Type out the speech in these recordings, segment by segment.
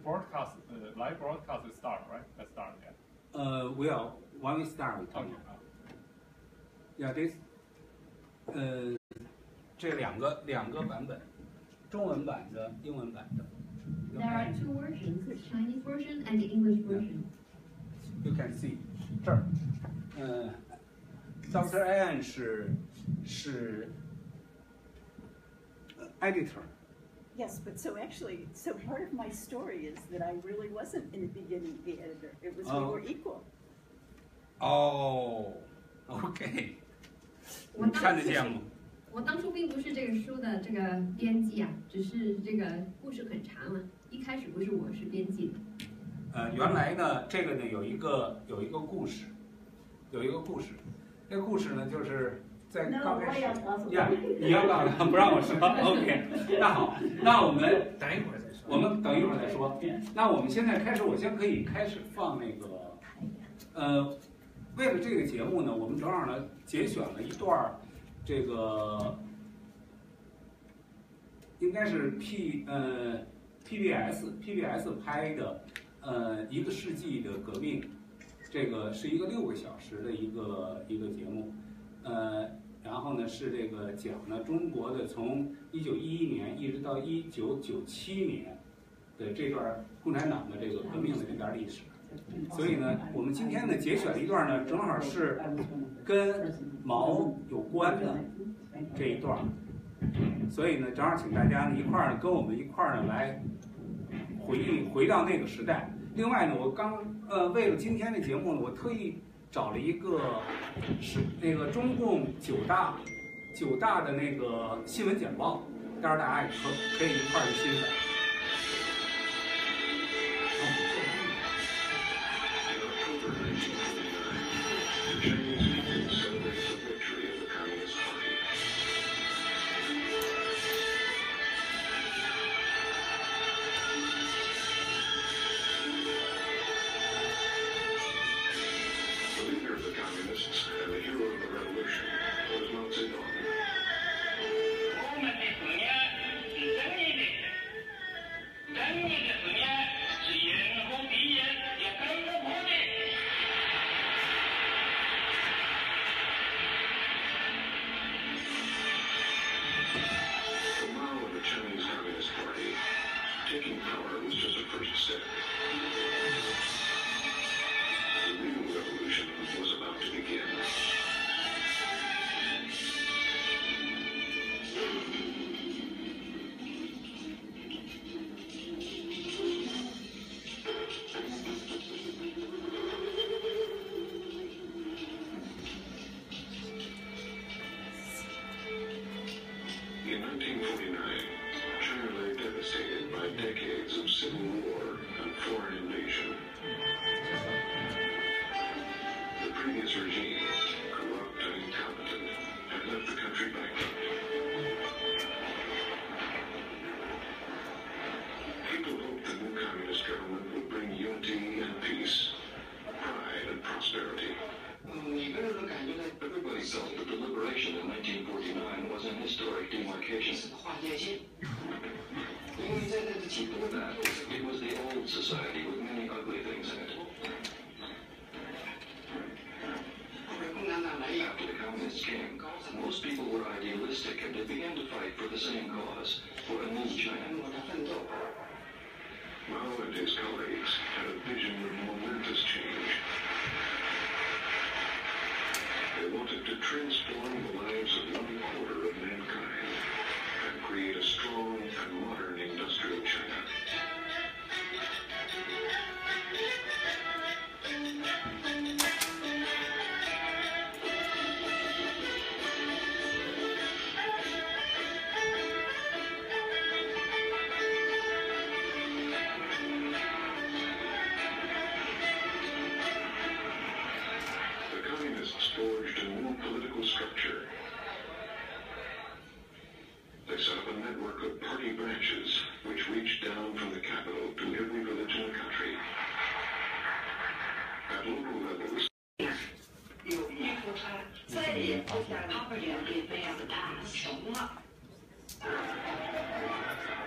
broadcast, live broadcast will start, right? Let's start, yeah. Well, when we start, we tell you. Yeah, this. 这两个版本，中文版的、英文版的。There are two versions, the Chinese version and the English version. You can see 这儿，Dr. Anne 是 editor. Yes, but so part of my story is that I really wasn't in the beginning the editor. It was we were equal. Oh, okay. 你看得见吗？我当初并不是这个书的这个编辑啊，只是这个故事很长了，一开始不是我是编辑的。原来呢，这个呢有一个故事，这个故事呢就是在刚开始呀，你要告诉他不让我说 ，OK， 那好，那我们等一会儿再说。那我们现在开始，我先可以开始放那个，为了这个节目呢，我们正好呢节选了一段这个应该是 PBS 拍的一个世纪的革命，这个是一个6个小时的一个节目，然后呢是这个讲呢中国的从1911年一直到1997年的这段共产党的这个革命的这段历史。所以呢，我们今天呢节选了一段呢，正好是跟毛有关的这一段，所以呢，正好请大家呢跟我们一块儿呢来回到那个时代。另外呢，我为了今天的节目呢，我特意找了一个是那个中共9大的那个新闻简报，待会儿大家也可以一块儿去欣赏。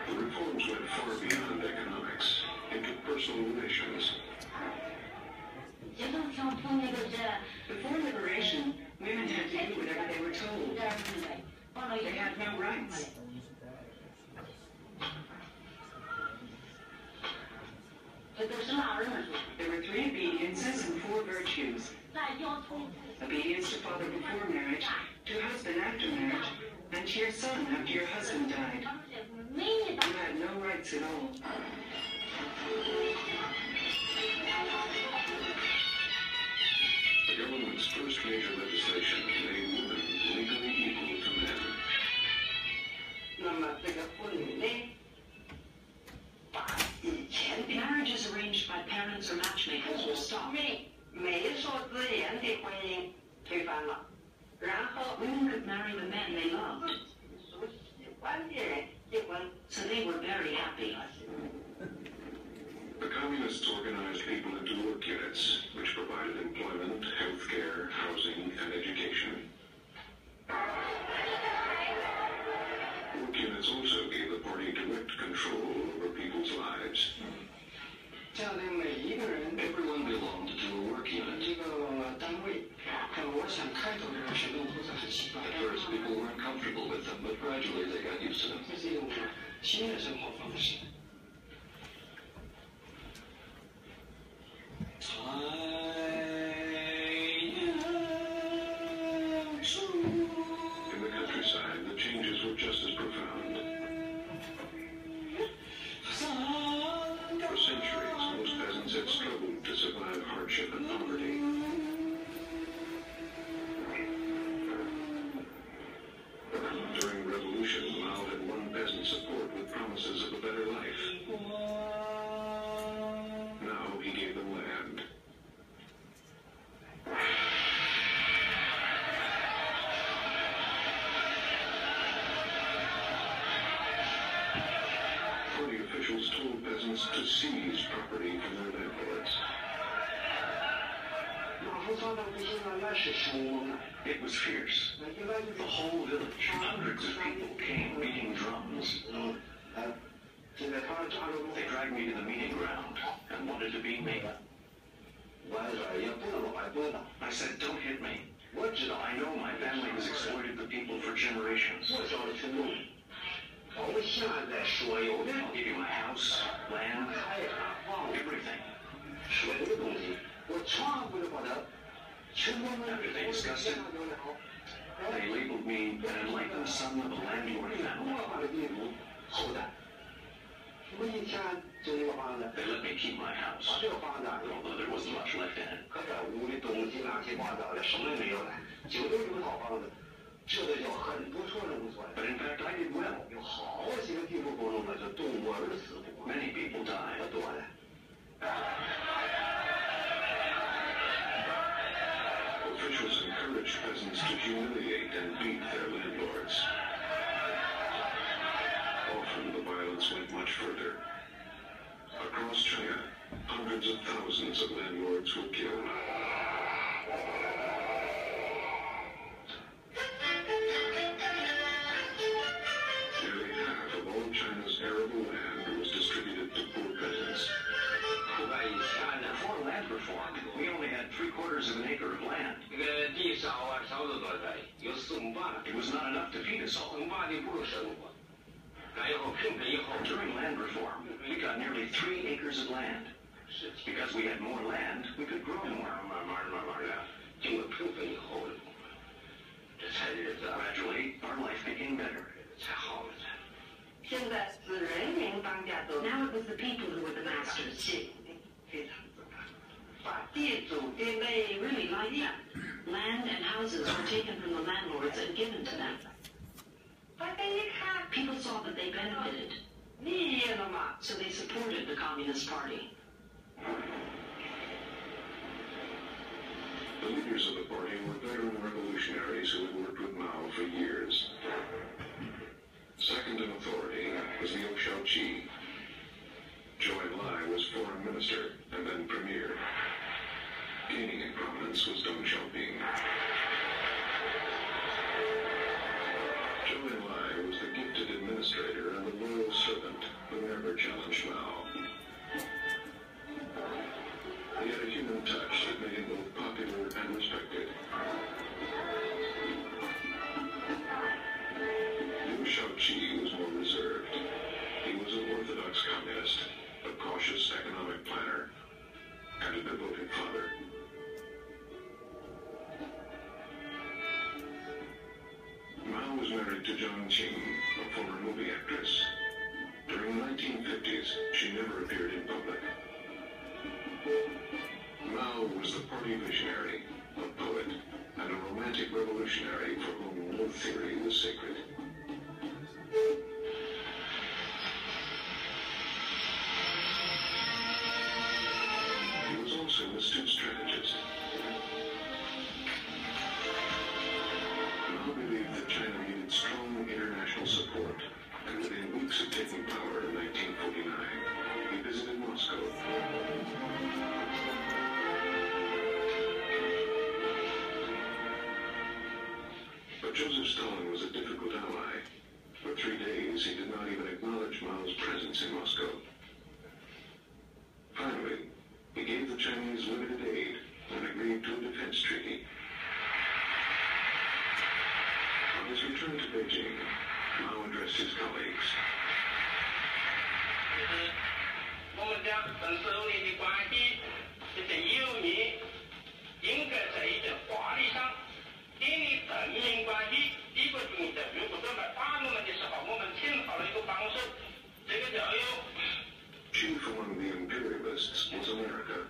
The reforms went far beyond economics into Obedience to father before marriage, to husband after marriage, and to your son after your husband died. You had no rights at all. The government's first major legislation made women legally equal to men. 那么这个妇女呢，把以前的 Marriages arranged by parents or matchmakers were stopped. 媒妁之言的婚姻推翻了，然后 Women could marry the men they loved, 所喜欢的人结婚。 so they were very happy. The communists organized people into work units, which provided employment, health care, housing, and education. Work units also gave the party direct control over people's lives. 这样的每一个人 Everyone belonged to a work unit. 这个单位，我想开头这个行动都是很奇怪 At first, people weren't comfortable with them, but gradually they got used to them. 这是一种新的生活方式。In the countryside, the changes were just as profound. For centuries, most peasants had struggled to survive hardship and poverty. During the revolution, Mao had won peasant support with promises of a better life. Now he gave them land. Party officials told peasants to seize property from their landlords. It was fierce. The whole village, hundreds of people came beating drums. They dragged me to the meeting ground and wanted to beat me. I said, don't hit me. I know my family has exploited the people for generations. I'll give you my house, land, everything. After they discussed it, they labeled me an enlightened son of a landlord family. They let me keep my house, although there wasn't much left in it. But in fact, I did well. Many people died. Officials encouraged peasants to humiliate and beat their landlords. Often the violence went much further. Across China, hundreds of thousands of landlords were killed. Nearly half of all China's arable land was distributed to poor peasants. Before land reform, we only had 3/4 of an acre of land. It was not enough to feed us all. During land reform, we got nearly 3 acres of land. Because we had more land, we could grow more. Gradually, our life became better. Now it was the people who were the masters. They really liked that. Land and houses were taken from the landlords and given to them. People saw that they benefited, so they supported the Communist Party. The leaders of the party were veteran revolutionaries who had worked with Mao for years. Second in authority was Liu Shaoqi. Zhou Enlai was foreign minister and then premier. Gaining in prominence was Deng Xiaoping. Zhou Enlai was the gifted administrator and the loyal servant who never challenged Mao. He had a human touch that made him both popular and respected. Liu Shaoqi was more reserved. He was an orthodox communist, a cautious economic planner, and a devoted father. Mao was the party visionary, a poet, and a romantic revolutionary for whom no theory was sacred. He was also an astute strategist. Mao believed that China needed strong international support, and within weeks of taking power in 1949, he visited Moscow. But Joseph Stalin was a difficult ally. For 3 days, he did not even acknowledge Mao's presence in Moscow. Finally, he gave the Chinese limited aid and agreed to a defense treaty. On his return to Beijing, Mao addressed his colleagues. 我们将跟手里的关系，这些友谊，应该在一件法律上建立正面关系。第一个原则，如果准备打我们的时候，我们请好了一个帮手，这个叫有。Chief among the imperialists was America.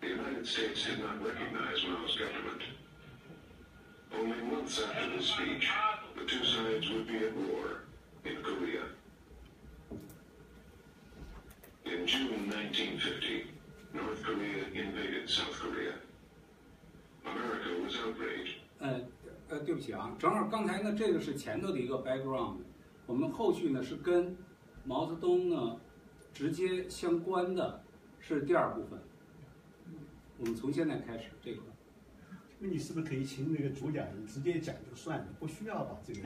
The United States did not recognize Mao's government. Only months after this speech, the two sides would be at war in Korea. In June 1950, North Korea invaded South Korea. America was outraged. 对不起啊，正好刚才呢，这个是前头的一个 background， 我们后续呢是跟毛泽东呢直接相关的，是第二部分。我们从现在开始这个。那你是不是可以请那个主讲人直接讲就算了，不需要把这个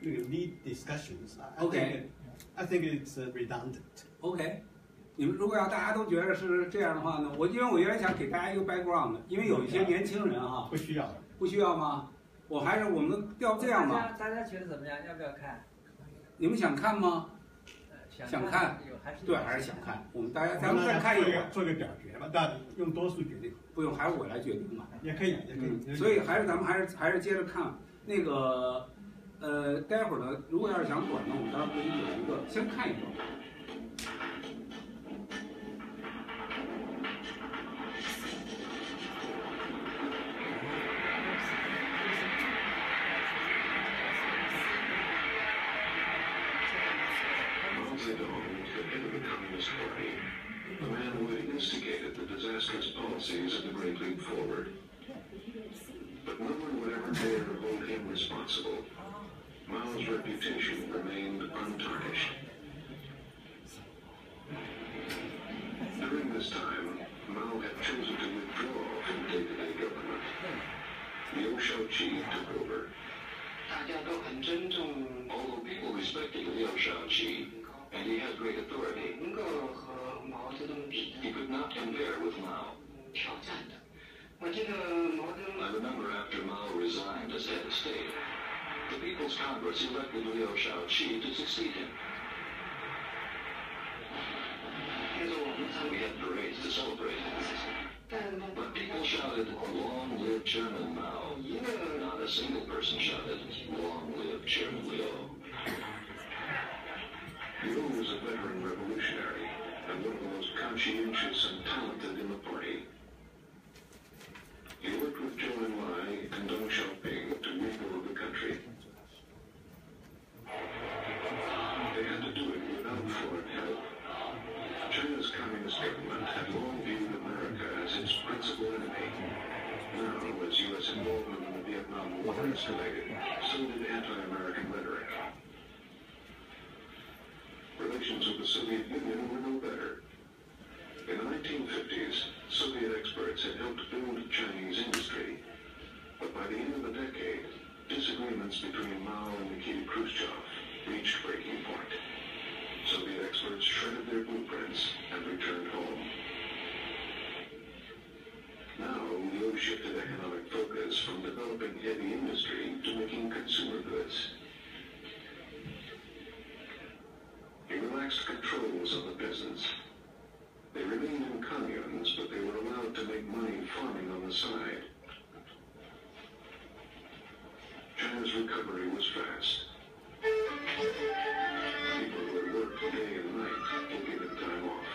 那个 lead discussions。OK. I think it's redundant. OK. 你们如果要大家都觉得是这样的话呢，因为我原来想给大家一个 background， 因为有一些年轻人哈，不需要，不需要吗？我们要这样吧。大家觉得怎么样？要不要看？你们想看吗？想看，对，还是想看。咱们再看一会儿，做个表决吧，到底用多数决定。不用，还是我来决定嘛。也可以，也可以。所以咱们还是接着看那个，待会儿呢，如果要是想短呢，我们待会儿可以有一个先看一段。The man who had instigated the disastrous policies of the Great Leap Forward. But no one would ever dare hold him responsible. Mao's reputation remained untarnished. During this time, Mao had chosen to withdraw from day-to-day government. Liu Shaoqi took over. 大家都很尊重 Although people respected Liu Shaoqi, and he had great authority, 能够和毛泽东比 he could not compare with Mao. 挑战的。我记得毛泽东。I remember after Mao resigned as head of state, the People's Congress elected Liu Shaoqi to succeed him. 那时候我们参 We had parades to celebrate him. 但 But people shouted, "Long live Chairman Mao." Not a single person shouted, "Long live Chairman Liu." Liu was a veteran revolutionary and one of the most conscientious and talented in the party. He worked with Zhou Enlai and Deng Xiaoping to rebuild the country. They had to do it without foreign help. China's communist government had long viewed America as its principal enemy. Now, as U.S. involvement in the Vietnam War escalated, so did anti-American rhetoric. Relations with the Soviet Union were no better. In the 1950s, Soviet experts had helped build Chinese industry, but by the end of the decade, disagreements between Mao and Nikita Khrushchev reached breaking point. Soviet experts shredded their blueprints and returned home. Now, Liu shifted economic focus from developing heavy industry to making consumer goods. He relaxed controls on the peasants. They remained in communes, but they were allowed to make money farming on the side. China's recovery was fast. People who had worked day and night were given time off.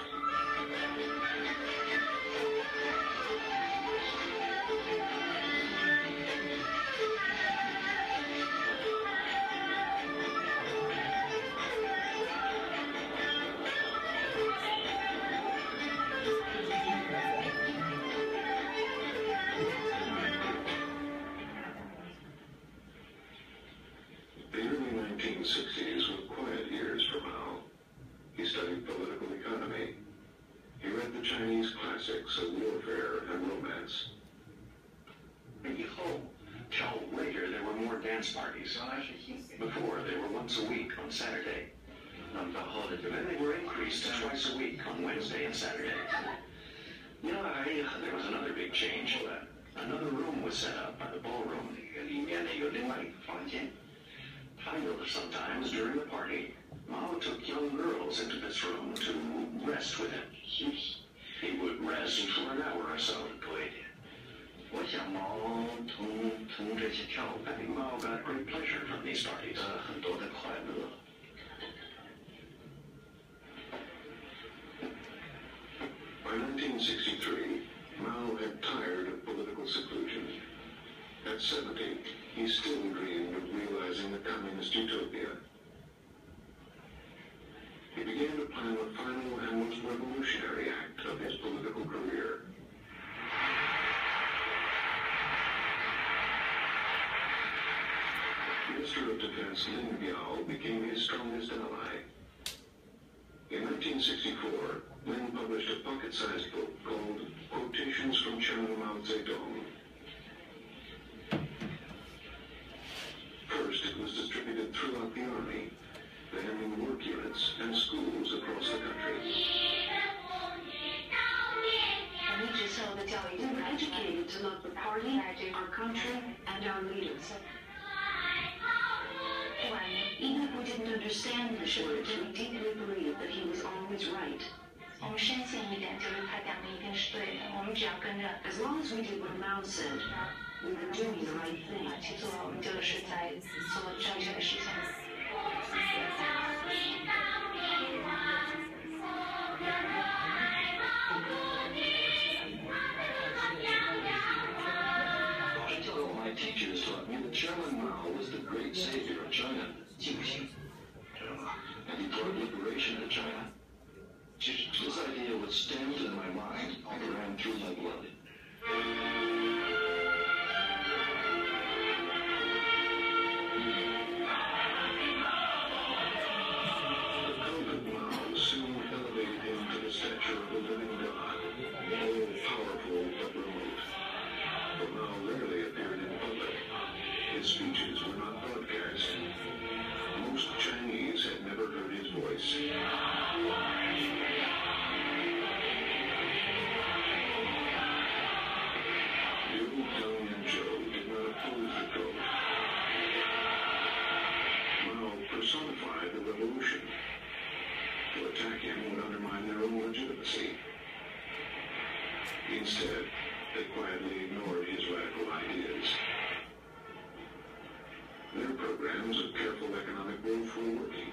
classics of warfare and romance. Later, there were more dance parties. Before, they were once a week on Saturday. Then they were increased to twice a week on Wednesday and Saturday. There was another big change. Another room was set up by the ballroom. Sometimes during the party, Mao took young girls into this room to rest with him. He would rest for an hour or so. I think Mao got great pleasure from these parties. By 1963, Mao had tired of political seclusion. At 70, he still dreamed of realizing the communist utopia. He began to plan the final and most revolutionary act of his political career. Minister of Defense Lin Biao became his strongest ally. In 1964, Lin published a pocket-sized book called Quotations from Chairman Mao Zedong. First, it was distributed throughout the army, then in work units and schools across the country.李志绥的教育 educated to love the party, our country, and our leaders. Even if we didn't understand the words, we deeply believed that he was always right. 我们深信一点，就是他讲的一定是对的。我们只要跟着 As long as we did what Mao said, we were doing the right thing. 去做，我们就是在做正确的事情。My teachers taught me that Chairman Mao was the great savior of China, 救星，and he brought liberation to China. This idea was stamped in my mind and ran through my blood. The cult of Mao soon elevated him to the stature of a living god, all-powerful but remote. But Mao rarely appeared in public. His speeches were not broadcast. Most Chinese had never heard his voice. Liu, Deng, and Zhou did not oppose the cult. Mao personified the revolution. To attack him would undermine their own legitimacy. Instead, they quietly ignored his radical ideas. Their programs of careful economic growth were working.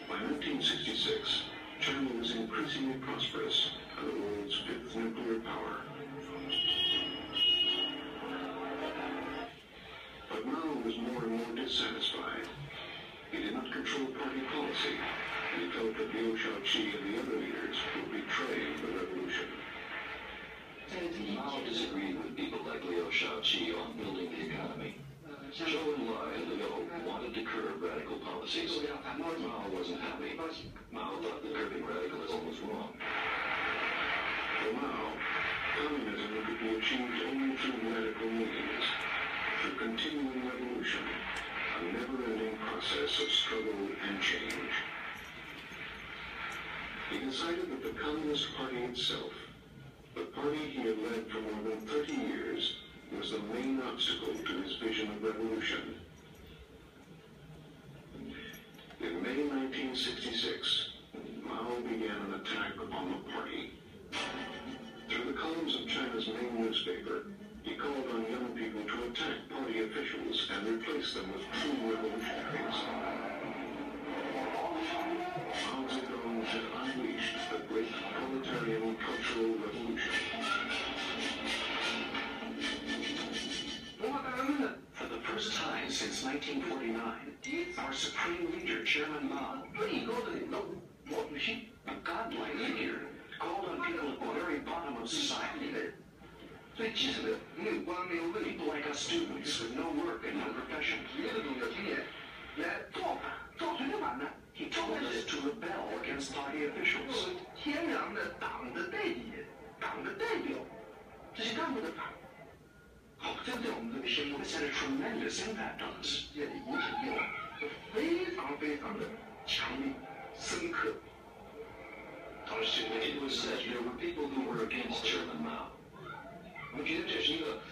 By 1966, China was increasingly prosperous and the world's fifth nuclear power. But Mao was more and more dissatisfied. He did not control party policy, and he felt that Liu Shaoqi and the other leaders were betraying the revolution. Mao disagreed with people like Liu Shaoqi on building the economy. Zhou Enlai and Liu wanted to curb radical policies. Mao wasn't happy. Mao thought that curbing radicalism was wrong. For Mao, communism could be achieved only through radical means, through continuing revolution, a never-ending process of struggle and change. He decided that the Communist Party itself, the party he had led for more than 30 years, was the main obstacle to his vision of revolution. In May 1966, Mao began an attack upon the party. Through the columns of China's main newspaper, he called on young people to attack party officials and replace them with true revolutionaries. Mao Zedong had unleashed the great proletarian cultural revolution. For the first time since 1949, our supreme leader, Chairman Mao, a godlike figure, called on people at the very bottom of society. People like us students with no work and no profession. He told us to rebel against party officials. 天然的党的代理人、党的代表，这些干部的党。好，这对我们这个生活下了 tremendous impact on us， 世界的影响力就非常非常的强烈、深刻。It was said there were people who were against Chairman Mao. 我们觉得这是一个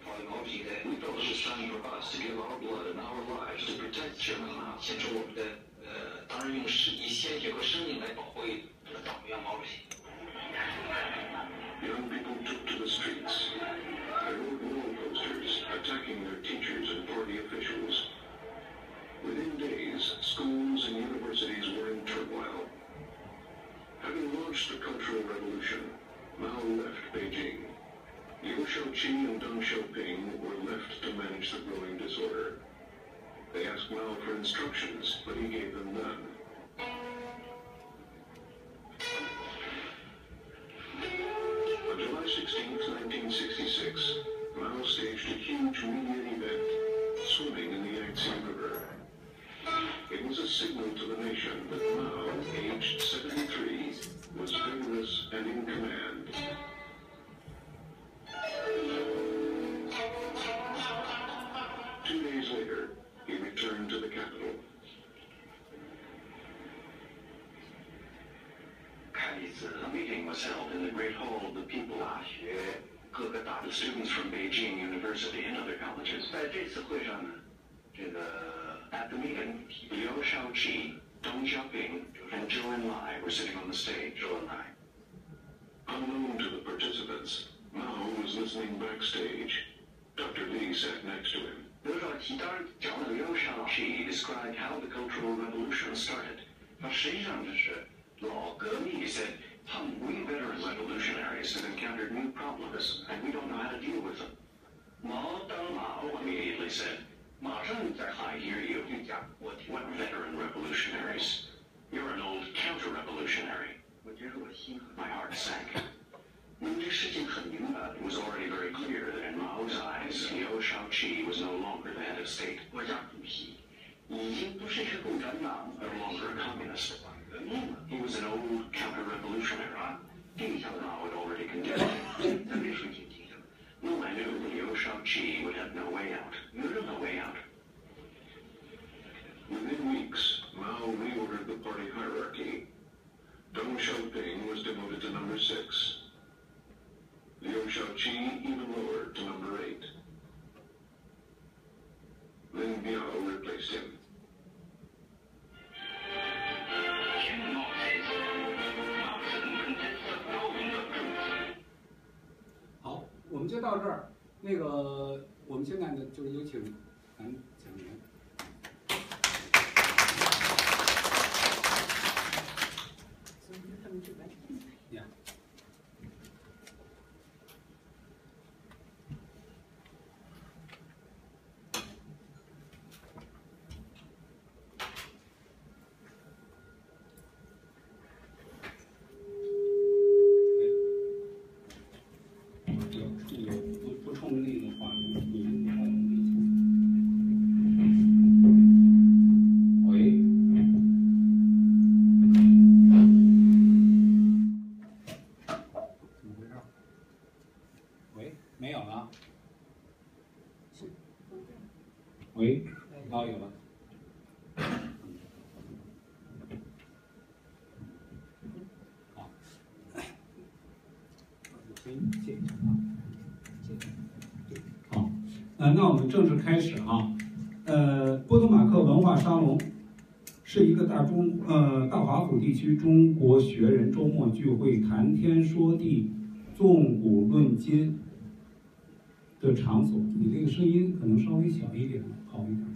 跑毛皮的。We felt it was time for us to give our blood and our lives to protect Chairman Mao. 献出我们的当然以鲜血和生命来保卫党员毛主席。Young people took to the streets. They wrote wall posters attacking their teachers and party officials. Within days, schools and universities were in turmoil. Having launched the Cultural Revolution, Mao left Beijing. Liu Shaoqi and Deng Xiaoping were left to manage the growing disorder. They asked Mao for instructions, but he gave them none. On July 16, 1966, Mao staged a huge media event, swimming in the Yangtze River. It was a signal to the nation that Mao, aged 73, was vigorous and in command. Two days later, he returned to the capital. 开了一次 meeting was held in the Great Hall of the People. 大学各个大的 students from Beijing University and other colleges. 在这次会上呢，这个 at the meeting, Liu Shaoqi, Deng Xiaoping, and Zhou Enlai were sitting on the stage. Zhou Enlai. Unknown to the participants, Mao was listening backstage. Dr. Li sat next to him. Liu Shaoqi described how the Cultural Revolution started. 实际上这是老革命 said, we veteran revolutionaries have encountered new problems, and we don't know how to deal with them. Mao immediately said, I hear you. What veteran revolutionaries? You're an old counter-revolutionary. My heart sank. It was already very clear that in Mao's eyes, Liu Shaoqi was no longer the head of state. No longer a communist. He was an old counter-revolutionary. Mao had already condemned him. No, I knew Liu Shaoqi would have no way out. No way out. Within weeks, Mao reordered the party hierarchy. Deng Xiaoping was demoted to number 6. Liu Shaoqi even lower to number 8. Lin Biao replaced him. 好，我们就到这儿。那个，我们现在呢，就是有请咱们讲员。Yeah. 有不冲力的话，你的话能理解。喂。怎么回事？喂，没有了。喂，哦，有了。好，我先借一下啊。好，那我们正式开始啊。波托马克文化沙龙是一个大华府地区中国学人周末聚会、谈天说地、纵古论今的场所。你这个声音可能稍微小一点，好一点。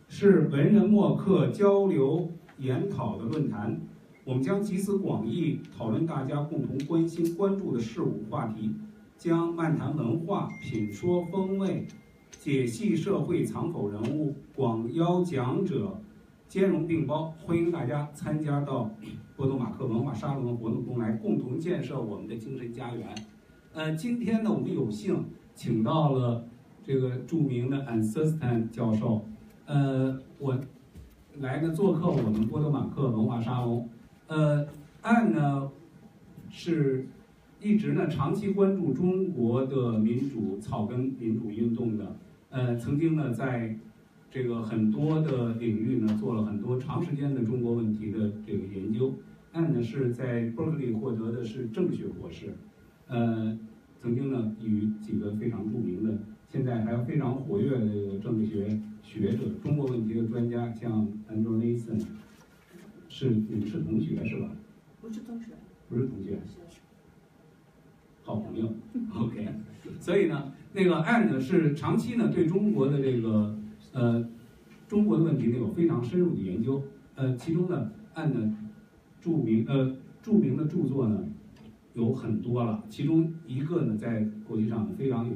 是文人墨客交流研讨的论坛，我们将集思广益，讨论大家共同关心关注的事物话题，将漫谈文化、品说风味、解析社会藏口人物、广邀讲者兼容并包，欢迎大家参加到波托马克文化沙龙的活动中来，共同建设我们的精神家园。今天呢，我们有幸请到了这个著名的Thurston教授。来呢做客我们波托马克文化沙龙。Anne 呢是一直呢长期关注中国的民主草根民主运动的，曾经呢在这个很多的领域呢做了很多长时间的中国问题的这个研究。Anne 呢是在伯克利获得的是政治学博士，曾经呢与几个非常著名的，现在还非常活跃的这个政治学学者、中国问题的专家，像 Thurston， 你们是同学是吧？不是同学，不是同学，好朋友。OK， 所以呢，那个 Anne 呢是长期呢对中国的这个中国的问题呢有非常深入的研究。其中呢，Anne 呢著名的著作呢有很多了，其中一个呢在国际上非常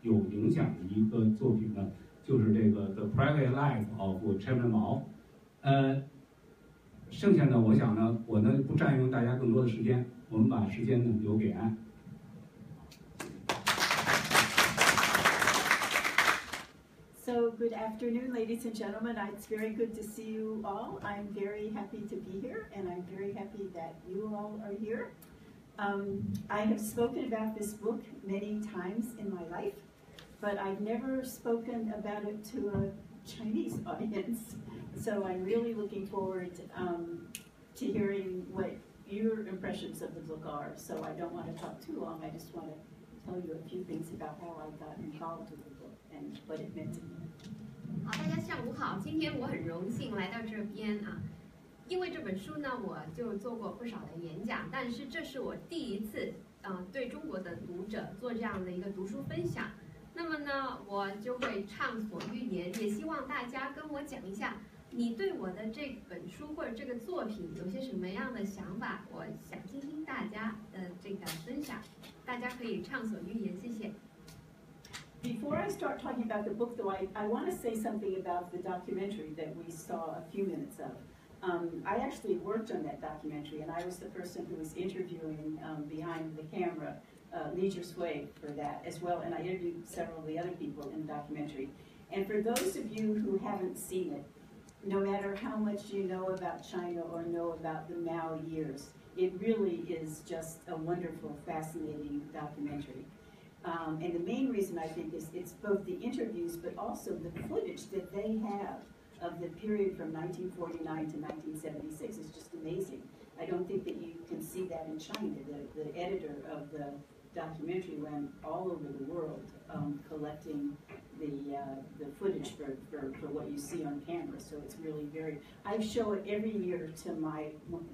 有影响的一个作品呢，就是这个《The Private Life of Chairman Mao》。剩下呢，我想呢，我呢不占用大家更多的时间，我们把时间呢留给Anne。So good afternoon, ladies and gentlemen. It's very good to see you all. I'm very happy to be here, and I'm very happy that you all are here. I have spoken about this book many times in my life, but I've never spoken about it to a Chinese audience. So I'm really looking forward to hearing what your impressions of the book are. So I don't want to talk too long. I just want to tell you a few things about how I got involved with the book and what it meant to me. 好，大家下午好。今天我很荣幸来到这边啊，因为这本书呢，我就做过不少的演讲，但是这是我第一次对中国的读者做这样的一个读书分享。那么呢，我就会畅所欲言，也希望大家跟我讲一下，你对我的这本书或者这个作品有些什么样的想法？我想听听大家的这个分享，大家可以畅所欲言，谢谢。Before I start talking about the book, though, I want to say something about the documentary that we saw a few minutes of. I actually worked on that documentary, and I was the person who was interviewing behind the camera Li志绥for that as well, and I interviewed several of the other people in the documentary. And for those of you who haven't seen it, no matter how much you know about China or know about the Mao years, it really is just a wonderful, fascinating documentary. And the main reason I think is it's both the interviews but also the footage that they have of the period from 1949 to 1976 is just amazing. I don't think that you can see that in China. The editor of the documentary went all over the world collecting the footage for what you see on camera. So it's really very. I show it every year to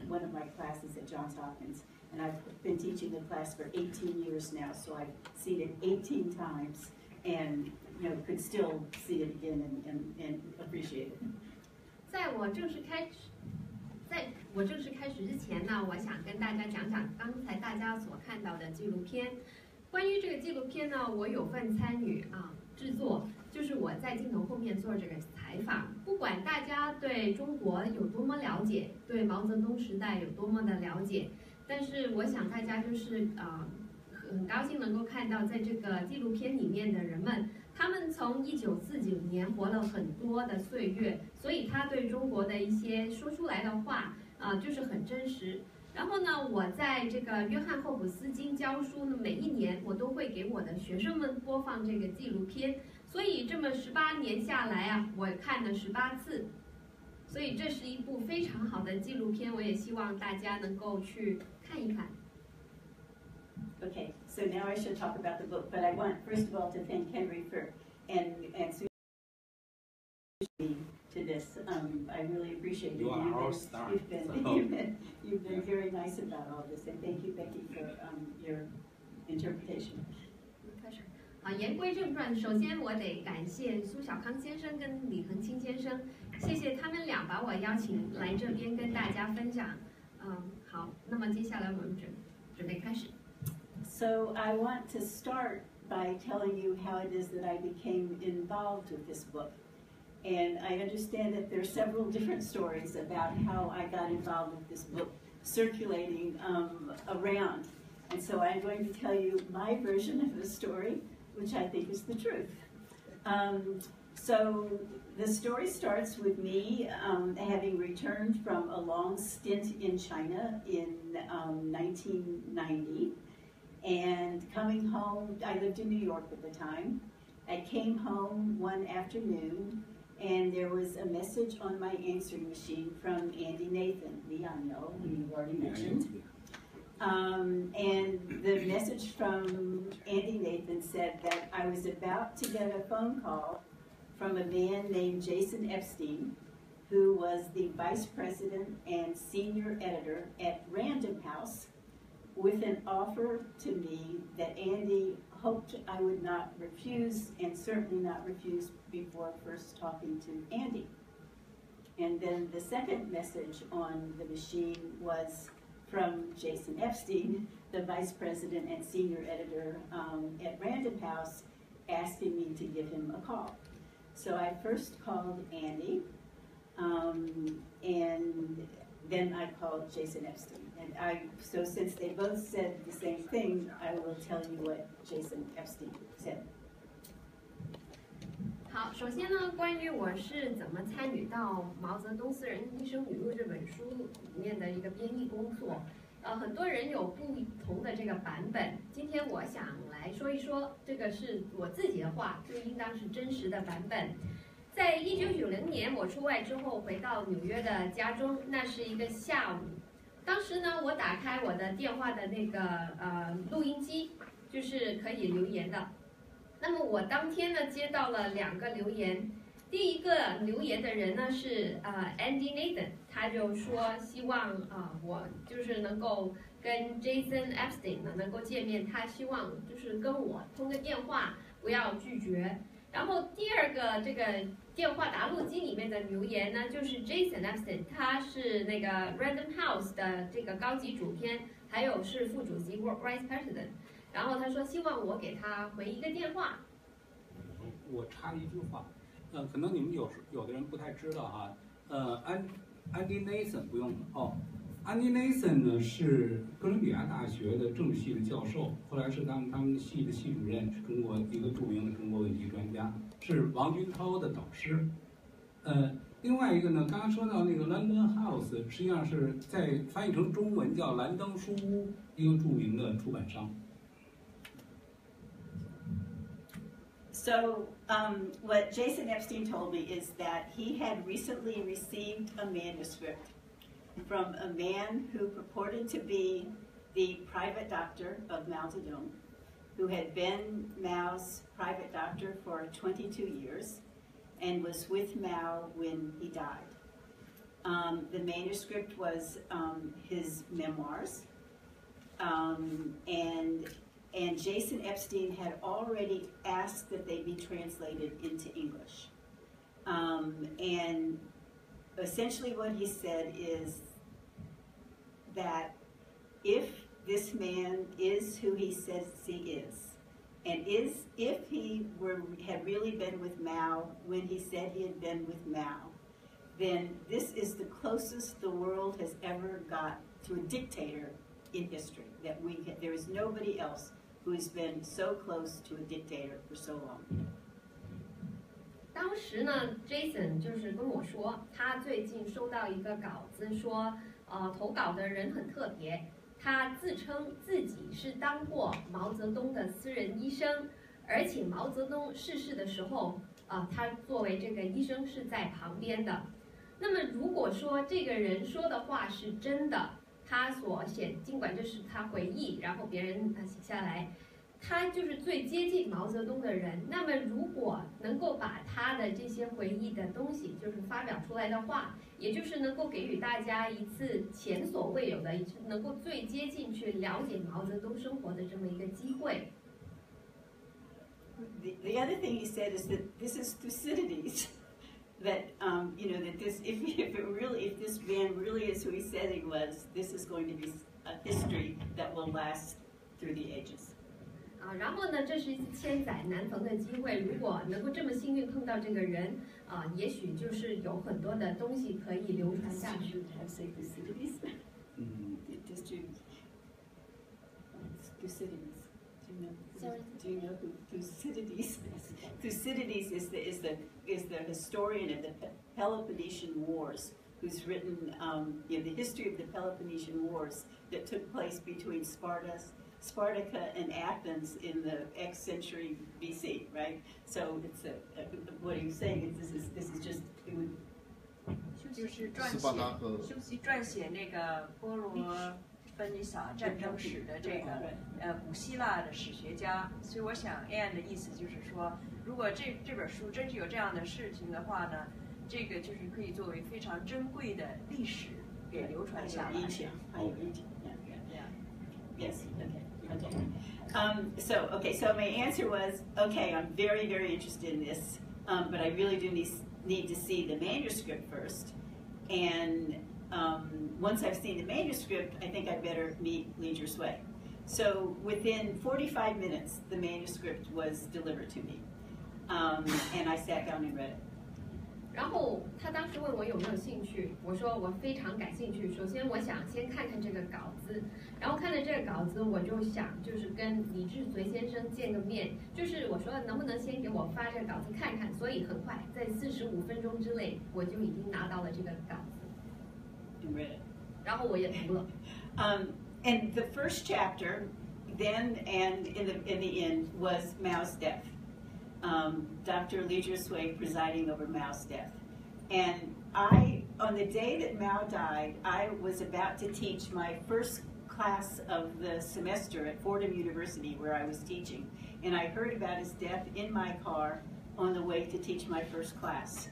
one of my classes at Johns Hopkins, and I've been teaching the class for 18 years now. So I've seen it 18 times, and could still see it again and appreciate it. 在我正式开始之前呢，我想跟大家讲讲刚才大家所看到的纪录片。关于这个纪录片呢，我有份参与制作，就是我在镜头后面做这个采访。不管大家对中国有多么了解，对毛泽东时代有多么的了解，但是我想大家就是很高兴能够看到，在这个纪录片里面的人们，他们从1949年活了很多的岁月，所以他对中国的一些说出来的话就是很真实。然后呢，我在这个约翰霍普斯金教书呢，每一年我都会给我的学生们播放这个纪录片，所以这么18年下来我看了18次，所以这是一部非常好的纪录片，我也希望大家能够去看一看。Okay, so now I should talk about the book, but I want first of all to thank Henry for and to this. I really appreciate it. You are our star. You've been very nice about all this, and thank you, Becky, for your interpretation. 开始。言归正传，首先我得感谢苏小康先生跟李恒清先生，谢谢他们俩把我邀请来这边跟大家分享。好，那么接下来我们准备开始。So I want to start by telling you how it is that I became involved with this book. And I understand that there are several different stories about how I got involved with this book circulating around. And so I'm going to tell you my version of the story, which I think is the truth. So the story starts with me having returned from a long stint in China in 1990 and coming home. I lived in New York at the time. I came home one afternoon and there was a message on my answering machine from Andy Nathan, Lianyo, who you've already mentioned. And the message from Andy Nathan said that I was about to get a phone call from a man named Jason Epstein, who was the vice president and senior editor at Random House, with an offer to me that Andy hoped I would not refuse, and certainly not refuse before first talking to Andy. And then the second message on the machine was from Jason Epstein, the vice president and senior editor at Random House, asking me to give him a call. So I first called Andy, and then I called Jason Epstein. And so since they both said the same thing, I will tell you what Jason Epstein said. 好，首先呢，关于我是怎么参与到《毛泽东私人医生回忆录》这本书里面的一个编译工作，很多人有不同的这个版本。今天我想来说一说，这个是我自己的话，就应当是真实的版本。在1990年我出外之后，回到纽约的家中，那是一个下午。当时呢，我打开我的电话的那个录音机，就是可以留言的。那么我当天呢接到了2个留言，第一个留言的人呢是Andy Nathan， 他就说希望我就是能够跟 Jason Epstein 呢能够见面，他希望就是跟我通个电话，不要拒绝。然后第二个这个电话答录机里面的留言呢，就是 Jason Epstein， 他是那个 Random House 的这个高级主编，还有是副主席 Vice President。然后他说希望我给他回一个电话。我插一句话，可能你们有的人不太知道哈，Andy Nathan 不用哦，Andy Nathan 呢是哥伦比亚大学的政治系的教授，后来是他们系的系主任，是中国一个著名的中国问题专家，是王军涛的导师。另外一个呢，刚刚说到那个 Random House， 实际上是在翻译成中文叫兰登书屋，一个著名的出版商。So what Jason Epstein told me is that he had recently received a manuscript from a man who purported to be the private doctor of Mao Zedong, who had been Mao's private doctor for 22 years and was with Mao when he died. The manuscript was his memoirs, and Jason Epstein had already asked that they be translated into English. And essentially what he said is that if this man is who he says he is, and if he had really been with Mao when he said he had been with Mao, then this is the closest the world has ever got to a dictator in history. That there is nobody else who has been so close to a dictator for so long. 当时呢 ，Jason 就是跟我说，他最近收到一个稿子说，投稿的人很特别，他自称自己是当过毛泽东的私人医生，而且毛泽东逝世的时候，他作为这个医生是在旁边的。那么如果说这个人说的话是真的，他所写，尽管这是他回忆，然后别人写下来，他就是最接近毛泽东的人。那么如果能够把他的这些回忆的东西，就是发表出来的话，也就是能够给予大家一次前所未有的，能够最接近去了解毛泽东生活的这么一个机会。The other thing he said is that this is Thucydides. That that this if this man really is who he said he was, this is going to be a history that will last through the ages. 然后呢，这是一次千载难逢的机会，如果能够这么幸运碰到这个人，也许就是有很多的东西可以流传下去。Thucydides. Thucydides. Do you know? Do you know who Thucydides is? Thucydides is the historian of the Peloponnesian Wars, who's written the history of the Peloponnesian Wars that took place between Sparta and Athens in the X century BC, right? So it's what he was saying is this is just it would. 就是修习撰写那个波罗奔尼撒战争史的这个古希腊的史学家，所以我想 Anne 的意思就是说，如果这本书真是有这样的事情的话呢，这个就是可以作为非常珍贵的历史给流传下来。Yes. Okay. So my answer was okay. I'm very, very interested in this, but I really do need to see the manuscript first. And once I've seen the manuscript, I think I better meet Li Zhisui. So within 45 minutes, the manuscript was delivered to me, and I sat down and read it. 然后他当时问我有没有兴趣，我说我非常感兴趣。首先我想先看看这个稿子，然后看了这个稿子，我就想就是跟李志绥先生见个面，就是我说能不能先给我发这个稿子看看。所以很快在45分钟之内，我就已经拿到了这个稿子，然后我也读了。And the first chapter, then and in the end, was Mao's death. Dr. Li Zhisui presiding over Mao's death. And on the day that Mao died, I was about to teach my first class of the semester at Fordham University where I was teaching. And I heard about his death in my car on the way to teach my first class.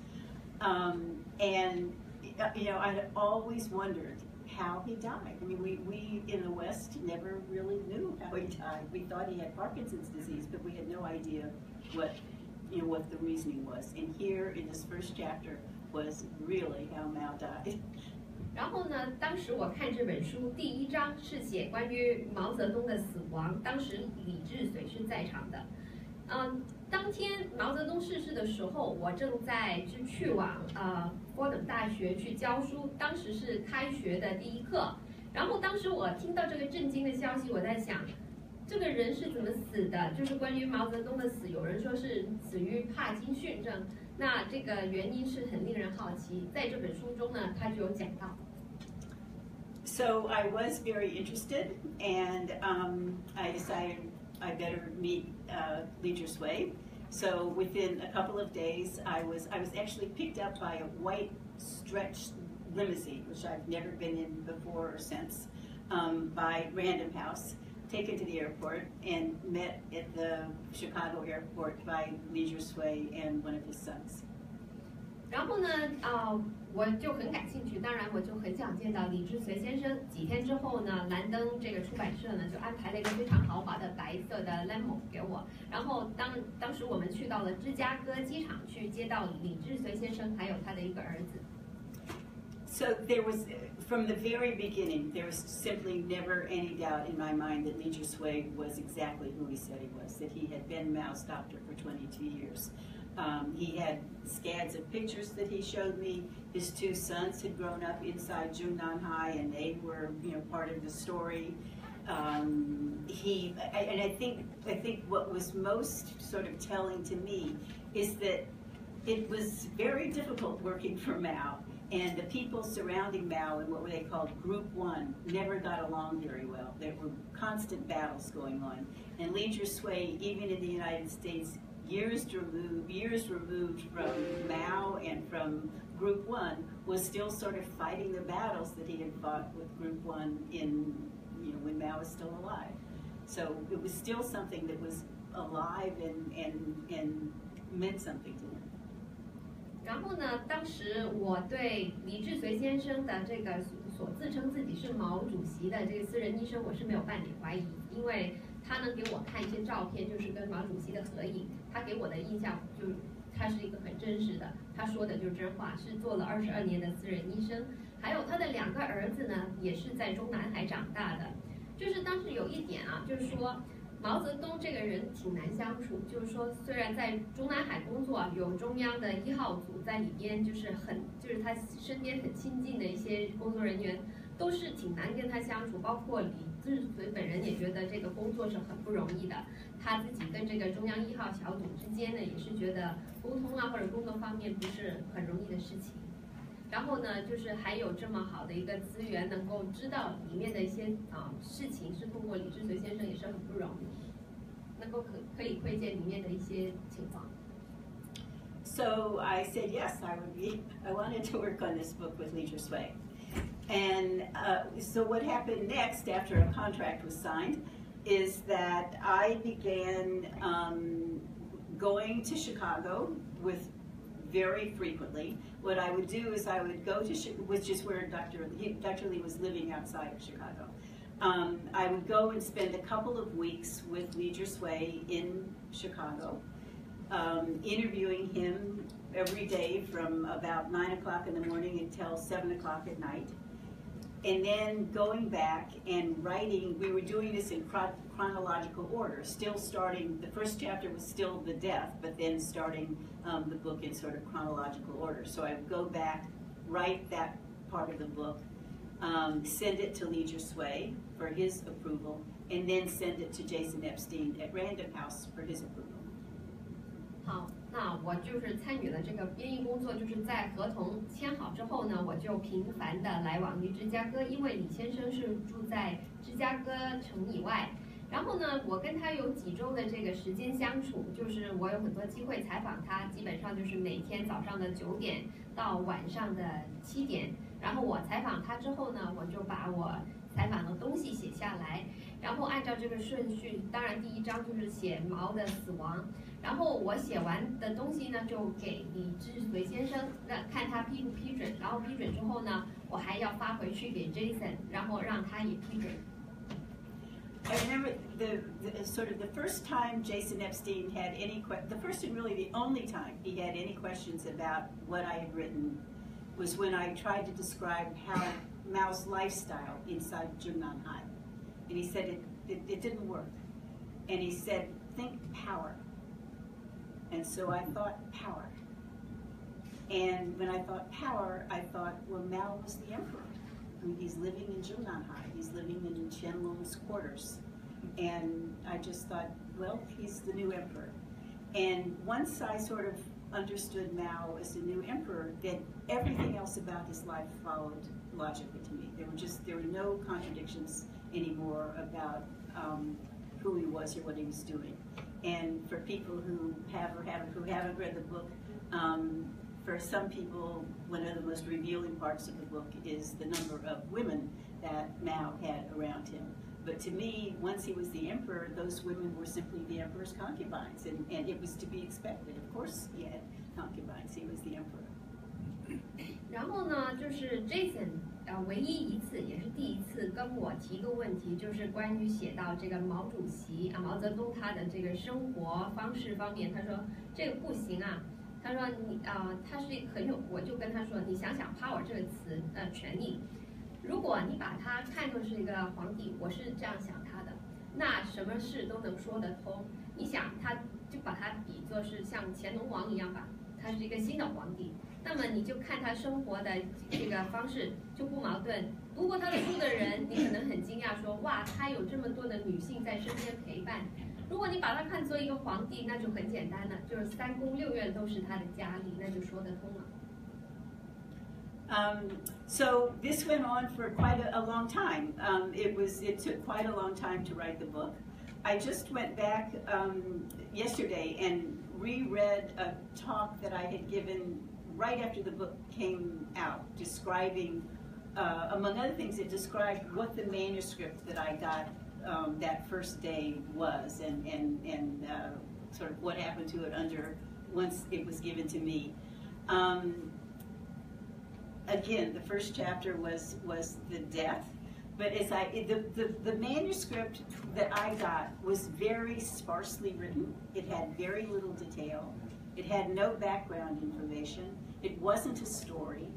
And I had always wondered how he died. I mean, we in the West never really knew how he died. We thought he had Parkinson's disease, but we had no idea what the reasoning was. And here in this first chapter was really how Mao died. 然后呢，当时我看这本书，第1章是写关于毛泽东的死亡，当时李志绥是在场的。当天毛泽东逝世的时候，我正在去往波等大学去教书，当时是开学的第1课。然后当时我听到这个震惊的消息，我在想，这个人是怎么死的？就是关于毛泽东的死，有人说是死于帕金逊症，那这个原因是很令人好奇。在这本书中呢，他就有讲到。So I was very interested, and I decided I better meet Li Zhisui. So within a couple of days, I was actually picked up by a white stretch limousine, which I've never been in before or since, by Random House, taken to the airport, and met at the Chicago airport by Li Zhisui and one of his sons. 然后呢，我就很感兴趣，当然我就很想见到李志绥先生。几天之后呢，兰登这个出版社呢就安排了一个非常豪华的白色的 limo 给我。然后当时我们去到了芝加哥机场去接到李志绥先生还有他的一个儿子。So there was, from the very beginning, there was simply never any doubt in my mind that Li Zhisui was exactly who he said he was, that he had been Mao's doctor for 22 years. He had scads of pictures that he showed me. His 2 sons had grown up inside Junnan High, and they were, part of the story. I think what was most sort of telling to me is that it was very difficult working for Mao, and the people surrounding Mao in what they called Group 1 never got along very well. There were constant battles going on, and Li Zhisui, even in the United States, years removed from Mao and from Group 1, was still sort of fighting the battles that he had fought with Group 1 when Mao was still alive. So it was still something that was alive and meant something to him. 然后呢，当时我对李志绥先生的这个所自称自己是毛主席的这个私人医生，我是没有半点怀疑，因为他能给我看一些照片，就是跟毛主席的合影，他给我的印象就他是一个很真实的，他说的就是真话，是做了22年的私人医生，还有他的2个儿子呢，也是在中南海长大的。就是当时有一点啊，就是说毛泽东这个人挺难相处，就是说虽然在中南海工作，有中央的1号组在里边，就是他身边很亲近的一些工作人员都是挺难跟他相处，包括李志绥本人也觉得这个工作是很不容易的。他自己跟这个中央1号小组之间呢，也是觉得沟通啊或者工作方面不是很容易的事情。然后呢，就是还有这么好的一个资源，能够知道里面的一些事情，是通过李志绥先生也是很不容易，能够可以窥见里面的一些情况。So I said yes, I wanted to work on this book with Li Zhisui. And so what happened next after a contract was signed is that I began going to Chicago very frequently. What I would do is I would go to, which is where Dr. Li was living outside of Chicago. I would go and spend a couple of weeks with Li Zhisui in Chicago, interviewing him every day from about 9 o'clock in the morning until 7 o'clock at night. And then going back and writing, we were doing this in chronological order, still starting, the first chapter was still the death, but then starting the book in sort of chronological order. So I would go back, write that part of the book, send it to Li Zhisui for his approval, and then send it to Jason Epstein at Random House for his approval. 好，那我就是参与了这个编译工作，就是在合同签好之后呢，我就频繁的来往于芝加哥，因为李先生是住在芝加哥城以外。然后呢，我跟他有几周的这个时间相处，就是我有很多机会采访他，基本上就是每天早上的9点到晚上的7点。然后我采访他之后呢，我就把我采访的东西写下来，然后按照这个顺序，当然第一章就是写毛的死亡。然后我写完的东西呢，就给李志绥先生看他批不批准，然后批准之后呢，我还要发回去给 Jason， 然后让他也批准。I remember the sort of the first time Jason Epstein had the first and really the only time he had any questions about what I had written was when I tried to describe how Mao's lifestyle inside Zhongnanhai, and he said it didn't work, and he said think power. And so I thought power. And when I thought power, I thought, well, Mao was the emperor. I mean, he's living in Zhongnanhai. He's living in Qianlong's quarters. And I just thought, well, he's the new emperor. And once I sort of understood Mao as the new emperor, then everything else about his life followed logically to me. There were no contradictions anymore about who he was or what he was doing. And for people who haven't read the book, for some people, one of the most revealing parts of the book is the number of women that Mao had around him. But to me, once he was the emperor, those women were simply the emperor's concubines, and it was to be expected. Of course, he had concubines. He was the emperor. 然后呢，就是 Jason 唯一一次也是第一次跟我提个问题，就是关于写到这个毛主席毛泽东他的这个生活方式方面，他说这个不行啊，他说你他是很有，我就跟他说，你想想 power 这个词权力，如果你把他看作是一个皇帝，我是这样想他的，那什么事都能说得通。你想他就把他比作是像乾隆王一样吧，他是一个新的皇帝。那么你就看他生活的这个方式就不矛盾。读过他的书的人，你可能很惊讶说，哇，他有这么多的女性在身边陪伴。如果你把他看作一个皇帝，那就很简单了，就是3宫6院都是他的佳丽，那就说得通了。So this went on for quite a long time. It took quite a long time to write the book. I just went back yesterday and reread a talk that I had given right after the book came out, describing, among other things, it described what the manuscript that I got that first day was, and sort of what happened to it once it was given to me. Again, the first chapter was the death, but as the manuscript that I got was very sparsely written. It had very little detail. It had no background information. It wasn't a story.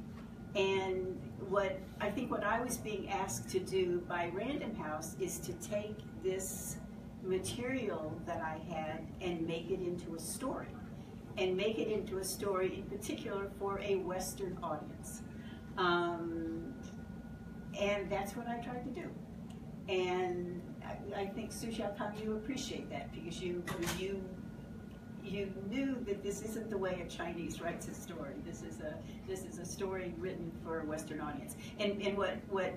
And what I was being asked to do by Random House is to take this material that I had and make it into a story. And make it into a story in particular for a Western audience. And that's what I tried to do. And I think Su Xiaopeng, you appreciate that because you knew that this isn't the way a Chinese writes a story. This is a story written for a Western audience. And what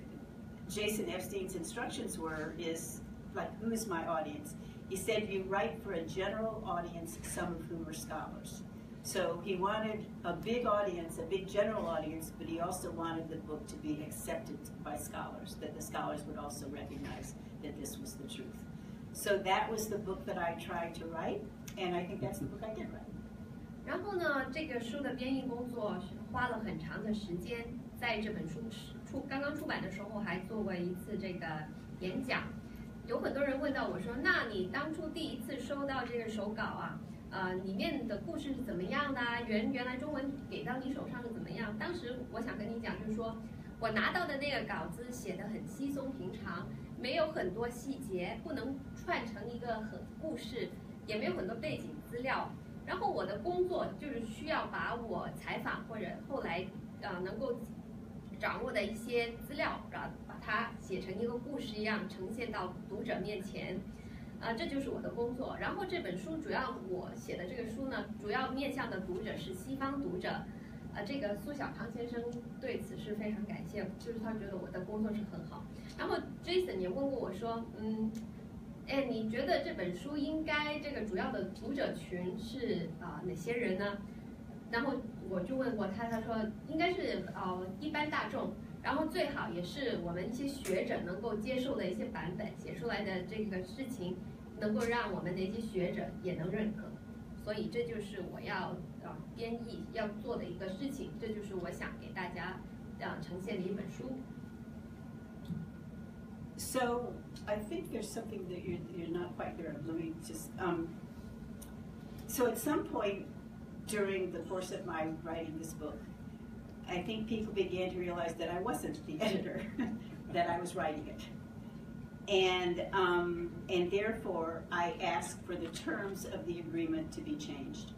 Jason Epstein's instructions were is, like, who is my audience? He said you write for a general audience, some of whom are scholars. So he wanted a big audience, a big general audience, but he also wanted the book to be accepted by scholars, that the scholars would also recognize that this was the truth. So that was the book that I tried to write, and I think that's the book I did write. 然后呢，这个书的编译工作是花了很长的时间，在这本书刚刚出版的时候，还做过一次这个演讲。有很多人问到我说：“那你当初第一次收到这个手稿啊？”里面的故事是怎么样的啊？原来中文给到你手上是怎么样？当时我想跟你讲，就是说我拿到的那个稿子写得很稀松平常，没有很多细节，不能串成一个故事，也没有很多背景资料。然后我的工作就是需要把我采访或者后来能够掌握的一些资料，把它写成一个故事一样呈现到读者面前。这就是我的工作。然后这本书主要我写的这个书呢，主要面向的读者是西方读者。这个苏小康先生对此是非常感谢，就是他觉得我的工作是很好。然后 Jason 也问过我说，你觉得这本书应该这个主要的读者群是哪些人呢？然后我就问过他，他说应该是一般大众。然后最好也是我们一些学者能够接受的一些版本，写出来的这个事情，能够让我们的一些学者也能认可。所以这就是我要编译要做的一个事情，这就是我想给大家呈现的一本书。So I think there's something that you're not quite there. Let me just so at some point during the course of my writing this book, I think people began to realize that I wasn't the editor, that I was writing it. And therefore, I asked for the terms of the agreement to be changed.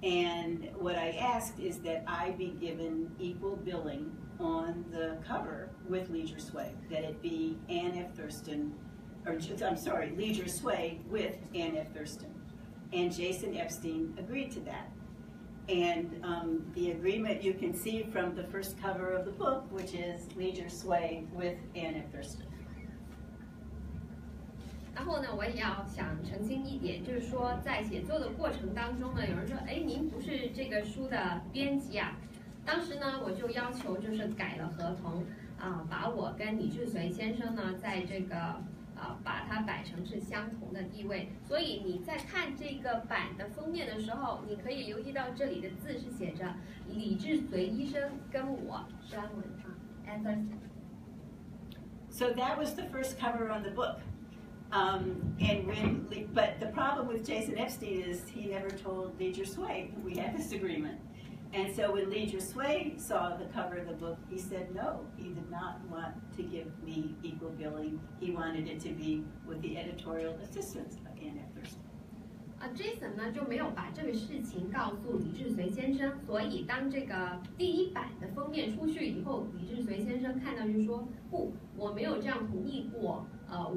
And what I asked is that I be given equal billing on the cover with Li Zhisui, that it be Anne F. Thurston, Li Zhisui with Anne F. Thurston. And Jason Epstein agreed to that. And the agreement you can see from the first cover of the book, which is Li Zhisui with Anne F. Thurston. 然后呢，我也要想澄清一点，就是说在写作的过程当中呢，有人说，您不是这个书的编辑啊。当时呢，我就要求就是改了合同把我跟李志绥先生呢，在这个把它摆成是相同的地位。所以你在看这个版的封面的时候，你可以留意到这里的字是写着李志绥医生跟我山文Thurston。So that was the first cover on the book. But the problem with Jason Epstein is he never told Li Zhisui we had this agreement. And so when Li Zhisui saw the cover of the book, he said no, he did not want to give me equal billing. He wanted it to be with the editorial assistance of Anne F. Thurston. Jason 呢就没有把这个事情告诉李志绥先生，所以当这个第一版的封面出去以后，李志绥先生看到就说不，我没有这样同意过。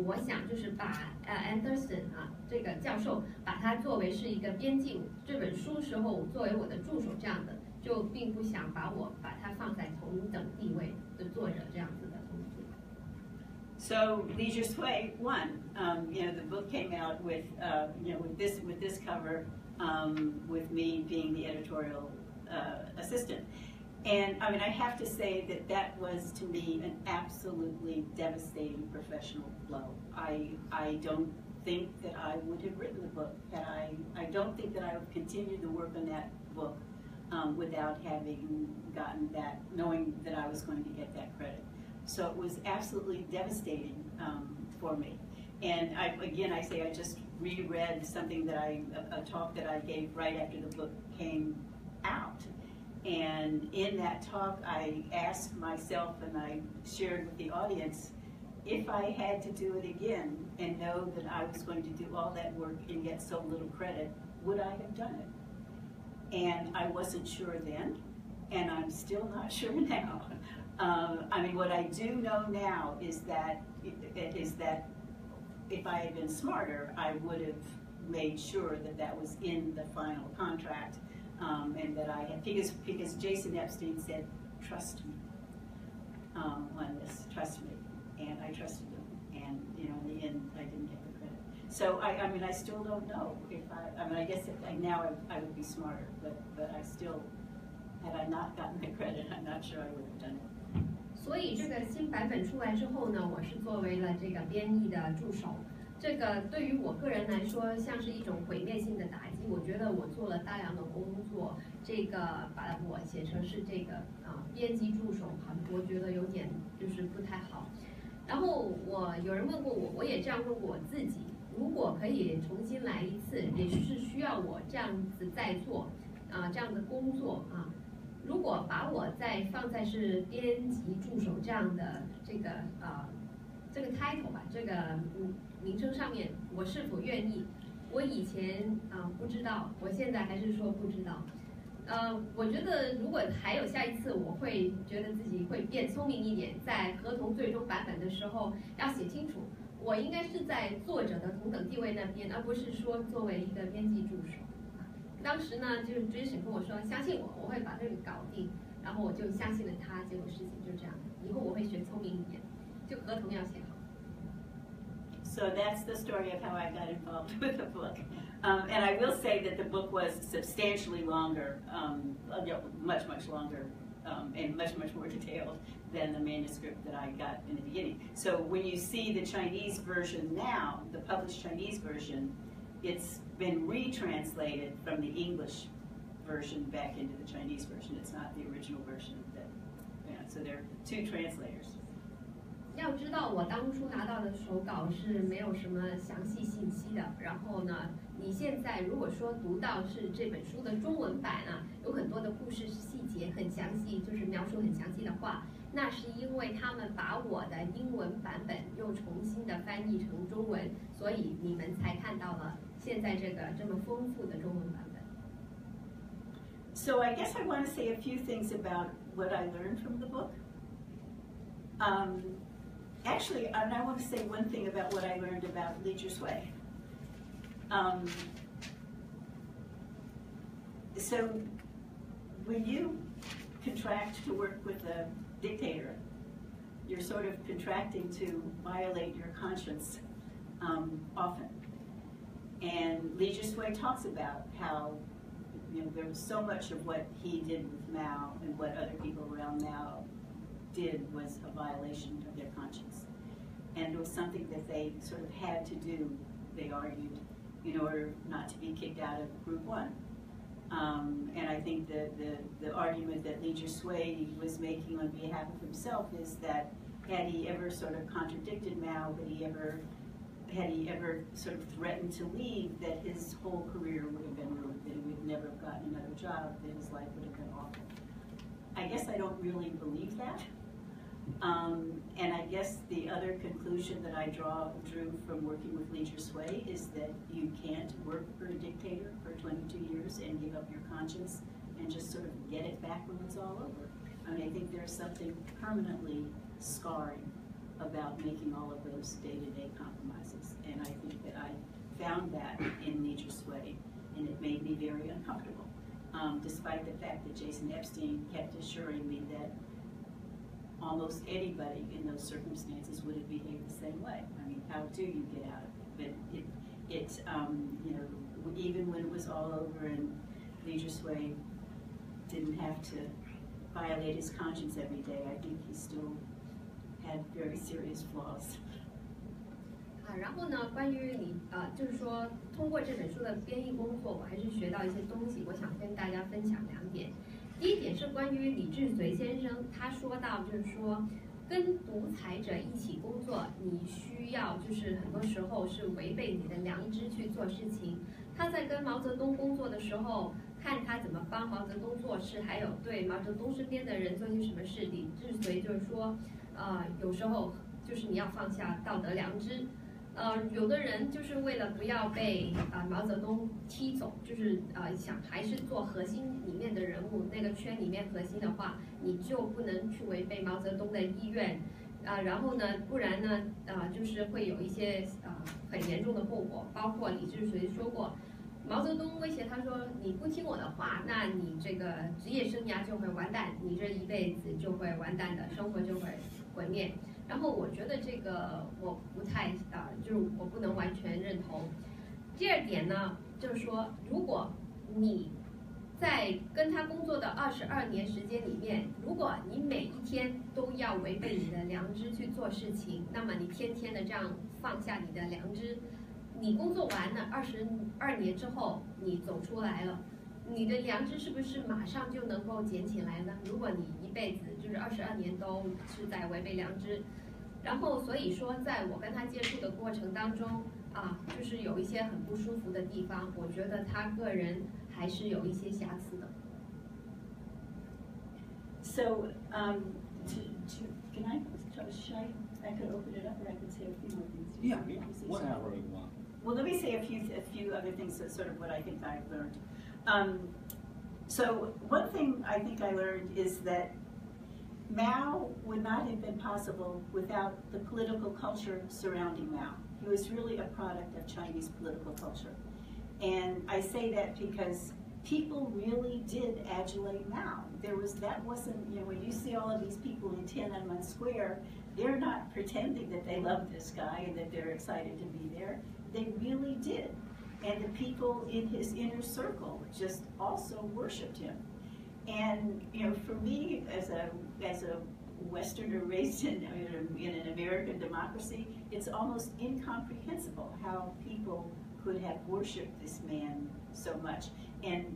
我想就是把Anne Thurston这个教授把他作为是一个编辑这本书时候作为我的助手这样的，就并不想把它放在同等地位的作者这样子的东西。So Li Zhisui won. The book came out with with this cover, with me being the editorial assistant. And I mean, I have to say that was to me an absolutely devastating professional blow. I don't think that I would have written the book had I don't think that I would continue to work on that book without having gotten that, knowing that I was going to get that credit. So it was absolutely devastating for me. And I say I just reread something that a talk that I gave right after the book came out. And in that talk, I asked myself and I shared with the audience, if I had to do it again and know that I was going to do all that work and get so little credit, would I have done it? And I wasn't sure then, and I'm still not sure now. I mean, what I do know now is that if I had been smarter, I would have made sure that that was in the final contract, and that I had, because Jason Epstein said, trust me on this, trust me, and I trusted him, and you know, in the end, I didn't get the credit. So I mean, I still don't know if I mean, I guess now I would be smarter, but I still, had I not gotten the credit, I'm not sure I would have done it. 所以这个新版本出来之后呢，我是作为了这个编译的助手。这个对于我个人来说，像是一种毁灭性的打击。我觉得我做了大量的工作，这个把我写成是这个编辑助手，我觉得有点就是不太好。然后有人问过我，我也这样问过我自己，如果可以重新来一次，也是需要我这样子在做这样的工作如果把我再放在是编辑助手这样的这个 title 吧，这个名称上面，我是否愿意？我以前不知道，我现在还是说不知道。我觉得如果还有下一次，我会觉得自己会变聪明一点，在合同最终版本的时候要写清楚，我应该是在作者的同等地位那边，而不是说作为一个编辑助手。当时呢，就是追审跟我说，相信我，我会把这个搞定，然后我就相信了他，结果事情就这样。以后我会学聪明一点，就合同要写好。So that's the story of how I got involved with the book. And I will say that the book was substantially longer, much, much longer, and much, much more detailed than the manuscript that I got in the beginning. So when you see the Chinese version now, the published Chinese version, it's been retranslated from the English version back into the Chinese version. It's not the original version. So there are two translators. 要知道，我当初拿到的手稿是没有什么详细信息的。然后呢，你现在如果说读到是这本书的中文版有很多的故事细节很详细，就是描述很详细的话，那是因为他们把我的英文版本又重新的翻译成中文，所以你们才看到了现在这个这么丰富的中文版本。So I guess I want to say a few things about what I learned from the book. Actually, and I want to say one thing about what I learned about Li Zhisui. So when you contract to work with a dictator, you're sort of contracting to violate your conscience often. And Li Zhisui talks about how there was so much of what he did with Mao and what other people around Mao did was a violation of their conscience. And it was something that they sort of had to do, they argued, in order not to be kicked out of Group 1. And I think the argument that Li Zhisui was making on behalf of himself is that had he ever sort of contradicted Mao, had he ever sort of threatened to leave, that his whole career would have been ruined, that he would never have gotten another job, that his life would have been awful. I guess I don't really believe that. And I guess the other conclusion that I drew from working with Li Zhisui is that you can't work for a dictator for 22 years and give up your conscience and just sort of get it back when it's all over. I mean, I think there's something permanently scarring about making all of those day-to-day compromises. And I think that I found that in Li Zhisui, and it made me very uncomfortable, despite the fact that Jason Epstein kept assuring me that almost anybody in those circumstances would have behaved the same way. I mean, how do you get out of it? But even when it was all over and Li Zhisui didn't have to violate his conscience every day, I think he still had very serious flaws. 然后呢，关于你就是说通过这本书的编译工作，我还是学到一些东西，我想跟大家分享2点。第一点是关于李志绥先生，他说到就是说，跟独裁者一起工作，你需要就是很多时候是违背你的良知去做事情。他在跟毛泽东工作的时候，看他怎么帮毛泽东做事，还有对毛泽东身边的人做些什么事。李志绥就是说，有时候就是你要放下道德良知。有的人就是为了不要被毛泽东踢走，就是想还是做核心里面的人物，那个圈里面核心的话，你就不能去违背毛泽东的意愿，然后呢，不然呢，就是会有一些很严重的后果，包括李志绥说过。毛泽东威胁他说：“你不听我的话，那你这个职业生涯就会完蛋，你这一辈子就会完蛋的，生活就会毁灭。”然后我觉得这个我不太就是我不能完全认同。第二点呢，就是说，如果你在跟他工作的22年时间里面，如果你每一天都要违背你的良知去做事情，那么你天天的这样放下你的良知。你工作完了22年之后，你走出来了，你的良知是不是马上就能够捡起来呢？如果你一辈子就是22年都是在违背良知，然后所以说，在我跟他接触的过程当中就是有一些很不舒服的地方，我觉得他个人还是有一些瑕疵的。So, can I could open it up, or I could say a few more things. Yeah, whatever you want. Well, let me say a few other things that sort of what I think I've learned. So one thing I think I learned is that Mao would not have been possible without the political culture surrounding Mao. He was really a product of Chinese political culture. And I say that because people really did adulate Mao. That wasn't, when you see all of these people in Tiananmen Square, they're not pretending that they love this guy and that they're excited to be there. They really did. And the people in his inner circle just also worshipped him. And, for me, as a Westerner raised in an American democracy, it's almost incomprehensible how people could have worshipped this man so much. And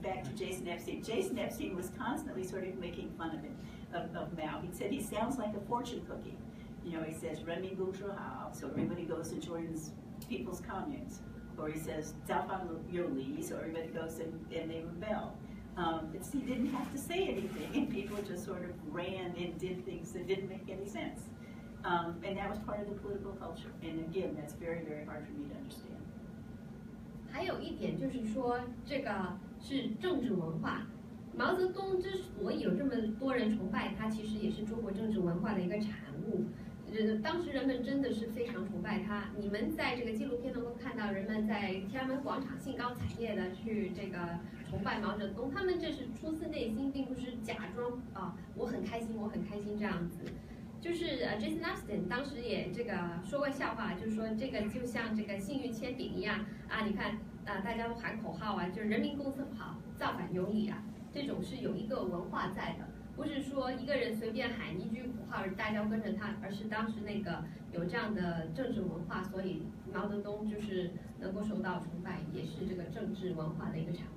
back to Jason Epstein. Jason Epstein was constantly sort of making fun of him, of Mao. He said he sounds like a fortune cookie. He says, 人民不说好, so everybody goes and joins people's communes. Or he says, 造反有理, so everybody goes and they rebel. But he didn't have to say anything, and people just sort of ran and did things that didn't make any sense. And that was part of the political culture. And again, that's very, very hard for me to understand. 还有一点就是说，这个是政治文化。毛泽东之所以有这么多人崇拜他，其实也是中国政治文化的一个产物。当时人们真的是非常崇拜他。你们在这个纪录片能够看到人们在天安门广场兴高采烈的去这个崇拜毛泽东，他们这是出自内心，并不是假装我很开心，我很开心这样子。就是Jason Epstein 当时也这个说过笑话，就是说这个就像这个幸运铅笔一样你看大家都喊口号就是人民公司好，造反有理这种是有一个文化在的，不是说一个人随便喊一句口号大家跟着他，而是当时那个有这样的政治文化，所以毛泽东就是能够受到崇拜，也是这个政治文化的一个产物。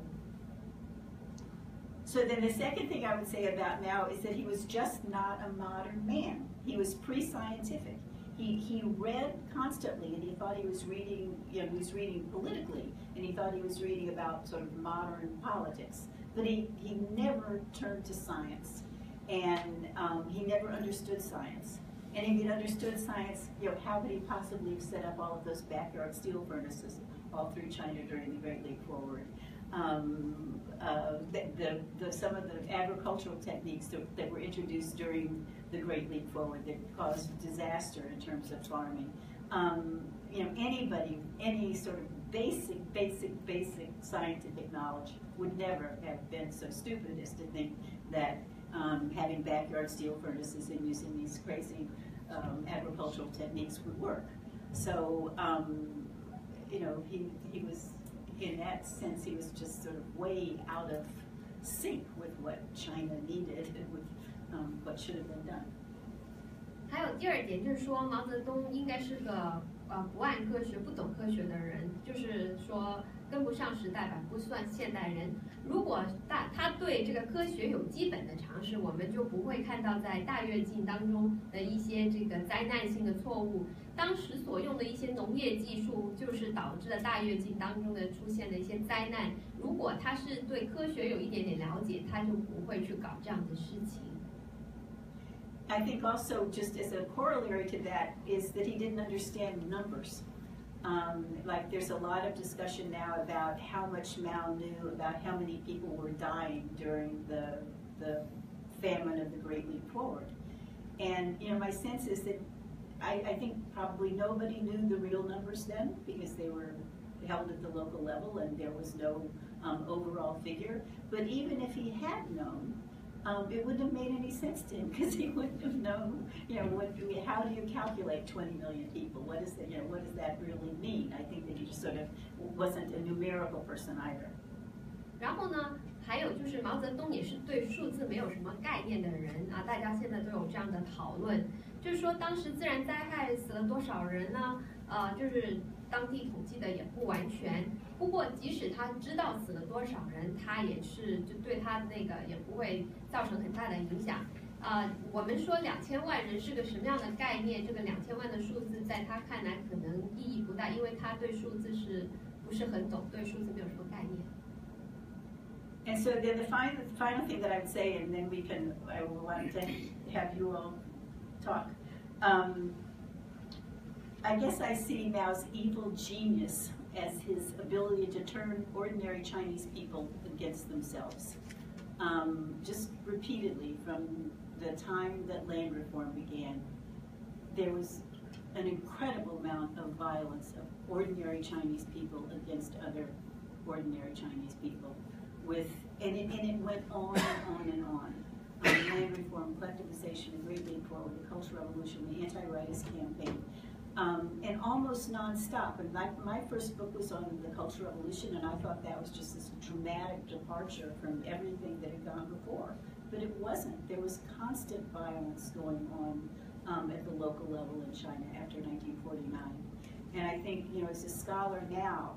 So then the second thing I would say about Mao is that he was just not a modern man. He was pre-scientific. He read constantly, and he thought he was reading, he was reading politically, and he thought he was reading about sort of modern politics. But he never turned to science, and he never understood science. And if he'd understood science, how could he possibly have set up all of those backyard steel furnaces all through China during the Great Leap Forward? Some of the agricultural techniques that were introduced during the Great Leap Forward that caused disaster in terms of farming. Anybody, any sort of basic scientific knowledge would never have been so stupid as to think that having backyard steel furnaces and using these crazy agricultural techniques would work. So, he was, in that sense, he was just sort of way out of sync with what China needed and with what should have been done. 还有第二点就是说，毛泽东应该是个不爱科学、不懂科学的人，就是说跟不上时代吧，不算现代人。如果他对这个科学有基本的常识，我们就不会看到在大跃进当中的一些这个灾难性的错误。当时所用的一些农业技术，就是导致了大跃进当中的出现的一些灾难。如果他是对科学有一点点了解，他就不会去搞这样的事情。I think also, just as a corollary to that, is that he didn't understand numbers. Like there's a lot of discussion now about how much Mao knew about how many people were dying during the famine of the Great Leap Forward. And my sense is that I think probably nobody knew the real numbers then because they were held at the local level and there was no overall figure. But even if he had known, it wouldn't have made any sense to him because he wouldn't have known, how do you calculate 20 million people? What does that really mean? I think that he just sort of wasn't a numerical person either. 然后呢，还有就是毛泽东也是对数字没有什么概念的人啊，大家现在都有这样的讨论，就是说当时自然灾害死了多少人呢？就是当地统计的也不完全。不过即使他知道死了多少人，他也是就对他那个也不会造成很大的影响。我们说2000万人是个什么样的概念？这个2000万的数字在他看来可能意义不大，因为他对数字是不是很懂，对数字没有什么概念。And so then the final thing that I would say, and then I will want to have you all talk. I guess I see Mao's evil genius as his ability to turn ordinary Chinese people against themselves. Just repeatedly from the time that land reform began, there was an incredible amount of violence of ordinary Chinese people against other ordinary Chinese people. And it went on and on and on. Land reform, collectivization, the Great Leap Forward, the Cultural Revolution, the anti-rightist campaign, and almost nonstop. And my first book was on the Cultural Revolution, and I thought that was just this dramatic departure from everything that had gone before. But it wasn't. There was constant violence going on at the local level in China after 1949. And I think, as a scholar now,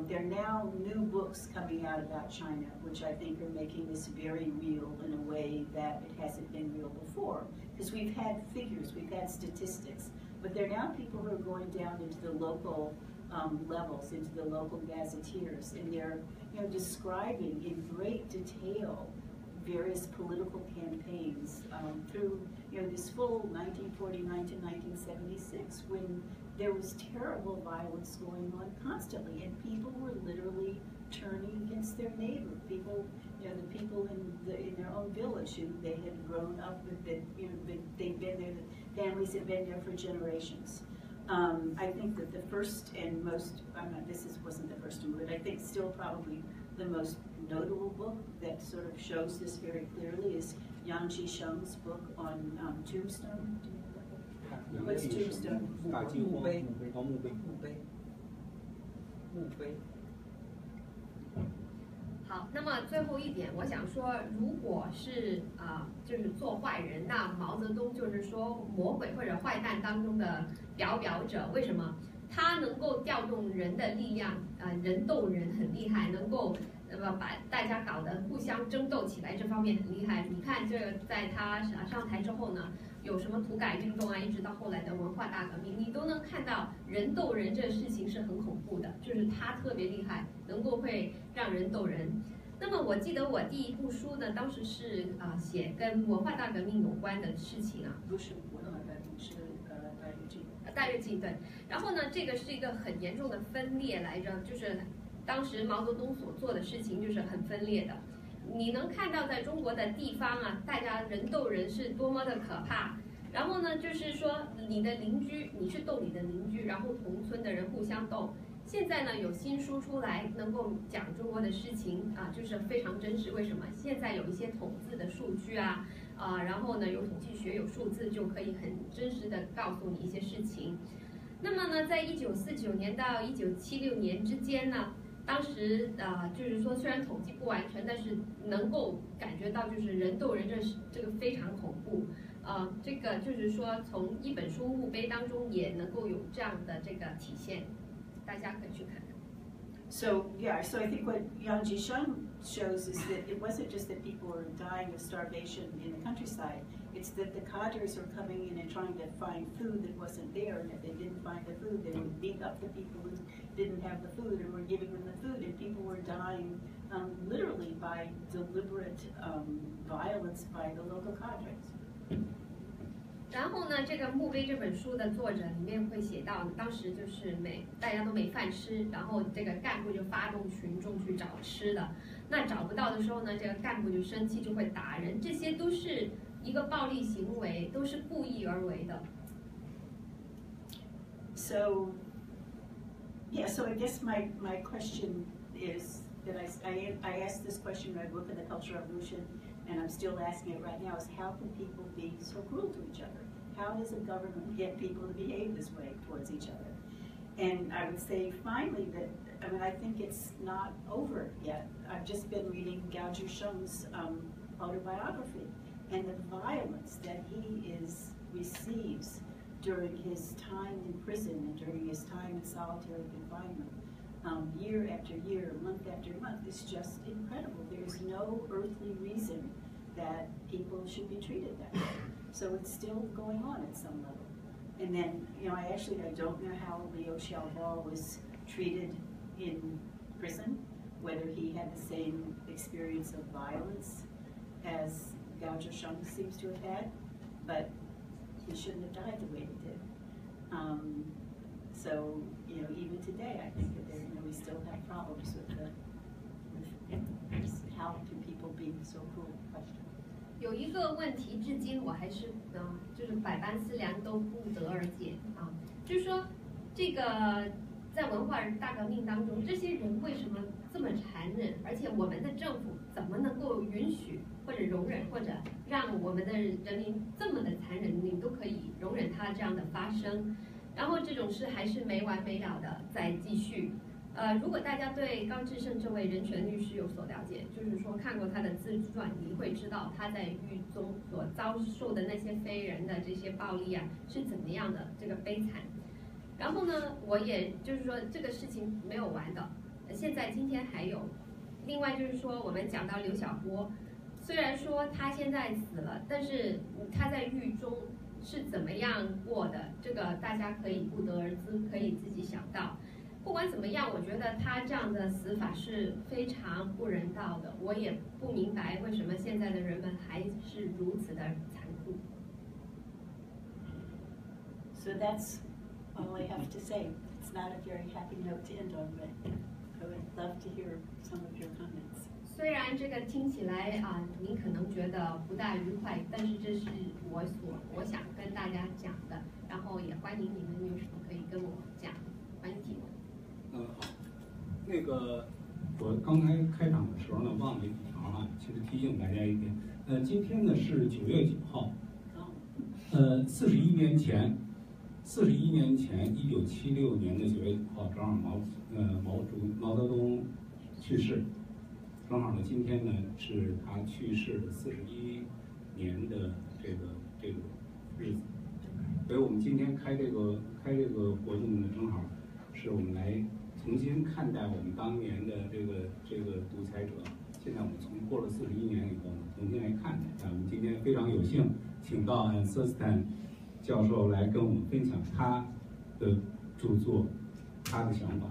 there are now new books coming out about China, which I think are making this very real in a way that it hasn't been real before. Because we've had figures, we've had statistics, but there are now people who are going down into the local levels, into the local gazetteers, and they're describing in great detail various political campaigns through this full 1949 to 1976 when there was terrible violence going on constantly, and people were literally turning against their neighbor. People, the people in their own village who they had grown up with, that they'd been there, the families had been there for generations. I think that the first and most, wasn't the first one, but I think still probably the most notable book that sort of shows this very clearly is Yang Jisheng's book on Tombstone. What's Tombstone? 墓碑。好，那么最后一点，我想说，如果是就是做坏人，那毛泽东就是说魔鬼或者坏蛋当中的表者。为什么？他能够调动人的力量，人斗人很厉害，能够把大家搞得互相争斗起来，这方面很厉害。你看，这个在他上台之后呢，有什么土改运动啊，一直到后来的文化大革命，你都能看到人斗人这事情是很恐怖的，就是他特别厉害，能够会让人斗人。那么我记得我第一部书呢，当时是写跟文化大革命有关的事情啊。不是文化大革命，是大跃进对。然后呢，这个是一个很严重的分裂来着，就是当时毛泽东所做的事情就是很分裂的。你能看到在中国的地方啊，大家人斗人是多么的可怕。然后呢，就是说你的邻居，你去斗你的邻居，然后同村的人互相斗。现在呢，有新书出来，能够讲中国的事情啊，就是非常真实。为什么？现在有一些统计的数据啊，然后呢，有统计学有数字，就可以很真实的告诉你一些事情。那么呢，在1949年到1976年之间呢，当时就是说虽然统计不完全，但是能够感觉到就是人斗人这个非常恐怖。这个就是说从一本书墓碑当中也能够有这样的这个体现。大家可以去看看。So I think what Yang Jisheng shows is that it wasn't just that people were dying of starvation in the countryside, it's that the cadres were coming in and trying to find food that wasn't there, and if they didn't find the food, they would beat up the people who didn't have the food and were giving them the food, and people were dying literally by deliberate violence by the local cadres. 然后呢，这个墓碑这本书的作者里面会写到，当时就是大家都没饭吃，然后这个干部就发动群众去找吃的。那找不到的时候呢，这个干部就生气，就会打人，这些都是一个暴力行为，都是故意而为的。So, yeah. So I guess my question is that I asked this question in my book in the Cultural Revolution, and I'm still asking it right now: is how can people be so cruel to each other? How does a government get people to behave this way towards each other? And I would say finally that, I mean, I think it's not over yet. I've just been reading Gao Zhisheng's autobiography, and the violence that he receives during his time in prison and during his time in solitary confinement, year after year, month after month, is just incredible. There's no earthly reason that people should be treated that way. So it's still going on at some level. And then, you know, I don't know how Liu Xiaobo was treated in prison, whether he had the same experience of violence as Gao Zhisheng seems to have had, but he shouldn't have died the way he did. So, you know, even today, I think that we still have problems with how can people be so cruel? Question. 有一个问题，至今我还是就是百般思量都不得而解啊，就是说，这个在文化大革命当中，这些人为什么这么残忍？而且我们的政府怎么能够允许或者容忍，或者让我们的人民这么的残忍，你都可以容忍它这样的发生？然后这种事还是没完没了的在继续。如果大家对高志胜这位人权律师有所了解，就是说看过他的自传，你会知道他在狱中所遭受的那些非人的这些暴力啊是怎么样的这个悲惨。然后呢，我也就是说这个事情没有完的，现在今天还有。另外就是说，我们讲到刘晓波，虽然说他现在死了，但是他在狱中是怎么样过的，这个大家可以不得而知，可以自己想到。不管怎么样，我觉得他这样的死法是非常不人道的。我也不明白为什么现在的人们还是如此的残酷。So that's all I have to say. It's not a very happy note to end on, but I would love to hear some of your comments. 虽然这个听起来您可能觉得不大愉快，但是这是我想跟大家讲的，然后也欢迎你们有什么可以跟我讲，欢迎提问。好，那个我刚才开场的时候呢，忘了一条啊，其实提醒大家一点，今天呢是9月9号，41年前，1976年的9月9号，正好毛泽东去世，正好呢今天呢是他去世的41年的这个日子，所以我们今天开这个活动呢，正好是我们来重新看待我们当年的这个独裁者。现在我们过了41年以后呢，重新来看待。我们今天非常有幸请到Thurston教授来跟我们分享他的著作，他的想法。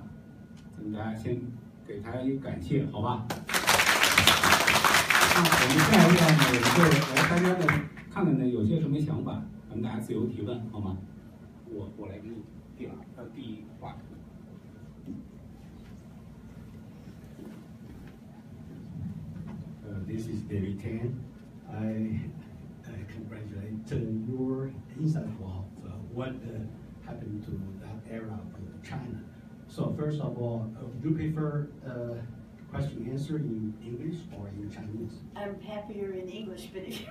咱们大家先给他一个感谢，好吧？那我们下一段呢，我们就来大家呢看看呢有些什么想法，咱们大家自由提问，好吗？我来给你第一话题。This is David Tan. I congratulate your insight of what happened to that era of China. So first of all, would you prefer question and answer in English or in Chinese? I'm happier in English, but if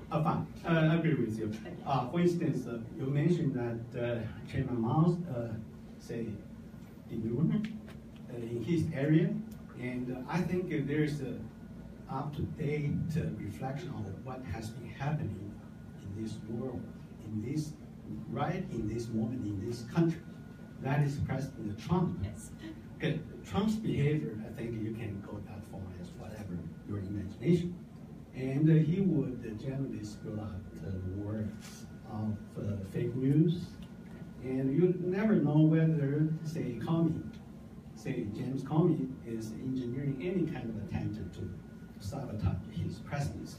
fine. I agree with you. For instance, you mentioned that Chairman Mao say demurred in his area, and I think there's a up-to-date reflection of what has been happening in this world, in this moment in this country. That is President Trump. yes. Okay, Trump's behavior, I think you can go that far as whatever your imagination. And he would generally spill out words of fake news. And you never know whether, say, James Comey is engineering any kind of attempt to sabotage his presidency.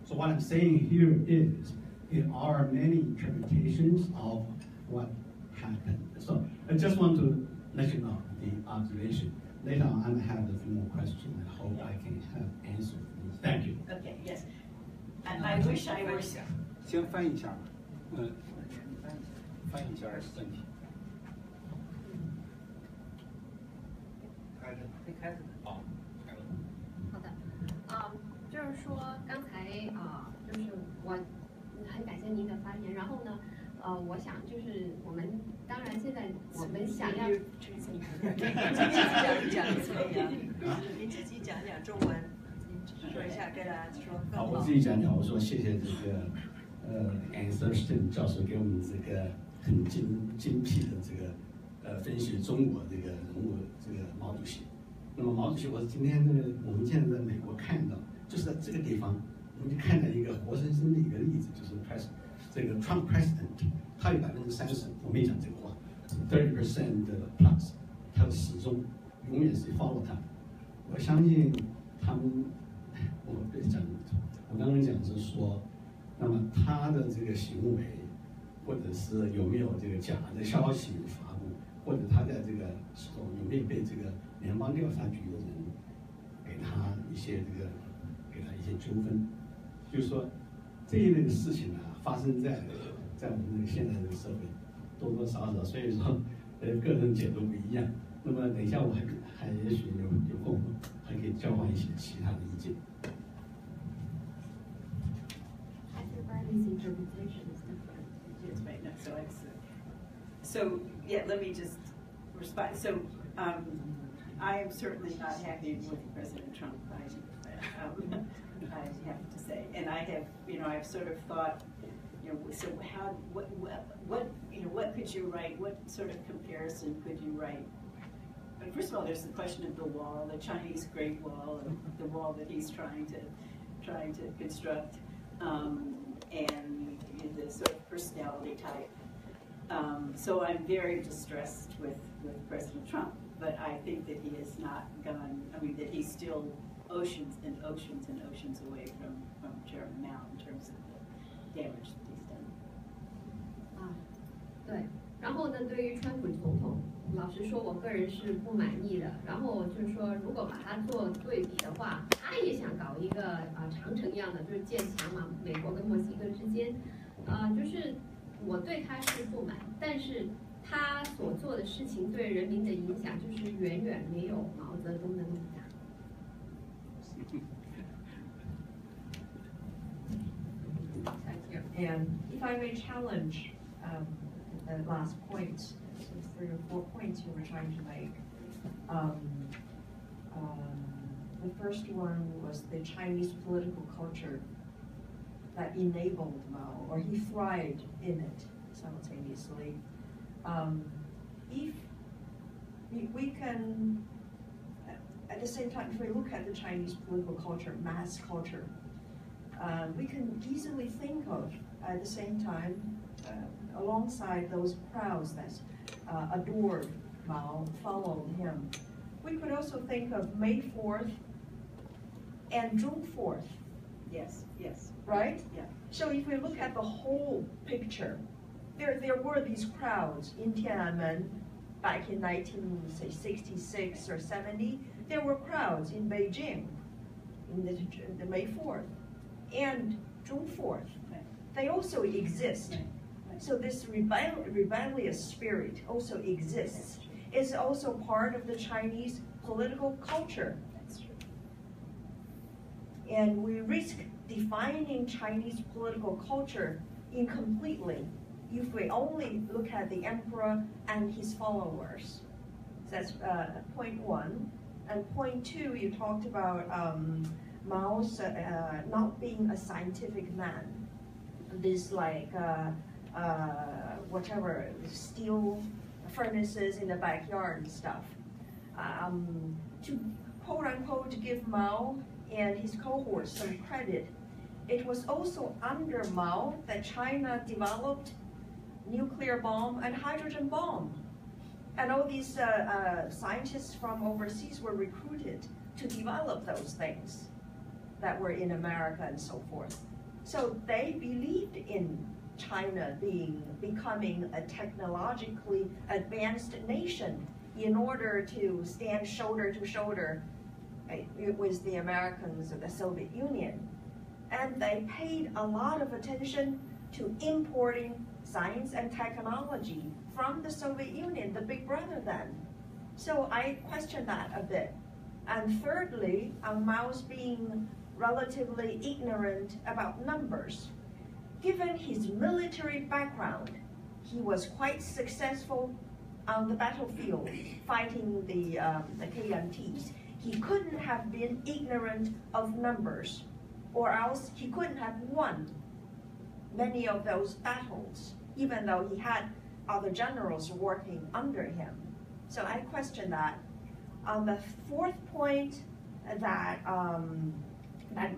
So what I'm saying here is there are many interpretations of what happened. So I just want to let you know the observation. Later on, I have a few more questions. I hope I can have answers. Thank you. Okay, yes. I wish I were. 先翻译一下，翻译一下问题。开始。好，开了。好的，就是说刚才就是我很感谢您的发言，然后呢，我想就是我们当然现在我们想要讲一讲可以啊，您自己讲讲中文，说一下跟大家说。好，我自己讲讲，我说谢谢这个Anne Thurston 教授给我们这个很精辟的这个分析中国这个人物这个毛主席。那么毛主席，我今天我们现在在美国看到，就是在这个地方，我们就看到一个活生生的一个例子，就是 Trump President， 他有30%，我没讲这个话，30% plus， 他始终永远是 follow 他。我相信他们，我刚刚讲是说，那么他的这个行为，或者是有没有这个假的消息发布，或者他在这个时候有没有被这个联邦调查局的人给他一些纠纷，就是说这一类的事情呢，发生在我们这个现在这个社会多多少少，所以说个人解读不一样。那么等一下我还也许有空还可以交换一些其他的意见。Everybody's interpretation is different. Yes, right. No, so yeah, let me just respond. So I am certainly not happy with President Trump. I have to say, and I have, I've sort of thought, so what could you write? What sort of comparison could you write? But first of all, there's the question of the wall, the Chinese Great Wall, and the wall that he's trying to construct, and the sort of personality type. So I'm very distressed with President Trump, but I think that he has not gone. That he's still oceans and oceans and oceans away from Chairman Mao in terms of the damage that he's done. 对。然后呢，对于川普总统，老实说，我个人是不满意的。然后就是说，如果把它做对比的话，他也想搞一个长城一样的，就是建墙嘛，美国跟墨西哥之间，就是我对他是不满，但是他所做的事情对人民的影响，就是远远没有毛泽东的那么大。Thank you. And if I may challenge the last point, so 3 or 4 points you were trying to make. The first one was the Chinese political culture that enabled Mao, or he thrived in it simultaneously. If we can, at the same time, if we look at the Chinese political culture, mass culture, we can easily think of, at the same time, alongside those crowds that adored Mao, followed him, we could also think of May 4th and June 4th. Yes, yes. Right? Yeah. So if we look at the whole picture, there were these crowds in Tiananmen back in 1966 or 70. There were crowds in Beijing in the May 4th and June 4th. They also exist. So this rebellious spirit also exists. It's also part of the Chinese political culture. That's true. And we risk defining Chinese political culture incompletely if we only look at the emperor and his followers. That's point 1. And point 2, you talked about Mao's not being a scientific man. This whatever, steel furnaces in the backyard and stuff. To quote unquote give Mao and his cohorts some credit, it was also under Mao that China developed nuclear bomb and hydrogen bomb. And all these scientists from overseas were recruited to develop those things that were in America and so forth. So they believed in China becoming a technologically advanced nation in order to stand shoulder to shoulder with the Americans of the Soviet Union. And they paid a lot of attention to importing science and technology from the Soviet Union, the big brother then. So I question that a bit. And thirdly, Mao's being relatively ignorant about numbers. Given his military background, he was quite successful on the battlefield fighting the KMTs. He couldn't have been ignorant of numbers, or else he couldn't have won many of those battles, even though he had other generals working under him. So I question that. On the fourth point, that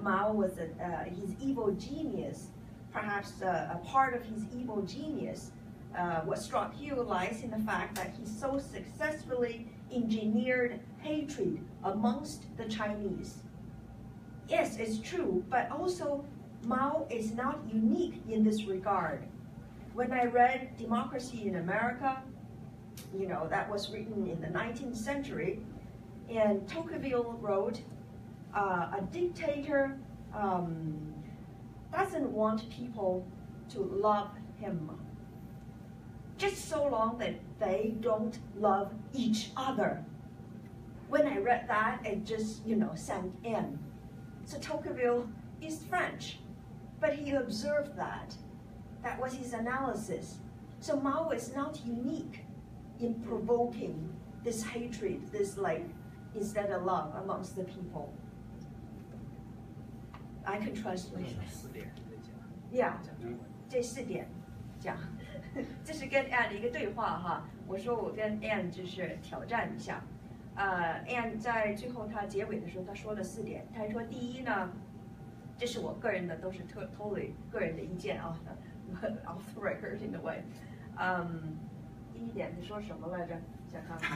Mao was his evil genius, perhaps a part of his evil genius, what struck you lies in the fact that he so successfully engineered hatred amongst the Chinese. Yes, it's true, but also Mao is not unique in this regard. When I read Democracy in America, you know, that was written in the 19th century, and Tocqueville wrote, a dictator doesn't want people to love him, just so long that they don't love each other. When I read that, it just, you know, sank in. So Tocqueville is French, but he observed that. That was his analysis. So Mao is not unique in provoking this hatred, this like, instead of love amongst the people. I can translate. Yeah, 这4点讲，这是跟 Anne 的一个对话哈。我说我跟 Anne 就是挑战一下。Anne 在最后他结尾的时候，他说了4点。他说第一呢，这是我个人的，都是totally 个人的意见啊 ，off the record in a way。第1点你说什么来着？想看看。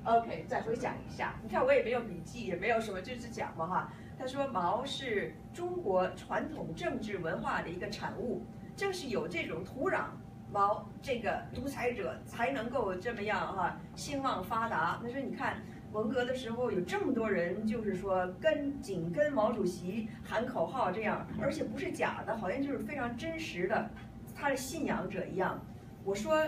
OK， 再回想一下。你看我也没有笔记，也没有什么，就是讲嘛哈。他说毛是中国传统政治文化的一个产物，正是有这种土壤，毛这个独裁者才能够这么样哈兴旺发达。他说你看文革的时候有这么多人，就是说紧跟毛主席喊口号这样，而且不是假的，好像就是非常真实的，他的信仰者一样。我说，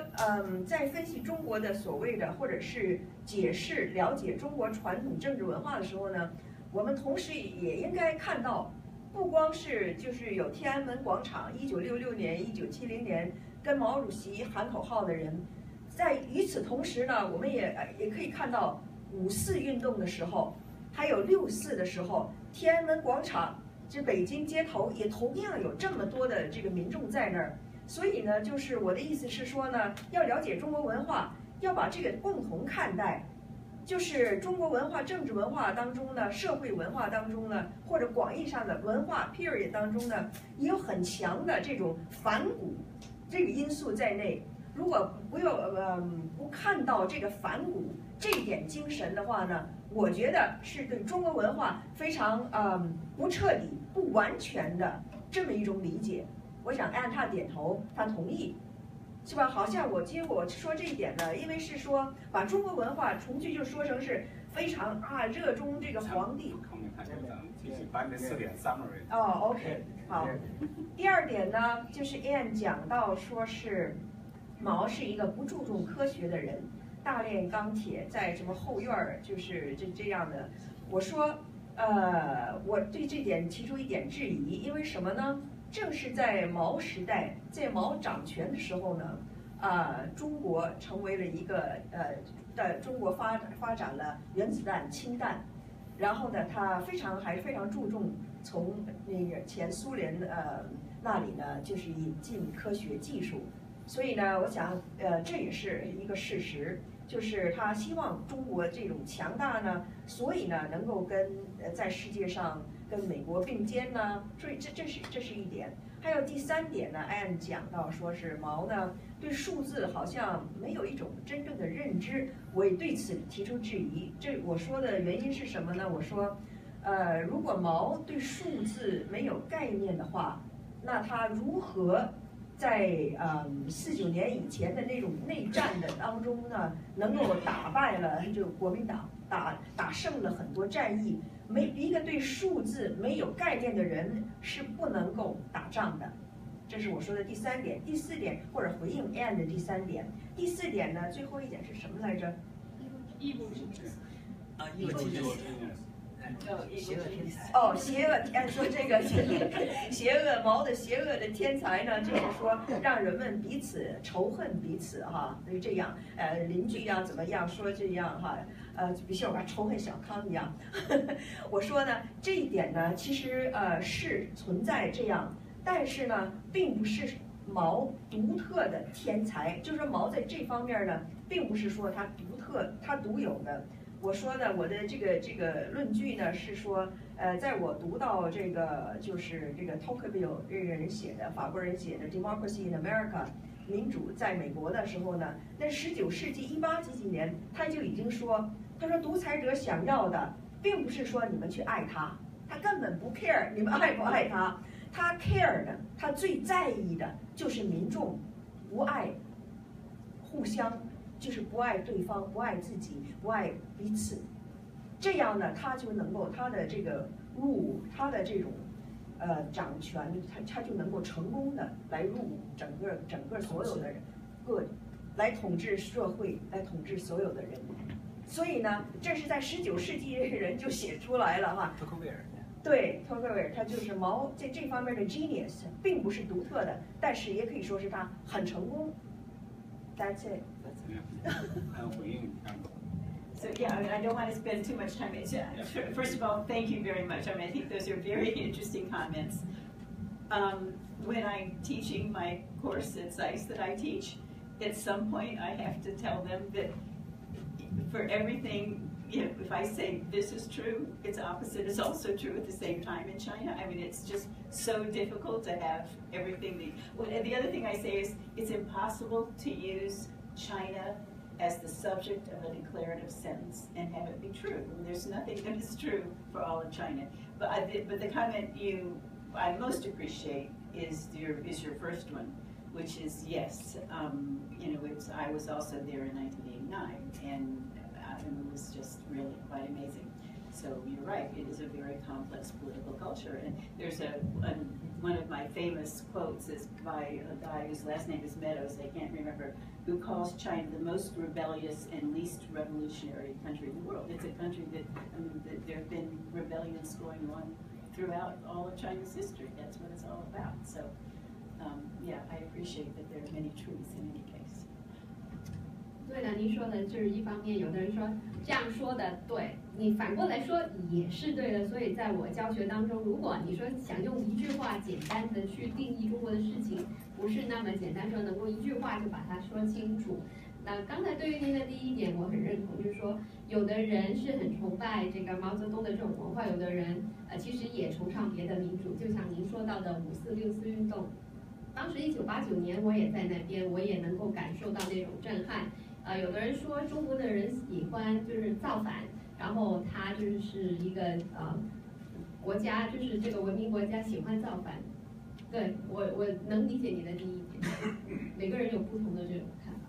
在分析中国的所谓的或者是解释、了解中国传统政治文化的时候呢，我们同时也应该看到，不光是就是有天安门广场1966年、1970年跟毛主席喊口号的人，在与此同时呢，我们也可以看到5·4运动的时候，还有6·4的时候，天安门广场这北京街头也同样有这么多的这个民众在那儿。所以呢，就是我的意思是说呢，要了解中国文化，要把这个共同看待，就是中国文化、政治文化当中呢，社会文化当中呢，或者广义上的文化 period 当中呢，也有很强的这种反骨这个因素在内。如果不看到这个反骨这一点精神的话呢，我觉得是对中国文化非常不彻底、不完全的这么一种理解。我想按他点头，他同意，是吧？好像我说这一点呢，因为是说把中国文化重新就说成是非常热衷这个皇帝。继续把你的4点 summary。哦 ，OK， 好。第2点呢，就是 Anne 讲到说是毛是一个不注重科学的人，大炼钢铁，在什么后院儿就是这样的。我说，我对这点提出一点质疑，因为什么呢？正是在毛时代，在毛掌权的时候呢，中国成为了一个中国发展了原子弹、氢弹，然后呢，他还非常注重从那个前苏联那里呢，就是引进科学技术，所以呢，我想这也是一个事实，就是他希望中国这种强大呢，所以呢，能够在世界上跟美国并肩呢，所以这是一点。还有第3点呢，Anne 讲到说是毛呢对数字好像没有一种真正的认知，我也对此提出质疑。这我说的原因是什么呢？我说，如果毛对数字没有概念的话，那他如何在49年以前的那种内战的当中呢，能够打败了这个国民党，打胜了很多战役？一个对数字没有概念的人是不能够打仗的。这是我说的第3点。第4点，或者回应 Anne 的第3点。第4点呢，最后一点是什么来着？义务之举。义务之举。邪恶天才。哦，邪恶天，说这个邪恶毛的邪恶的天才呢，就是说让人们彼此仇恨彼此哈，就这样，邻居要怎么样说这样哈，比像我仇恨小康一样。我说呢，这一点呢，其实是存在这样，但是呢，并不是毛独特的天才，就是说毛在这方面呢，并不是说他独有的。我说呢，我的这个论据呢是说，在我读到这个就是这个 Tocqueville 这个人写的法国人写的《Democracy in America》民主在美国的时候呢，那19世纪18几年他就已经说，他说独裁者想要的并不是说你们去爱他，他根本不 care 你们爱不爱他，他 care 的，他最在意的就是民众不爱互相。就是不爱对方，不爱自己，不爱彼此，这样呢，他就能够他的这个他的这种掌权，他就能够成功的来入伍整个所有的人，来统治社会，来统治所有的人。所以呢，这是在19世纪人就写出来了哈。托克维尔。对，托克维尔他就是毛在这方面的 genius， 并不是独特的，但是也可以说是他很成功。That's it. So yeah, I mean, I don't want to spend too much time. First of all, thank you very much. I mean, I think those are very interesting comments. When I'm teaching my course at SAIS that I teach, at some point I have to tell them that for everything, you know, if I say this is true, its opposite is also true at the same time in China. I mean, it's just so difficult to have everything. The other thing I say is it's impossible to use China as the subject of a declarative sentence and have it be true. I mean, there's nothing that is true for all of China. But the comment I most appreciate is your first one, which is yes. You know, I was also there in 1989, and it was just really quite amazing. So you're right, it is a very complex political culture. And there's one of my famous quotes is by a guy whose last name is Meadows, I can't remember, who calls China the most rebellious and least revolutionary country in the world. It's a country that there have been rebellions going on throughout all of China's history. That's what it's all about. So yeah, I appreciate that there are many truths in any case. 对的，您说的就是一方面，有的人说这样说的对，你反过来说也是对的。所以在我教学当中，如果你说想用一句话简单的去定义中国的事情，不是那么简单说能够一句话就把它说清楚。那刚才对于您的第一点，我很认同，就是说有的人是很崇拜这个毛泽东的这种文化，有的人其实也崇尚别的民主，就像您说到的5·4、6·4运动。当时1989年我也在那边，我也能够感受到那种震撼。有的人说中国的人喜欢就是造反，然后他就是一个国家，就是这个文明国家喜欢造反。对，我能理解你的第一点，每个人有不同的这种看法。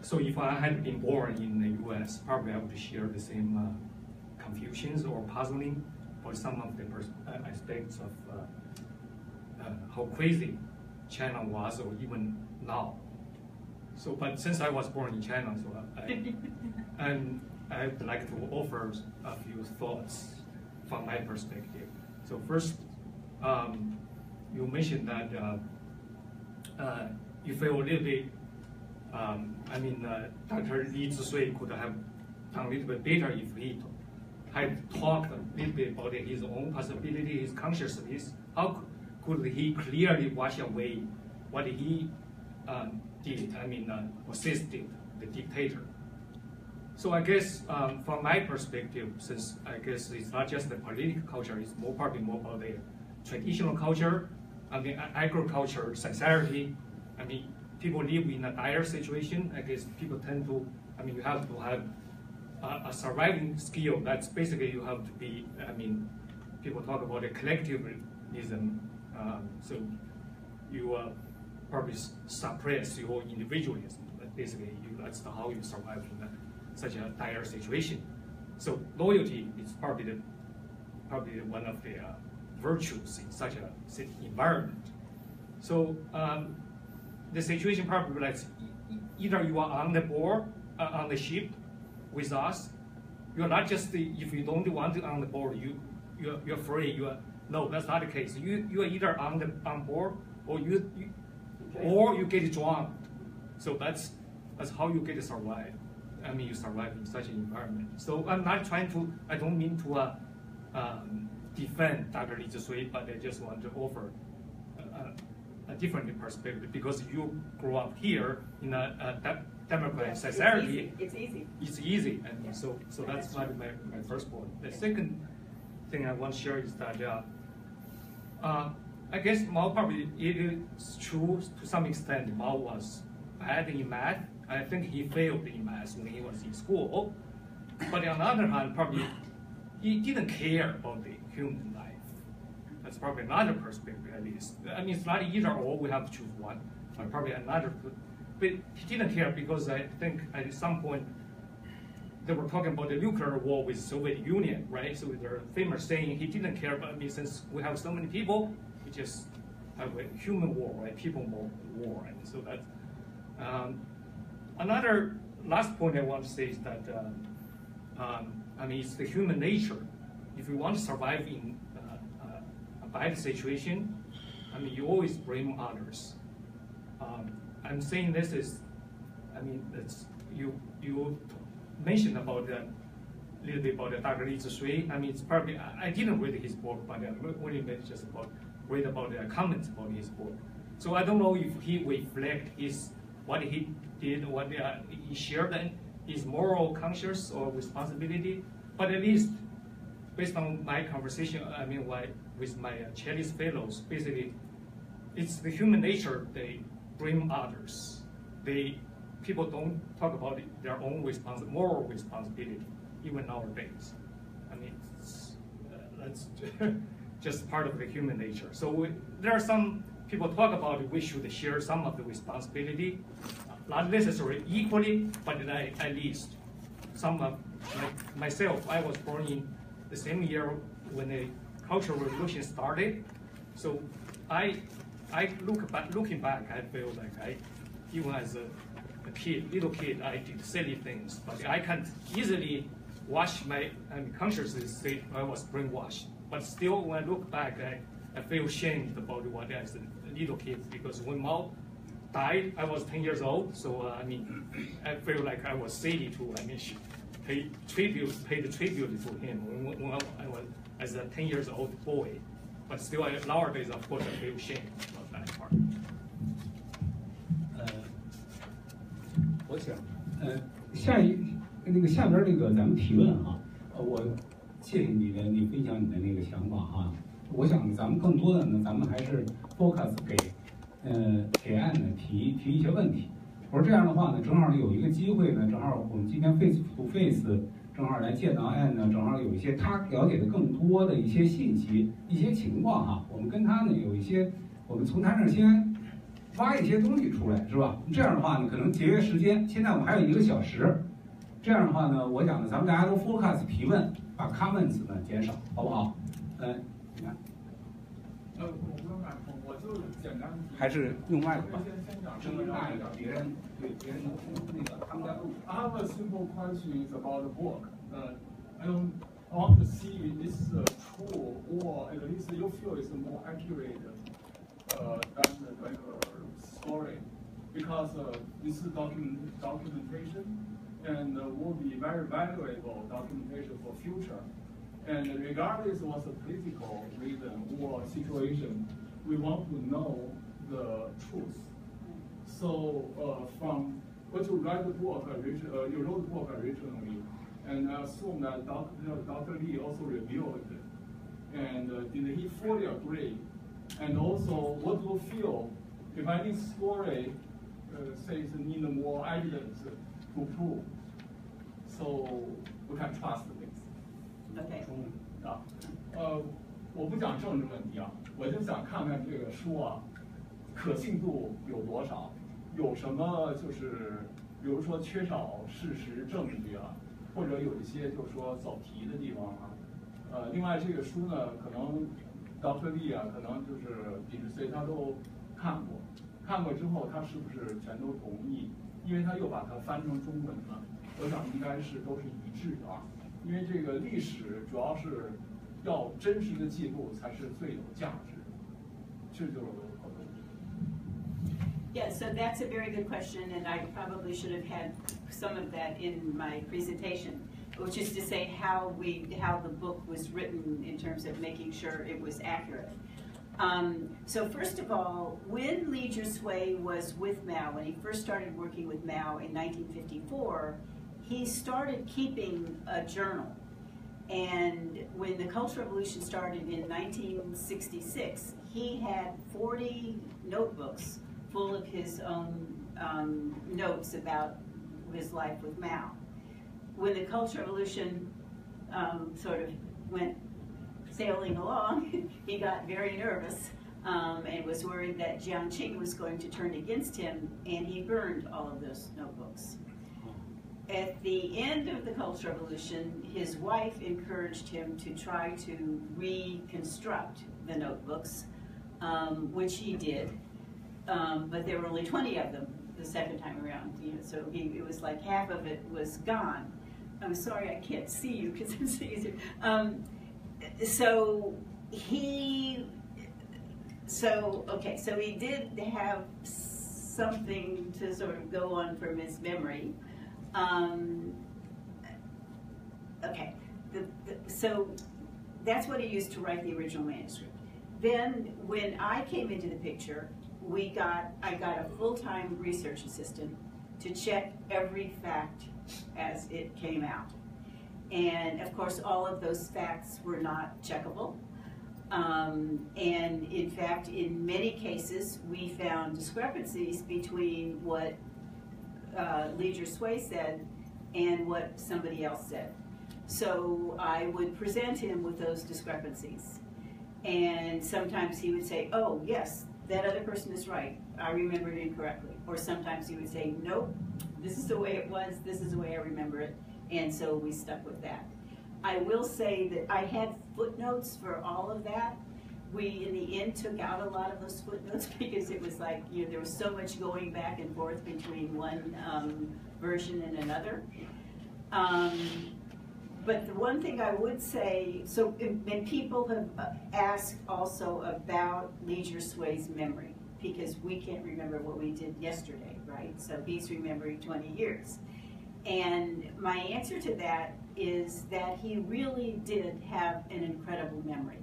So if I had been born in the U.S., probably I would share the same confusions or puzzling for some of the aspects of how crazy China was, or even now. So, but since I was born in China, so I'd like to offer a few thoughts from my perspective. So first, you mentioned that you feel a little bit. Dr. Li志绥could have done a little bit better if he had talked a little bit about his own possibility, his consciousness. How could he clearly wash away what he did? Assisted the dictator. So I guess from my perspective, since I guess it's not just the political culture, it's probably more about the traditional culture, I mean, agriculture society. I mean, people live in a dire situation. I guess people tend to, I mean, you have to have a surviving skill. That's basically you have to be, I mean, people talk about a collectivism. So you probably suppress your individualism. But basically, that's how you survive in such a dire situation. So loyalty is probably one of the virtues in such an environment. So the situation probably like either you are on the board, on the ship with us. You're not just if you don't want to on the board, you're free. No, that's not the case. You are either on board or you get drowned. So that's how you get to survive. I mean, you survive in such an environment. So I'm not trying to. I don't mean to defend Dr. Li志绥, but I just want to offer a different perspective because you grew up here in a democratic society. It's easy. It's easy, and so that's my first point. The second thing I want to share is that I guess Mao probably it is true to some extent. Mao was bad in math. I think he failed in math when he was in school. But on the other hand, probably he didn't care about the human life. That's probably another perspective at least. I mean, it's not either or, we have to choose one, but probably another. But he didn't care because I think at some point they were talking about the nuclear war with Soviet Union, right? So their famous saying, he didn't care, but I mean, since we have so many people, we just have a human war, right? People war, and so that's, another last point I want to say is that, I mean, it's the human nature. If you want to survive in a bad situation, I mean, you always blame others. I'm saying this is, I mean, it's, you mentioned about a little bit about Dr. Li志绥. I mean, it's probably, I didn't read his book, but I only just read about the comments about his book. So I don't know if he reflect what he did, what he shared, his moral conscience or responsibility. But at least, based on my conversation, I mean, with my Chinese fellows, basically, it's the human nature. They blame others. People don't talk about their own moral responsibility, even nowadays. I mean, that's just part of the human nature. So there are some people talk about we should share some of the responsibility, not necessarily equally, but at least some of myself. I was born in the same year when the Cultural Revolution started. So looking back, I feel like even as a little kid, I did silly things, but I can't easily wash my consciousness say I was brainwashed. But still, when I look back, I feel ashamed about what I as a little kid, because when Mao died, I was 10 years old. So I mean, I feel like I was silly to pay the tribute to him when I was as a 10 years old boy. But still, nowadays, of course, I feel ashamed about that part. 我想，下边这个咱们提问哈，我谢谢你分享你的那个想法哈。我想咱们更多的呢，咱们还是 focus 给Anne呢提一些问题。我说这样的话呢，正好有一个机会呢，正好我们今天 face to face 正好来见到Anne呢，正好有一些他了解的更多的一些信息、一些情况哈。我们跟他呢有一些，我们从他那儿先挖一些东西出来，是吧？这样的话呢，可能节约时间。现在我们还有1个小时，这样的话呢，我想呢，咱们大家都 focus 提问，把 comments 呢减少，好不好？你看。我不用麦克风，我就简单。还是用麦克吧。先讲声音大一点，别人能那个他们在录。I have a simple question about the book. I want to see if this is true, or at least you feel it's more accurate than like a story, because this is documentation and will be very valuable documentation for future. And regardless of what's the political reason or situation, we want to know the truth. So from what you write the book, you wrote the book originally, and I assume that Dr. Li also reviewed it. And did he fully agree? And also, what do you feel if any story says need more evidence to prove? So we can trust this. Okay. 我不讲政治问题啊，我就想看看这个书啊，可信度有多少，有什么就是比如说缺少事实证据啊，或者有一些就是说走题的地方啊。另外这个书呢，可能 Dr. Lee 啊，可能就是李志绥他都看过，看过之后他是不是全都同意？因为他又把它翻成中文了，我想应该是都是一致的啊。因为这个历史主要是要真实的记录才是最有价值的，这就是我的讨论。Yeah, so that's a very good question, and I probably should have had some of that in my presentation, which is to say how the book was written in terms of making sure it was accurate. So first of all, when Li志绥was with Mao, when he first started working with Mao in 1954, he started keeping a journal. And when the Cultural Revolution started in 1966, he had 40 notebooks full of his own notes about his life with Mao. When the Cultural Revolution sort of went sailing along, he got very nervous and was worried that Jiangqing was going to turn against him, and he burned all of those notebooks. At the end of the Cultural Revolution, his wife encouraged him to try to reconstruct the notebooks, which he did, but there were only 20 of them the second time around. So it was like half of it was gone. I'm sorry I can't see you because it's easier. So he did have something to sort of go on from his memory. So that's what he used to write the original manuscript. Then when I came into the picture, I got a full-time research assistant to check every fact as it came out. And of course, all of those facts were not checkable. And in fact, in many cases, we found discrepancies between what Li志绥said and what somebody else said. So I would present him with those discrepancies. And sometimes he would say, oh, yes, that other person is right. I remembered it incorrectly. Or sometimes he would say, nope, this is the way it was, this is the way I remember it. And so we stuck with that. I will say that I had footnotes for all of that. We, in the end, took out a lot of those footnotes because it was like, there was so much going back and forth between one version and another. But the one thing I would say, and people have asked also about Li志绥memory, because we can't remember what we did yesterday, right? So he's remembering 20 years. And my answer to that is that he really did have an incredible memory.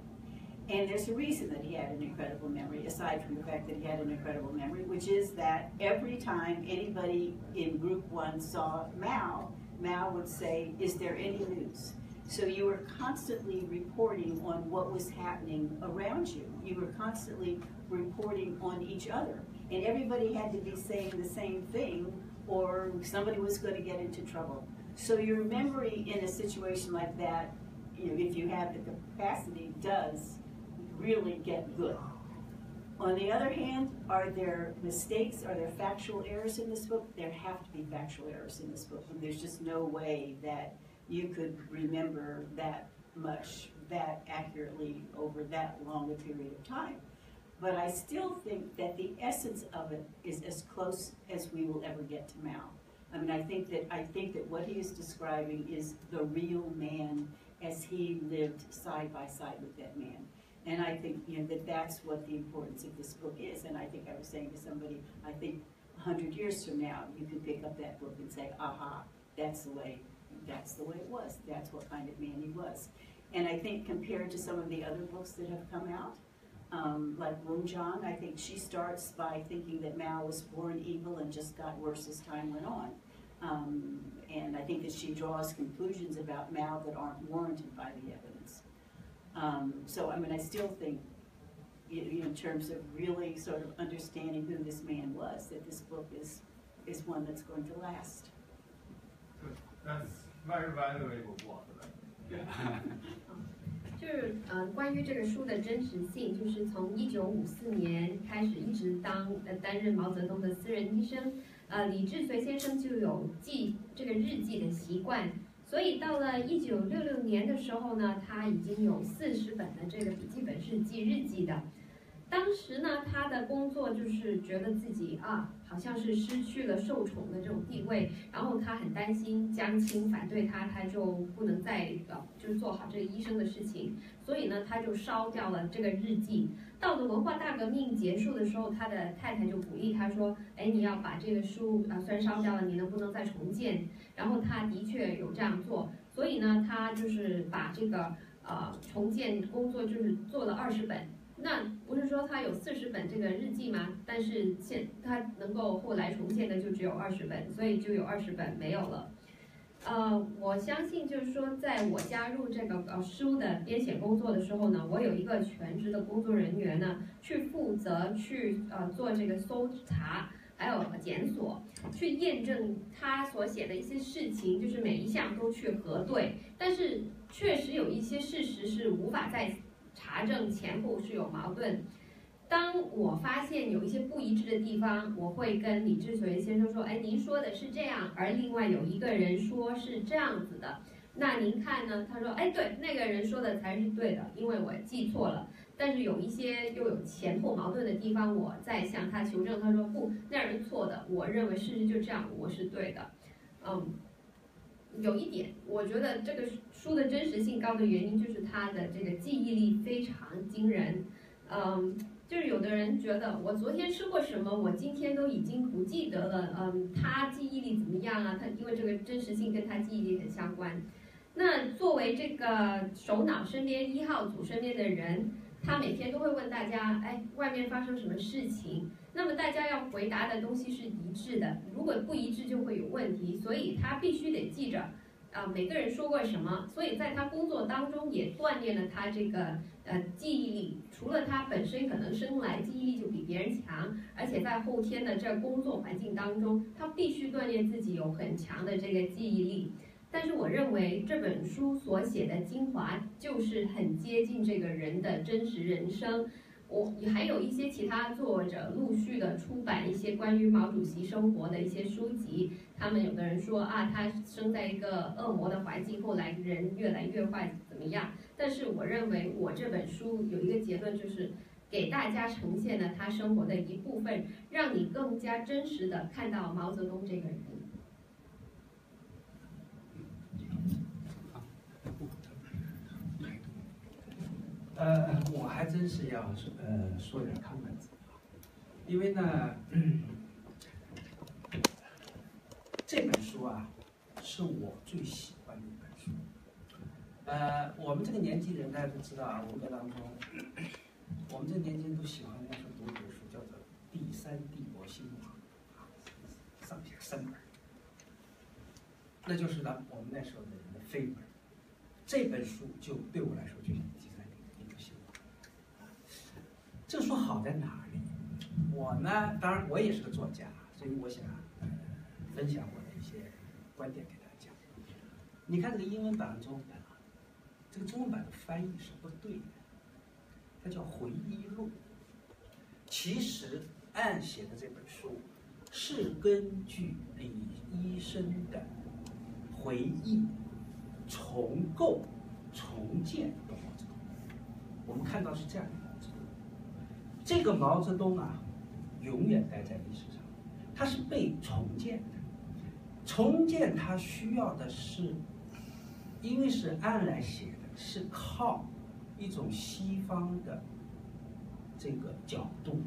And there's a reason that he had an incredible memory, aside from the fact that he had an incredible memory, which is that every time anybody in Group 1 saw Mao, Mao would say, is there any news? So you were constantly reporting on what was happening around you. You were constantly reporting on each other. And everybody had to be saying the same thing, or somebody was going to get into trouble. So your memory in a situation like that, if you have the capacity, does really get good. On the other hand, are there mistakes? Are there factual errors in this book? There have to be factual errors in this book. And there's just no way that you could remember that much, that accurately over that long a period of time. But I still think that the essence of it is as close as we will ever get to Mao. I mean, I think that what he is describing is the real man as he lived side by side with that man. And I think that that's what the importance of this book is. And I think I was saying to somebody, I think 100 years from now, you can pick up that book and say, aha, that's the way it was. That's what kind of man he was. And I think compared to some of the other books that have come out, like Wen Zhang, I think she starts by thinking that Mao was born evil and just got worse as time went on. And I think that she draws conclusions about Mao that aren't warranted by the evidence. So, I mean, I still think in terms of really sort of understanding who this man was, that this book is one that's going to last. That's very valuable book. 就是关于这个书的真实性，就是从1954年开始一直担任毛泽东的私人医生，李志绥先生就有记这个日记的习惯，所以到了1966年的时候呢，他已经有40本的这个笔记本是记日记的。当时呢，他的工作就是觉得自己好像是失去了受宠的这种地位，然后他很担心江青反对他，他就不能再就做好这个医生的事情，所以呢，他就烧掉了这个日记。到了文化大革命结束的时候，他的太太就鼓励他说：“哎，你要把这个书虽然烧掉了，你能不能再重建？”然后他的确有这样做，所以呢，他就是把这个重建工作就是做了20本。那不是说他有40本这个日记吗？但是他能够后来重建的就只有20本，所以就有20本没有了。我相信就是说，在我加入这个书的编写工作的时候呢，我有一个全职的工作人员呢，去负责去做这个搜查，还有检索，去验证他所写的一些事情，就是每一项都去核对。但是确实有一些事实是无法再查证前后是有矛盾。当我发现有一些不一致的地方，我会跟李志绥先生说：“哎，您说的是这样，而另外有一个人说是这样子的，那您看呢？”他说：“哎，对，那个人说的才是对的，因为我记错了。但是有一些又有前后矛盾的地方，我再向他求证。他说不，那人错的，我认为事实就这样，我是对的。”有一点，我觉得这个书的真实性高的原因就是他的这个记忆力非常惊人。就是有的人觉得我昨天吃过什么，我今天都已经不记得了。他记忆力怎么样啊？他因为这个真实性跟他记忆力很相关。那作为这个首脑身边1号组身边的人，他每天都会问大家：哎，外面发生什么事情？那么大家要回答的东西是一致的，如果不一致就会有问题，所以他必须得记着每个人说过什么。所以在他工作当中也锻炼了他这个记忆力。除了他本身可能生来记忆力就比别人强，而且在后天的这工作环境当中，他必须锻炼自己有很强的这个记忆力。但是我认为这本书所写的精华就是很接近这个人的真实人生。还有一些其他作者陆续的出版一些关于毛主席生活的一些书籍，他们有的人说他生在一个恶魔的环境，后来人越来越坏怎么样？但是我认为我这本书有一个结论，就是给大家呈现了他生活的一部分，让你更加真实的看到毛泽东这个人。我还真是要说点 comments， 因为呢，这本书是我最喜欢的一本书。我们这个年纪人大家都知道文革当中，我们这个年纪人都喜欢那时候读一本书，叫做《第三帝国兴亡》，上下3本，那就是我们那时候的人的非本。这本书就对我来说就像第三帝国兴亡。这个书好在哪里？我呢，当然我也是个作家，所以我想分享我的一些观点给大家。你看这个英文版和中文版这个中文版的翻译是不对的，它叫回忆录。其实Anne写的这本书是根据李医生的回忆重构、重建的毛泽东。我们看到是这样的毛泽东，这个毛泽东永远待在历史上，他是被重建的。重建他需要的是，因为是Anne来写的，是靠一种西方的这个角度，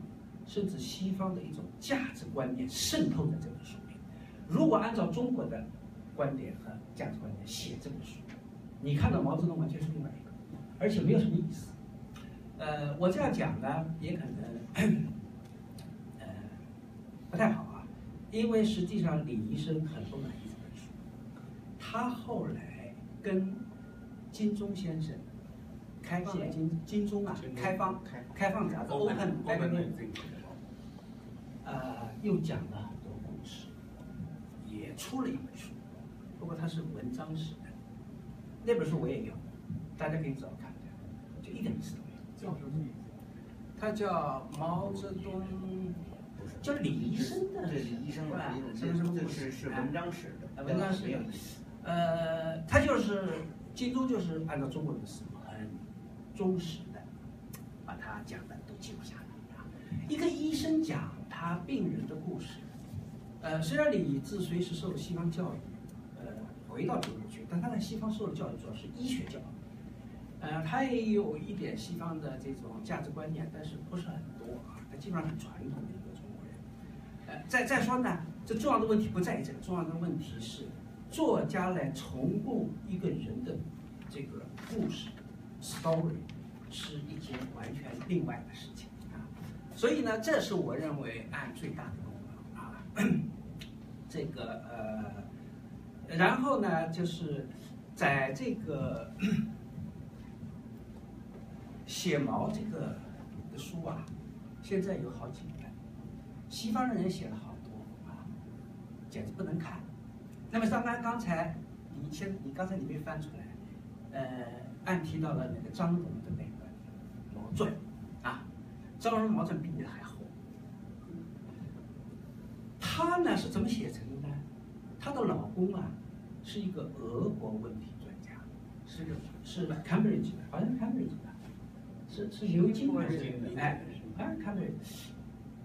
甚至西方的一种价值观念渗透在这本书里。如果按照中国的观点和价值观念写这本书，你看到毛泽东完全是另外一个，而且没有什么意思。我这样讲呢，也可能不太好因为实际上李医生很不满意这本书，他后来跟金钟先生开放的金钟啊，开放杂志 Open Magazine， 又讲了很多故事，也出了一本书，不过它是文章式的。那本书我也有，大家可以找看看，就一点意思都没有。叫什么名字？它叫毛泽东，叫李医生的，对，李医生的回忆录，什么故事？是文章式的，文章式的。它就是金钟，就是按照中国的思路，很忠实的把它讲的都记录下来啊。一个医生讲他病人的故事，虽然李志绥是受西方教育，回到中国去，但他在西方受的教育主要是医学教育。他也有一点西方的这种价值观念，但是不是很多啊，他基本上很传统的一个中国人。再说呢，这重要的问题不在于这个，重要的问题是作家来重构一个人的这个故事 story 是一件完全另外的事情啊。所以呢，这是我认为Anne最大的功能啊。这个然后呢，就是在这个写毛这个书啊，现在有好几本，西方人写了好多啊，简直不能看。那么刚才你刚才你没翻出来，Anne提到了那个张荣的那个毛传啊，张荣毛传比你的还厚。他呢是怎么写成的呢？她的老公啊是一个俄国问题专家，是 Cambridge 的，好像是 Cambridge 的。是牛津还是Cambridge，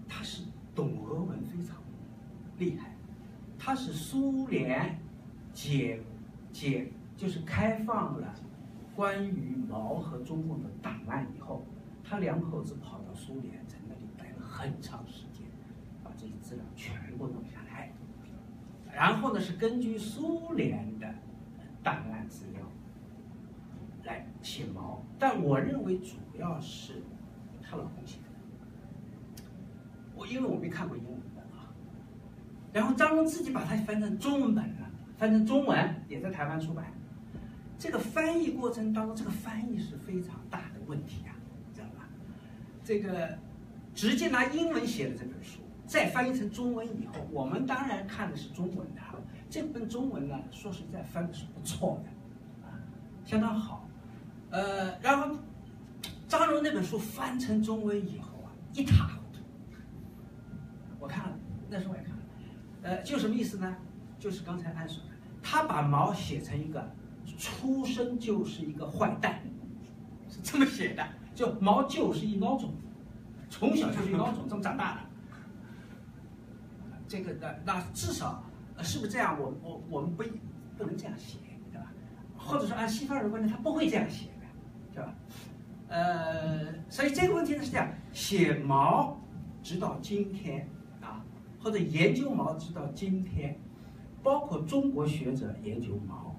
他是懂俄文非常厉害，他是苏联就是开放了关于毛和中共的档案以后，他两口子跑到苏联，在那里待了很长时间，把这些资料全部弄下来，然后呢是根据苏联的档案资料来写毛，但我认为主要是她老公写的。因为我没看过英文本啊，然后张荣自己把它翻成中文本了，翻成中文也在台湾出版。这个翻译过程当中，这个翻译是非常大的问题啊，知道吧？这个直接拿英文写的这本书，再翻译成中文以后，我们当然看的是中文的，这本中文呢，说实在翻的是不错的，啊，相当好。然后张荣那本书翻成中文以后啊，一塌糊涂。我看了，那时候我也看了，就什么意思呢？就是刚才Anne说的，他把毛写成一个出生就是一个坏蛋，是这么写的，就毛就是一孬种，从小就是一孬种，这么长大的。这个那至少是不是这样？我们不能这样写，对吧？或者说按西方人观点，他不会这样写的，对吧？所以这个问题呢是这样：写毛直到今天啊，或者研究毛直到今天，包括中国学者研究毛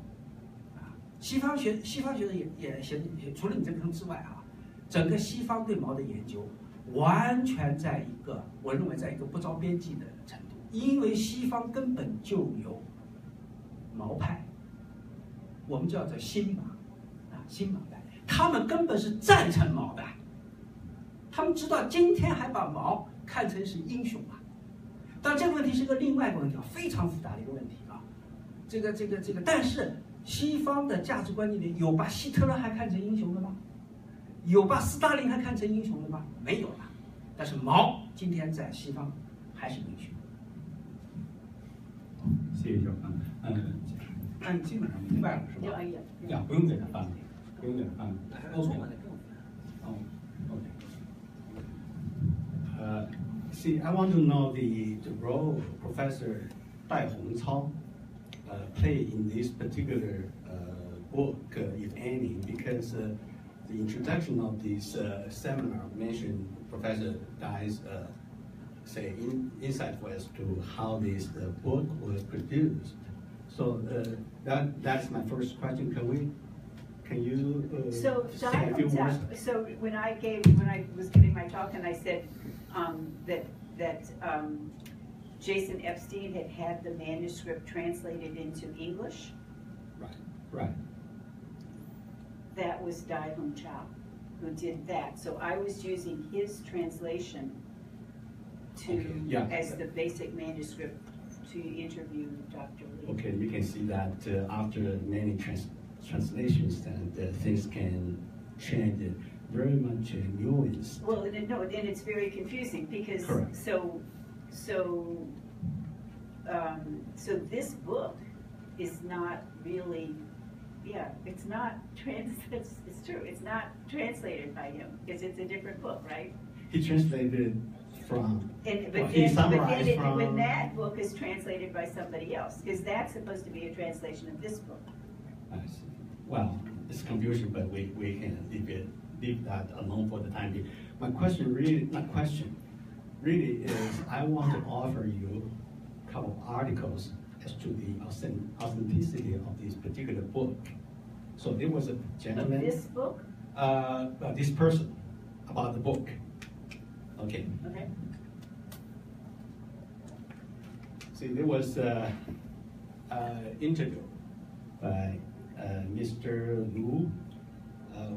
啊，西方学者也除了你这坑之外啊，整个西方对毛的研究完全在一个我认为在一个不着边际的程度，因为西方根本就有毛派，我们叫做新毛啊，新毛派，他们根本是赞成毛的，他们直到今天还把毛看成是英雄啊。但这个问题是个另外一个问题啊，非常复杂的一个问题啊。这个，但是西方的价值观念里有把希特勒还看成英雄的吗？有把斯大林还看成英雄的吗？没有了。但是毛今天在西方还是英雄。谢谢教官。按基本上明白了是吧？呀，不用给他翻了，不用给他翻了。OK。哦 See, I want to know the role Professor 戴鸿超play in this particular book, if any, because the introduction of this seminar mentioned Professor Dai's insight as to how this book was produced. So that's my first question. Can you so say a few words? So when I was giving my talk and I said that Jason Epstein had the manuscript translated into English. Right. that was Dai-Hung Chow who did that. So I was using his translation as the basic manuscript to interview Dr. Lee. Okay, you can see that after many translations, that things can change very much nuance. Well, no, and it's very confusing because so this book is not really, it's not it's true. It's not translated by him because it's a different book, right? He translated from. When that book is translated by somebody else, because that's supposed to be a translation of this book. I see. Well, it's confusing, but we can leave that alone for the time being. My question really is I want to offer you a couple of articles as to the authenticity of this particular book. So there was a gentleman. Of this book? This person about the book. Okay. Okay. See, there was an interview by Mr. Lu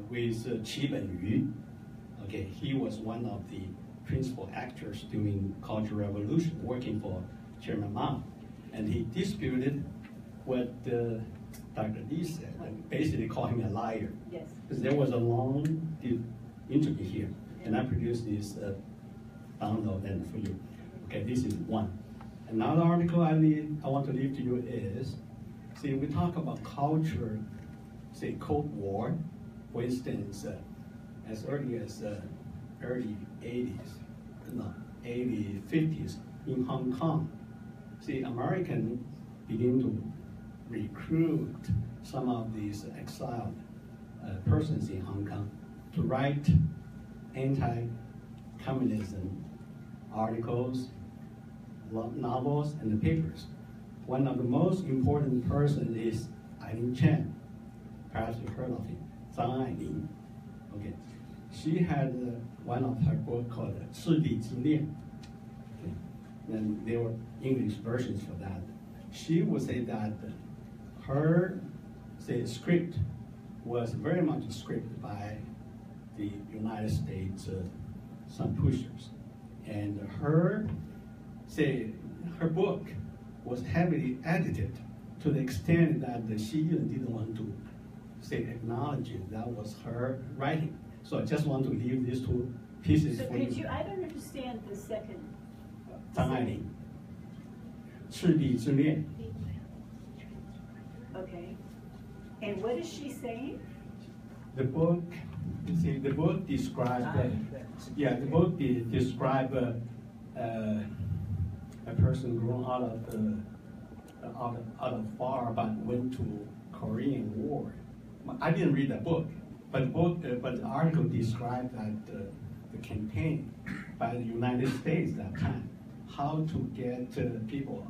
with Qi Benyu. Okay, he was one of the principal actors during Cultural Revolution, working for Chairman Mao, and he disputed what Dr. Lee said, and basically called him a liar. Yes. Because there was a long interview here, and I produced this download and for you. Okay, this is one. Another article I want to leave to you is, see, we talk about culture, say Cold War, for instance, as early as early 50s in Hong Kong. See, Americans begin to recruit some of these exiled persons in Hong Kong to write anti-communism articles, novels, and papers. One of the most important persons is Eileen Chen. Perhaps you heard of him, Zhang Ailing. Okay, she had one of her books called 赤地之恋. Okay. And there were English versions for that. She would say that her script was very much scripted by the United States some pushers, and her book was heavily edited to the extent that she even didn't want to acknowledge it. That was her writing. So I just want to leave these two pieces so for you. Could you? I don't understand the second. 张爱玲，赤地之恋. Okay. And what is she saying? The book, you see, the book describes, the book describes a person grown out of far but went to Korean War. I didn't read the book, but the article described that the campaign by the United States at that time, how to get people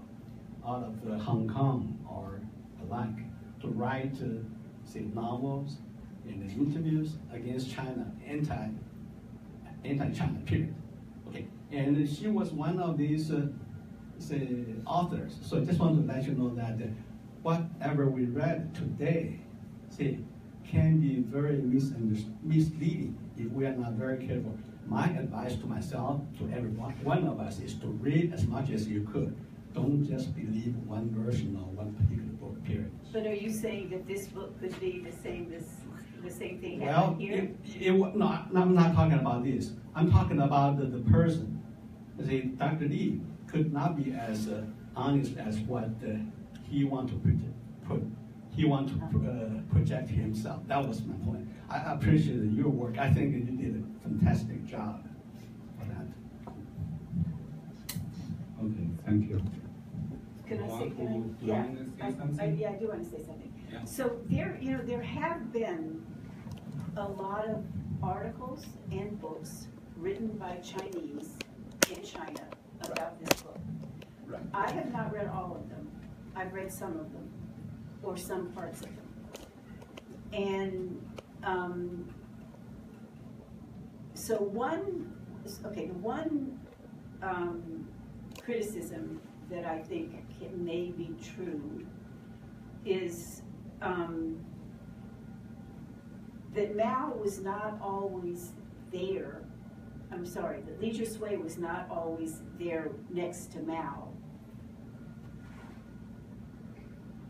out of Hong Kong or alike to write, novels and interviews against China, anti-China period. Okay, and she was one of these authors. So I just want to let you know that whatever we read today, can be very misleading if we are not very careful. My advice to myself, to everyone, one of us, is to read as much as you could. Don't just believe one version or one particular book, period. But are you saying that this book could be the same thing well, here? No, I'm not talking about this. I'm talking about the person. Dr. Lee could not be as honest as what he want to project himself. That was my point. I appreciate your work. I think you did a fantastic job for that. Okay, thank you. Can I say something? Yeah, I do want to say something. Yeah. So there have been a lot of articles and books written by Chinese in China about this book. Right. I have not read all of them. I've read some of them, or some parts of them. And so one criticism that I think may be true is that Mao was not always there. I'm sorry, that Li Zhisui was not always there next to Mao.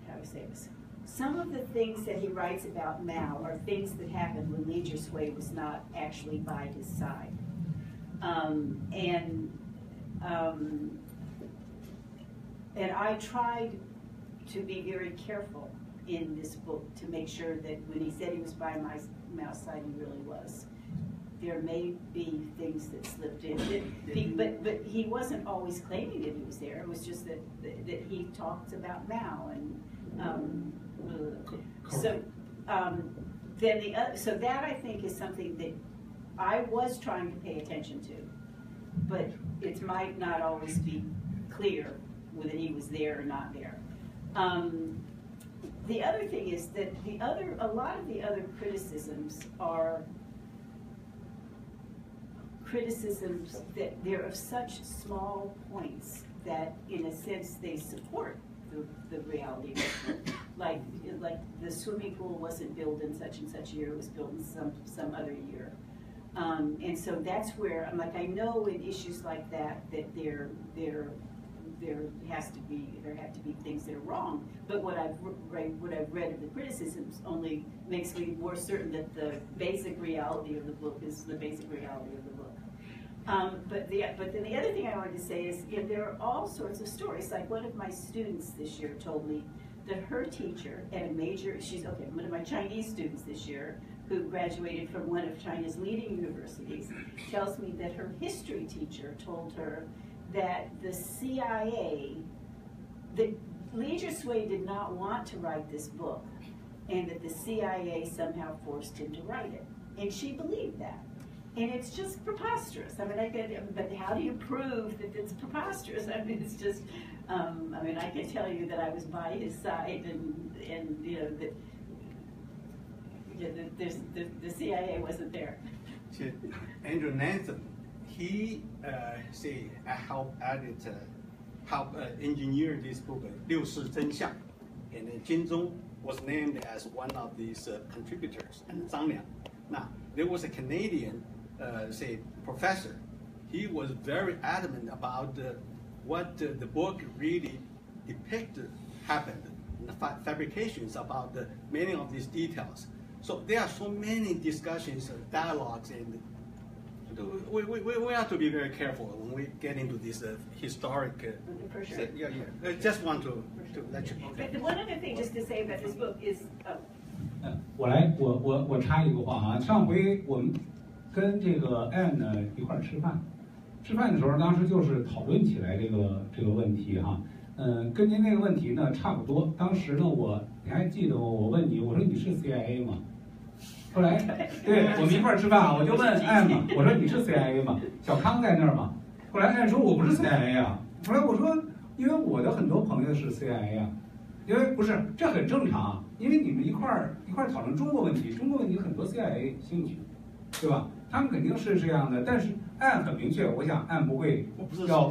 How do I say this? Some of the things that he writes about Mao are things that happened when Li Zhisui was not actually by his side. And I tried to be very careful in this book to make sure that when he said he was by Mao's side, he really was. There may be things that slipped in, but he wasn't always claiming that he was there. It was just that he talked about Mao, and so that I think is something that I was trying to pay attention to, but it might not always be clear whether he was there or not there. The other thing is that a lot of the other criticisms are criticisms that they're of such small points that, in a sense, they support the reality of it. Like the swimming pool wasn't built in such and such a year; it was built in some other year. And so that's where I'm like, I know in issues like that there have to be things that are wrong. But what I've read of the criticisms only makes me more certain that the basic reality of the book is the basic reality of the book. But then the other thing I wanted to say is, there are all sorts of stories. Like one of my students this year told me that her teacher at a major, one of my Chinese students this year, who graduated from one of China's leading universities, tells me that her history teacher told her that the CIA, that Li Zhisui did not want to write this book, and that the CIA somehow forced him to write it. And she believed that. And it's just preposterous. I mean, but how do you prove that it's preposterous? I mean, it's just, I mean, I can tell you that I was by his side, and you know, that the CIA wasn't there. Andrew Nansen, he helped engineer this book, 六世真相, and Jin Zhong was named as one of these contributors, and Zhang Liang. Now, there was a Canadian professor. He was very adamant about what the book really depicted happened, the fabrications about many of these details. So there are so many discussions, dialogues, and we have to be very careful when we get into this historic. For sure. I just want to let you know. But the one other thing just to say about this book is. 我插一个话啊，上回我们跟这个 Anne 呢一块儿吃饭的时候，当时就是讨论起来这个问题哈，跟您那个问题呢差不多。当时呢你还记得我问你，我说你是 CIA 吗？后来对我们一块儿吃饭啊，我就问 Anne 嘛，我说你是 CIA 吗？小康在那儿嘛。后来 Anne 说我不是 CIA 啊。后来我说因为我的很多朋友是 CIA 啊。因为不是，这很正常啊，因为你们一块儿讨论中国问题，中国问题很多 CIA 兴趣，对吧？他们肯定是这样的，但是Anne很明确，我想Anne不会要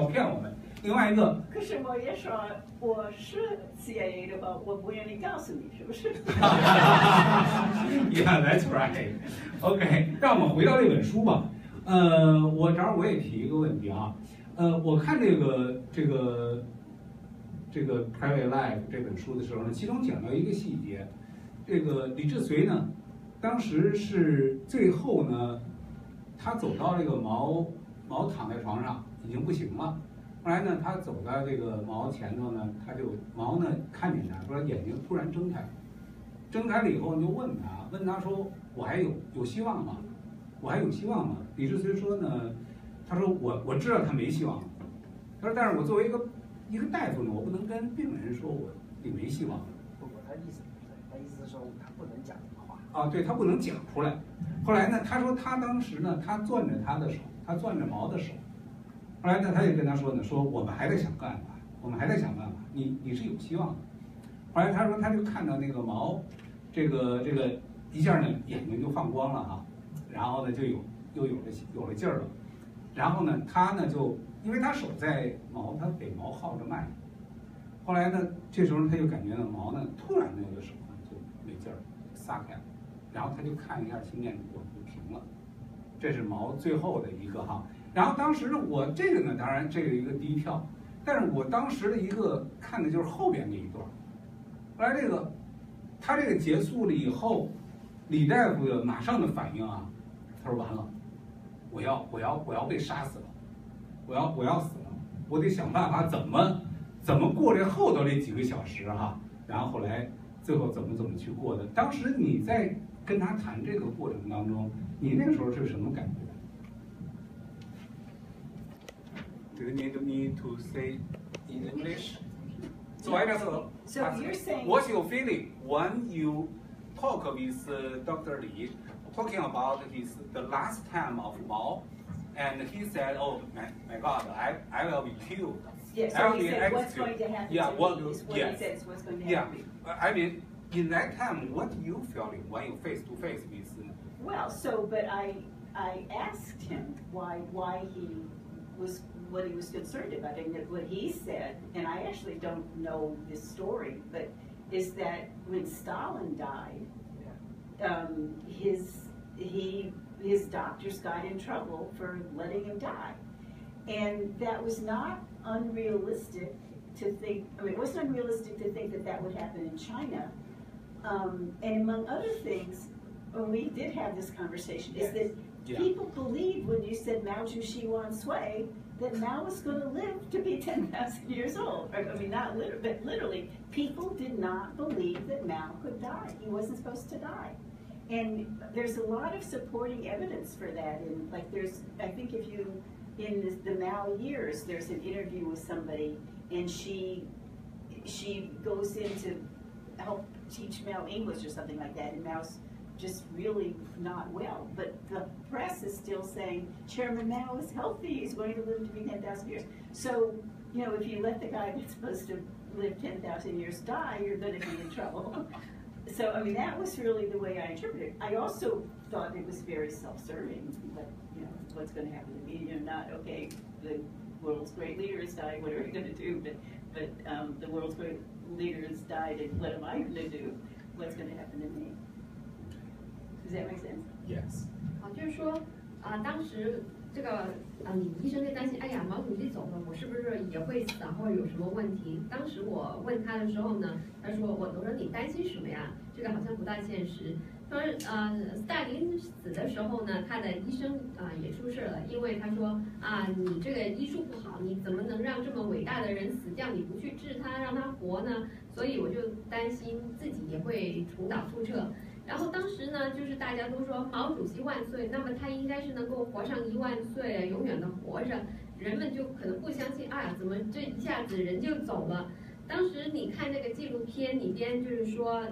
骗我们。另外一个，可是我也说我是 CIA 的话，我不愿意告诉你，是不是？Yeah, that's right. OK， 让我们回到这本书吧。我也提一个问题啊，我看这个 Private Life 这本书的时候呢，其中讲到一个细节，这个李志绥呢，当时是最后呢，他走到这个毛躺在床上已经不行了，后来呢，他走到这个毛前头呢，毛呢看见他，说眼睛突然睁开了以后就问他说我还有希望吗？我还有希望吗？李志绥说呢，他说我知道他没希望，他说但是我作为一个大夫呢，我不能跟病人说你没希望。不，他意思是说他不能讲这个话。啊，对他不能讲出来。后来呢，他说他当时呢，他攥着他的手，他攥着毛的手。后来呢，他就跟他说呢，说我们还在想办法，你是有希望的。后来他说他就看到那个毛，这个一下呢眼睛就放光了哈，然后呢就有了劲儿了，然后呢他呢就。因为他手在他给毛号着脉，后来呢，这时候他就感觉到毛呢，突然那个手呢就没劲儿，撒开了，然后他就看一下心电图就停了。这是毛最后的一个哈。然后当时我这个呢，当然这个一个低跳，但是我当时的一个看的就是后边那一段。后来这个他这个结束了以后，李大夫的马上的反应啊，他说完了，我要被杀死了，我要死了，我得想办法怎么过这后头这几个小时哈。然后后来最后怎么去过的？当时你在跟他谈这个过程当中，你那个时候是什么感觉？ Do you need me to say in English? So I just ask, you're saying, what's your feeling when you talk with Dr. Li, talking about the last time of Mao, and he said, "Oh my God, I will be killed." Yes, I so will he be said, "What's executed." going to happen Yeah, to what? me?" Is what Yes. he said is what's going to Yeah, happen to me. I mean, in that time, what you feeling when you face to face with? Well, but I asked him why he was what he was concerned about, and what he said, and I actually don't know this story, but is that when Stalin died, his doctors got in trouble for letting him die, and that was not unrealistic to think. I mean, it wasn't unrealistic to think that would happen in China, and among other things, when we did have this conversation, is that people believed when you said Mao Zedong Wan Sui that Mao was going to live to be 10,000 years old. I mean, not literally, but literally, people did not believe that Mao could die. He wasn't supposed to die. And there's a lot of supporting evidence for that. And like I think if you, in the Mao years, there's an interview with somebody, and she goes in to help teach Mao English or something like that, and Mao's just really not well. But the press is still saying, Chairman Mao is healthy, he's going to live to be 10,000 years. So, you know, if you let the guy that's supposed to live 10,000 years die, you're going to be in trouble. So, I mean, that was really the way I interpreted it. I also thought it was very self-serving, like, you know, what's going to happen to me? You know, not, okay, the world's great leaders died, what are we going to do? But the world's great leaders died, and what am I going to do? What's going to happen to me? Does that make sense? Yes. 好，就是说当时这个李医生就担心，哎呀，毛主席走了，我是不是也会死啊，或者有什么问题？当时我问他的时候呢，他说，我说你担心什么呀？这个好像不大现实。他说，斯大林死的时候呢，他的医生也出事了，因为他说你这个医术不好，你怎么能让这么伟大的人死掉？你不去治他，让他活呢？所以我就担心自己也会重蹈覆辙。然后当时呢，就是大家都说毛主席万岁，那么他应该是能够活上10000岁，永远的活着。人们就可能不相信，怎么这一下子人就走了？当时你看这个纪录片里边，就是说，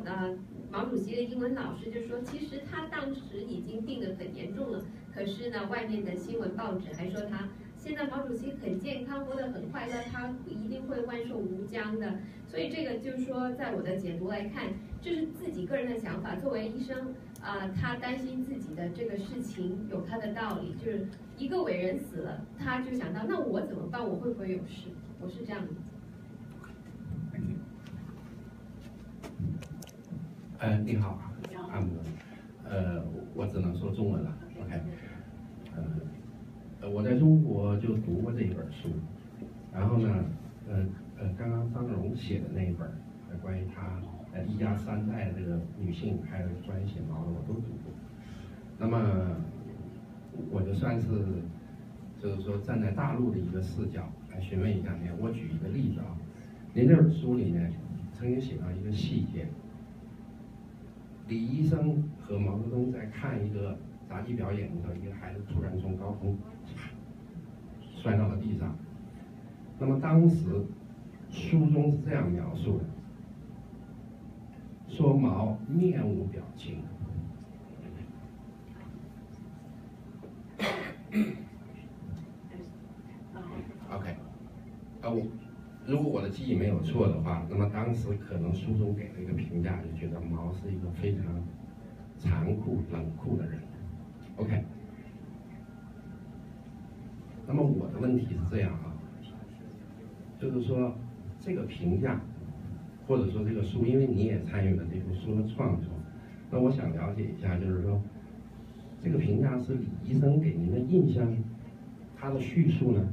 毛主席的英文老师就说，其实他当时已经病得很严重了，可是呢，外面的新闻报纸还说他现在毛主席很健康，活得很快乐，他一定会万寿无疆的。所以这个就是说，在我的解读来看，这是自己个人的想法。作为医生，他担心自己的这个事情有他的道理，就是一个伟人死了，他就想到那我怎么办？我会不会有事？我是这样理解。你好，阿姆，我只能说中文了 ，OK，我在中国就读过这一本书，然后呢，刚刚张荣写的那一本，关于他一家3代这个女性，还有专业写毛的，我都读过。那么，我就算是，就是说站在大陆的一个视角来询问一下您。我举一个例子啊，您这本书里面曾经写到一个细节。李医生和毛泽东在看一个杂技表演的时候，一个孩子突然从高空摔到了地上。那么当时书中是这样描述的：说毛面无表情。OK， 如果我的记忆没有错的话，那么当时可能书中给了一个评价，就觉得毛是一个非常残酷、冷酷的人。OK， 那么我的问题是这样啊，就是说这个评价，或者说这个书，因为你也参与了这部书的创作，那我想了解一下，就是说，这个评价是李医生给您的印象，他的叙述呢，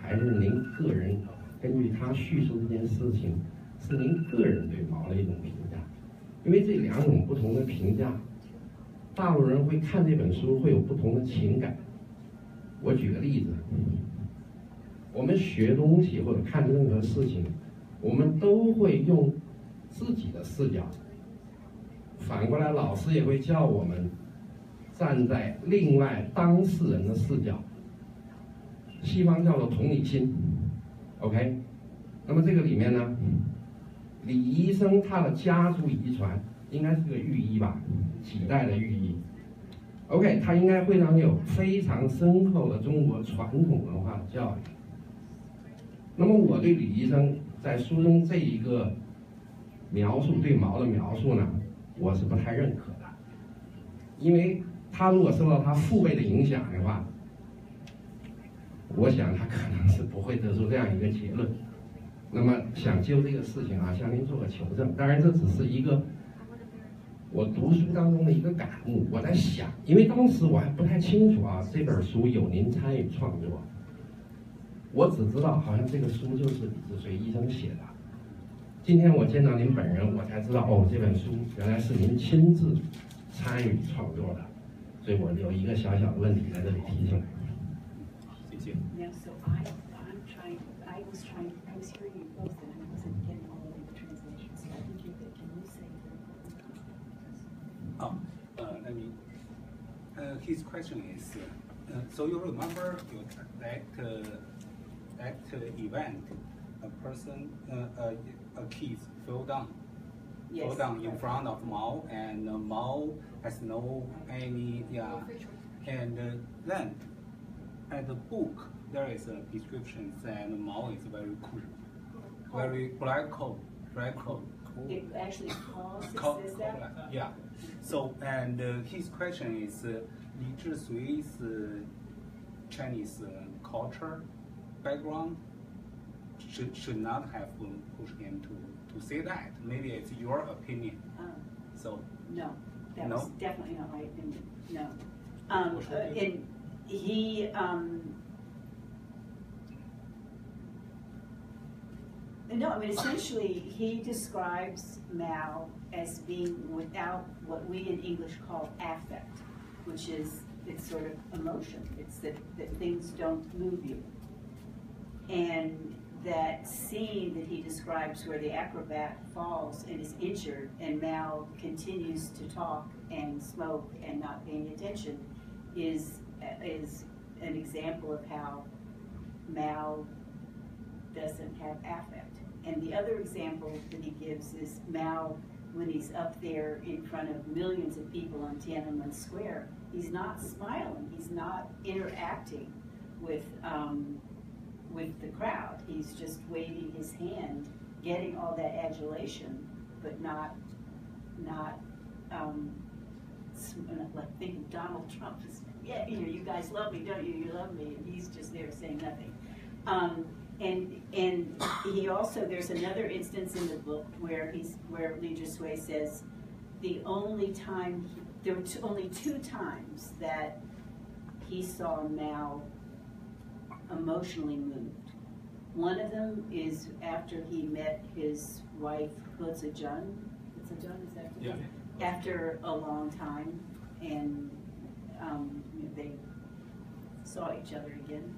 还是您个人根据他叙述这件事情，是您个人对毛的一种评价？因为这两种不同的评价，大陆人会看这本书会有不同的情感。我举个例子，我们学东西或者看任何事情，我们都会用自己的视角。反过来，老师也会叫我们站在另外当事人的视角，西方叫做同理心 ，OK？ 那么这个里面呢，李医生他的家族遗传应该是个御医吧，几代的御医 ，OK？ 他应该会让你有非常深厚的中国传统文化的教育。那么我对李医生在书中这一个描述，对毛的描述呢，我是不太认可的，因为他如果受到他父辈的影响的话，我想他可能是不会得出这样一个结论。那么想就这个事情啊，向您做个求证。当然，这只是一个我读书当中的一个感悟。我在想，因为当时我还不太清楚啊，这本书有您参与创作，我只知道好像这个书就是李志绥医生写的。今天我见到您本人，我才知道哦，这本书原来是您亲自参与创作的，所以我有一个小小的问题在这里提出来。谢谢。Yeah, so I was hearing you both, and I wasn't getting all of the translation. So I think can you say that? Let me. His question is, so you remember that event, a person, a kid fell down in front of Mao, and Mao has no any and then at the book there is a description that Mao is very cool, very black coat. It actually says that? Yeah. So, and his question is, Li Zhishui's Chinese culture background should not have pushed him to say that. Maybe it's your opinion. So no, that was definitely not my opinion. No, and he. No, I mean, essentially, he describes Mao as being without what we in English call affect, which is, it's sort of emotion. It's that things don't move you. And that scene that he describes where the acrobat falls and is injured and Mao continues to talk and smoke and not paying attention is an example of how Mao doesn't have affect. And the other example that he gives is Mao, when he's up there in front of millions of people on Tiananmen Square, he's not smiling, he's not interacting with the crowd. He's just waving his hand, getting all that adulation, but not like thinking Donald Trump is, yeah, you guys love me, don't you? You love me, and he's just there saying nothing. And he also, there's another instance in the book where Li Zhishui says there were only 2 times that he saw Mao emotionally moved. One of them is after he met his wife He Zejun, is that? Yeah. After a long time, and they saw each other again.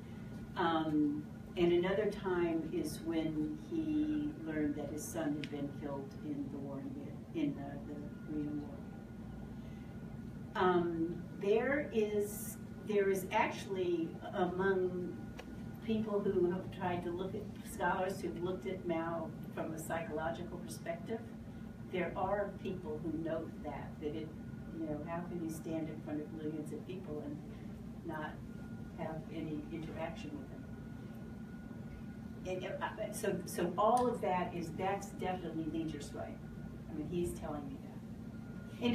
And another time is when he learned that his son had been killed in the war in the Korean War. There is actually among people who have tried to look at, scholars who've looked at Mao from a psychological perspective, there are people who note that it, how can you stand in front of millions of people and not have any interaction with them? And so all of that's definitely Li Zhishui. I mean, he's telling me that.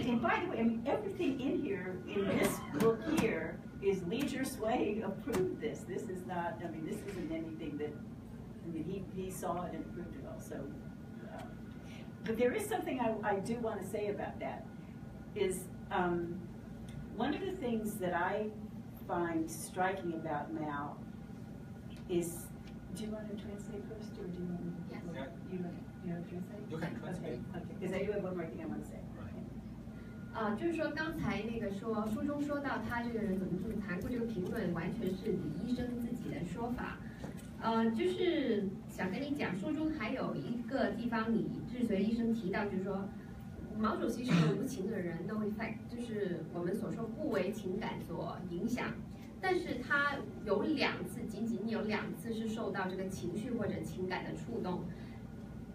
And by the way, I mean, everything in here, in this book here, is Li Zhishui approved this. This is not, I mean, this isn't anything that, I mean, he saw it and approved it also. But there is something I do want to say about that. is one of the things that I find striking about Mao is, do you want to translate first, or do you want to? Yes. You want to translate? You can translate. Okay. Because I do have one more thing I want to say. 就是说刚才那个说书中说到他这个人怎么谈过这个评论，完全是李医生自己的说法。就是想跟你讲，书中还有一个地方，李志绥医生提到，就是说毛主席是个无情的人 ，no effect， 就是我们所说不为情感所影响。但是他有2次，仅有2次是受到这个情绪或者情感的触动。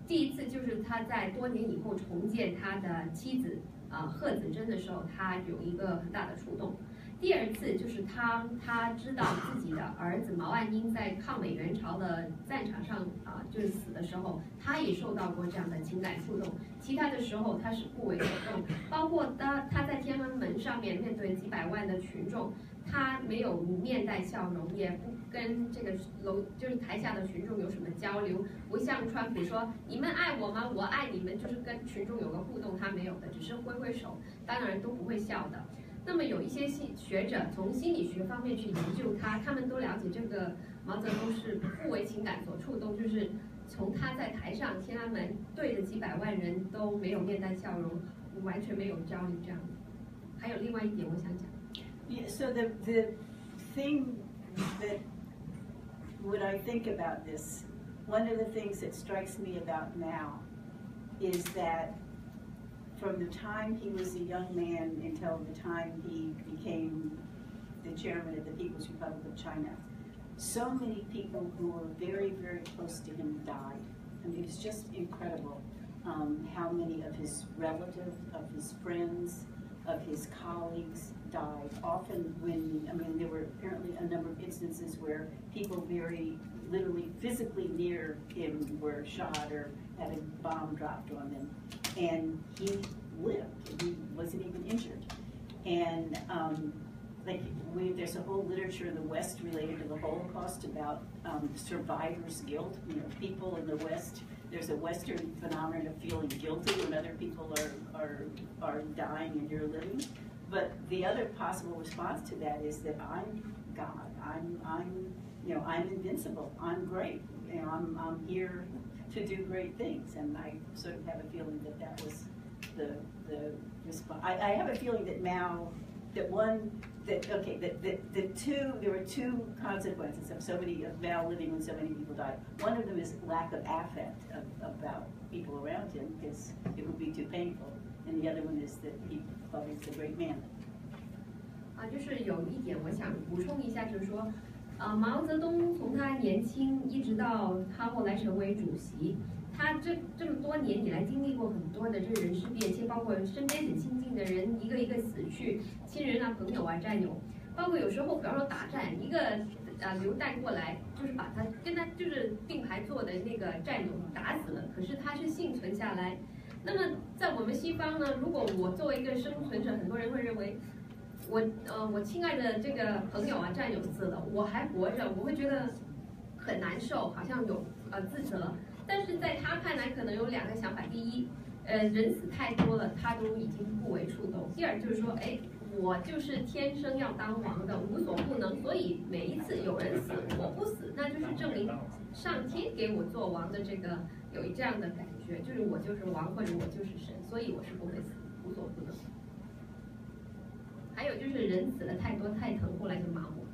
第一次就是他在多年以后重见他的妻子贺子珍的时候，他有一个很大的触动。第2次就是他知道自己的儿子毛岸英在抗美援朝的战场上就是死的时候，他也受到过这样的情感触动。其他的时候他是不为所动，包括他在天安门上面面对几百万的群众，他没有面带笑容，也不跟这个就是台下的群众有什么交流，不像川普说你们爱我吗？我爱你们，就是跟群众有个互动，他没有的，只是挥挥手，当然都不会笑的。那么有一些学者从心理学方面去研究他们都了解这个毛泽东是不为情感所触动，就是从他在台上天安门对着几百万人都没有面带笑容，完全没有交流这样的。还有另外一点我想讲。Yeah, so the thing that when I think about this, one of the things that strikes me about Mao is that from the time he was a young man until the time he became the chairman of the People's Republic of China, so many people who were very, very close to him died. I mean, it's just incredible how many of his relatives, of his friends, of his colleagues died. Often there were apparently a number of instances where people very literally physically near him were shot or had a bomb dropped on them. And he lived, he wasn't even injured. And there's a whole literature in the West related to the Holocaust about survivor's guilt. You know, people in the West, there's a Western phenomenon of feeling guilty when other people are dying and you're living. But the other possible response to that is that I'm God. I'm invincible. I'm great. You know, I'm here to do great things. And I sort of have a feeling that was the response. I have a feeling that Mao, there were two consequences of Mao living when so many people died. One of them is lack of affect about people around him, because it would be too painful. And the other one is that he thought he was a great man. 就是有一点我想补充一下，就是说，毛泽东从他年轻一直到他后来成为主席，他这么多年以来经历过很多的这个人事变迁，包括身边很亲近的人一个一个死去，亲人啊、朋友啊、战友，包括有时候比方说打战，一个流弹过来，就是把他跟他就是并排坐的那个战友打死了，可是他是幸存下来。那么在我们西方呢，如果我作为一个生存者，很多人会认为我亲爱的这个朋友啊、战友死了，我还活着，我会觉得很难受，好像有自责。但是在他看来，可能有2个想法：第一，人死太多了，他都已经不为触动；第二就是说，我就是天生要当王的，无所不能，所以每一次有人死，我不死，那就是证明上天给我做王的这个有这样的感觉，就是我就是王或者我就是神，所以我是不会死，无所不能。还有就是人死了太多太疼，后来就麻木。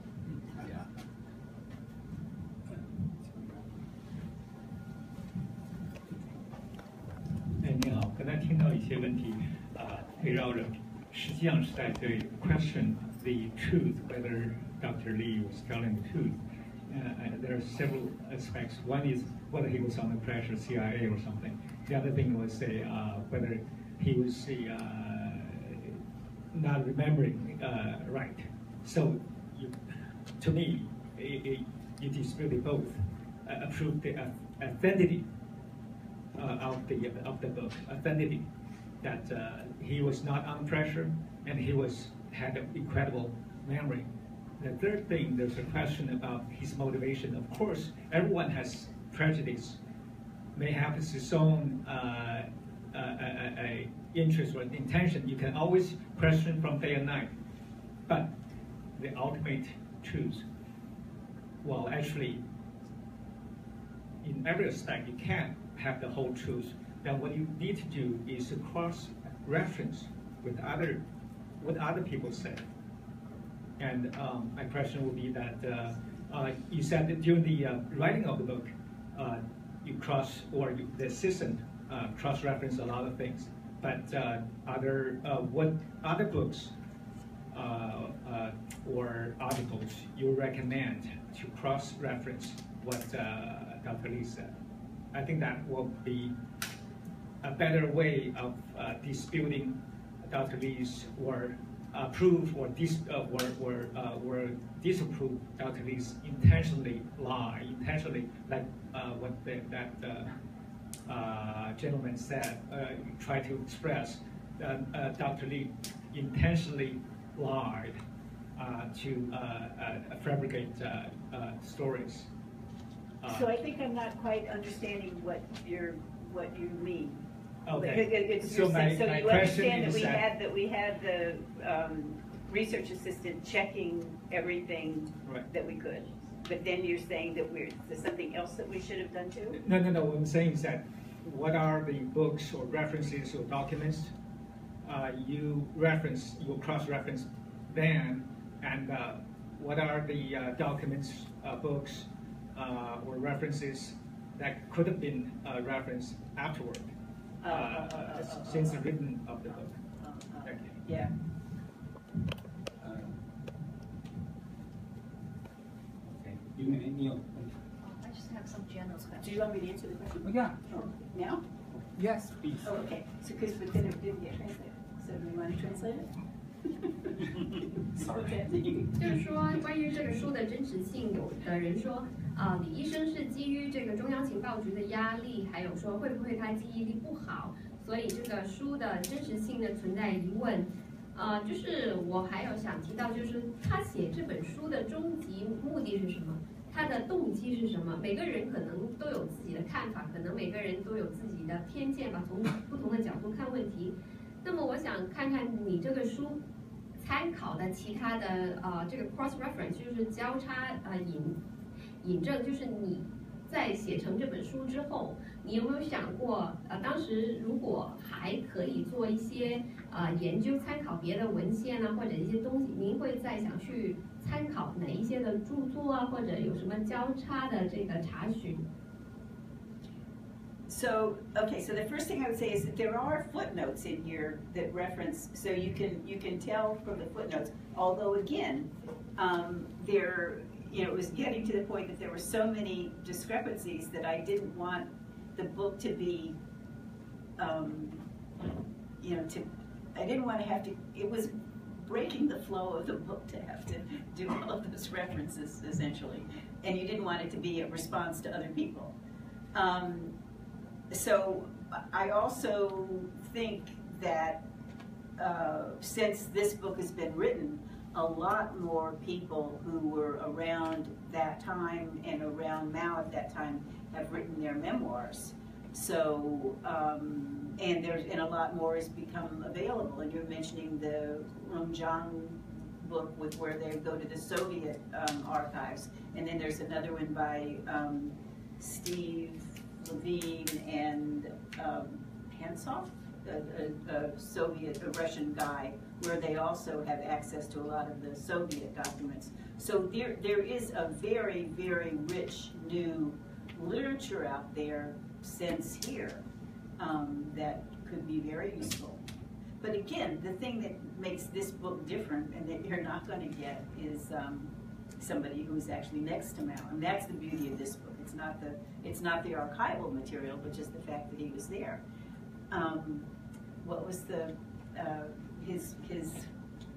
你好，刚才听到一些问题围绕着实际上是在对 question the truth whether Dr. Li was telling the truth. There are several aspects. One is whether he was under pressure, CIA or something. The other thing was whether he was not remembering right. So, to me, it is really both. Prove the authenticity of the book, authenticity that he was not under pressure and he had an incredible memory. The third thing, there's a question about his motivation. Of course, everyone has prejudice, may have his own interest or intention, you can always question from day and night. But the ultimate truth, well, actually, in every aspect, you can't have the whole truth. Then what you need to do is to cross-reference with what other people said. And my question would be that you said that during the writing of the book, the assistant cross-reference a lot of things. But what other books or articles you recommend to cross-reference what Dr. Li said? I think that will be a better way of disputing Dr. Li's or approve or disapprove Dr. Li's intentionally like what that gentleman said, try to express that Dr. Li intentionally lied to fabricate stories. So I think I'm not quite understanding what you mean. Okay. So you understand that we had the research assistant checking everything that we could, but then you're saying that there's something else that we should have done too? No. What I'm saying is that what are the books or references or documents you cross-reference then, and what are the documents, books, or references that could have been referenced afterward, since the written of the book. Thank you. Yeah. Okay. You I just have some general questions. Do you want me to answer the question? Yeah. Sure. Now? Yes, please. Oh, okay. So, but then it didn't get translated. So do you want to translate it? 就是说，关于这个书的真实性，有的人说，李医生是基于这个中央情报局的压力，还有说会不会他记忆力不好，所以这个书的真实性呢存在疑问。就是我还有想提到，就是他写这本书的终极目的是什么？他的动机是什么？每个人可能都有自己的看法，可能每个人都有自己的偏见吧，从不同的角度看问题。那么我想看看你这个书参考的其他的这个 cross reference 就是交叉引证，就是你在写成这本书之后，你有没有想过当时如果还可以做一些研究，参考别的文献啊或者一些东西，您会再想去参考哪一些的著作啊，或者有什么交叉的这个查询？ So, okay, so the first thing I would say is that there are footnotes in here that reference, so you can tell from the footnotes, although again, it was getting to the point that there were so many discrepancies that I didn't want the book to be, I didn't want to have to, it was breaking the flow of the book to have to do all of those references, essentially, and you didn't want it to be a response to other people. So I also think that since this book has been written, a lot more people who were around that time and around Mao at that time have written their memoirs. So, and a lot more has become available. And you're mentioning the Rumjang book where they go to the Soviet archives. And then there's another one by Steve Levine and Pansov, a Russian guy, where they also have access to a lot of the Soviet documents. So there is a very, very rich new literature out there since here that could be very useful. But again, the thing that makes this book different and that you're not going to get is somebody who's actually next to Mao, and that's the beauty of this book. It's not the archival material, but just the fact that he was there. What was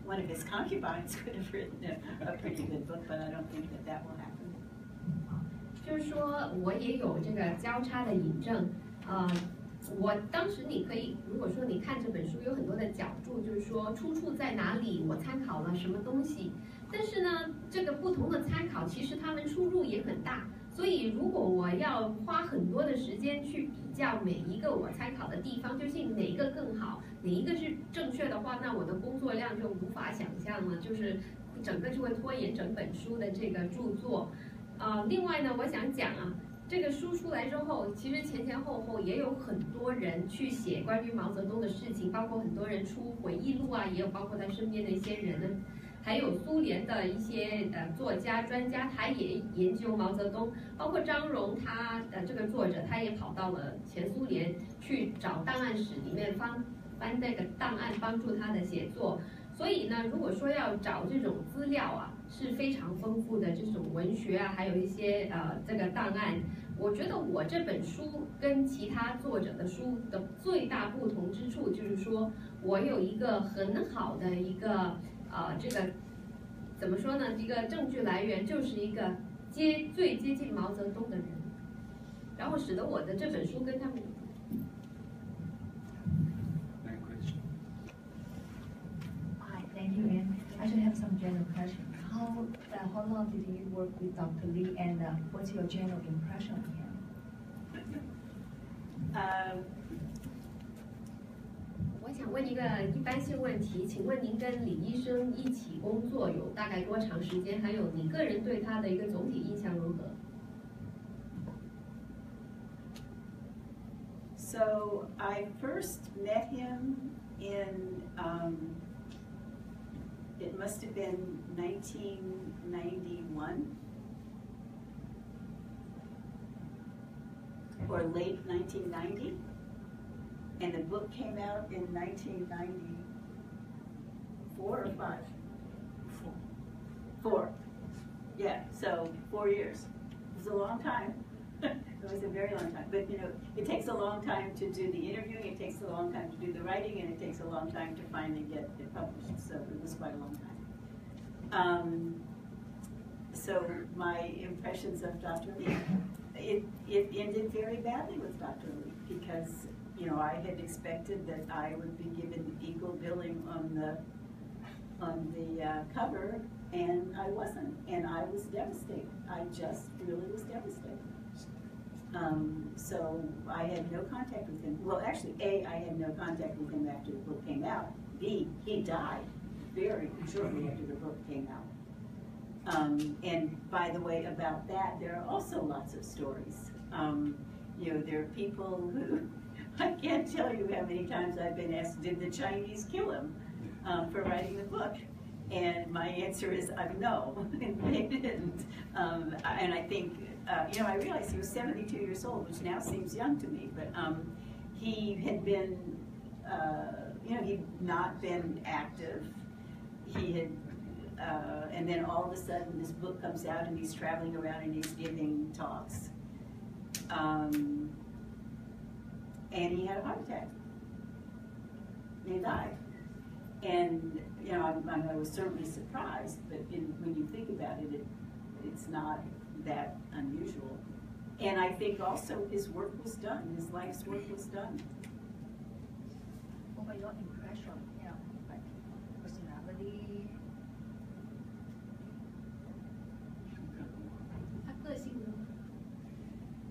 one of his concubines could have written a pretty good book, but I don't think that will happen. 就是说我也有这个交叉的引证，我当时你可以，如果说你看这本书有很多的角注，就是说出处在哪里，我参考了什么东西，但是呢，这个不同的参考其实它们出入也很大。所以，如果我要花很多的时间去比较每一个我参考的地方，究竟哪一个更好，另一个是正确的话，那我的工作量就无法想象了，就是整个就会拖延整本书的这个著作。另外呢，我想讲啊，这个书出来之后，其实前前后后也有很多人去写关于毛泽东的事情，包括很多人出回忆录啊，也有包括他身边的一些人呢。还有苏联的一些作家专家，他也研究毛泽东，包括张荣，他这个作者，他也跑到了前苏联去找档案室里面翻那个档案，帮助他的写作。所以呢，如果说要找这种资料啊，是非常丰富的这种文学啊，还有一些这个档案。我觉得我这本书跟其他作者的书的最大不同之处，就是说我有一个很好的一个这个怎么说呢？一个证据来源就是一个最接近毛泽东的人，然后使得我的这本书跟他们。Hi, thank you. And I should have some general question. How long did you work with Dr. Li, and what's your general impression of him? 我想问一个一般性问题，请问您跟李医生一起工作有大概多长时间？还有你个人对他的一个总体印象如何？ So I first met him in, it must have been 1991 or late 1990. And the book came out in 1994 or 5? 4. Yeah, so 4 years. It was a long time. It was a very long time. But you know, it takes a long time to do the interviewing, it takes a long time to do the writing, and it takes a long time to finally get it published. So it was quite a long time. So my impressions of Dr. Li, it ended very badly with Dr. Li because, you know, I had expected that I would be given equal billing on the cover, and I wasn't, and I was devastated. I just really was devastated. So I had no contact with him. Well, actually, A, I had no contact with him after the book came out. B, he died very shortly after the book came out. And by the way, about that, there are also lots of stories. You know, there are people who, I can't tell you how many times I've been asked, did the Chinese kill him for writing the book? And my answer is no, they didn't. And I think, you know, I realized he was 72 years old, which now seems young to me, but he had been, you know, he'd not been active. He had, and then all of a sudden this book comes out and he's traveling around and he's giving talks. And he had a heart attack. And he died. And, you know, I was certainly surprised, but when you think about it, it's not that unusual. And I think also his work was done, his life's work was done. What about your impression, yeah, like personality? 他个性呢？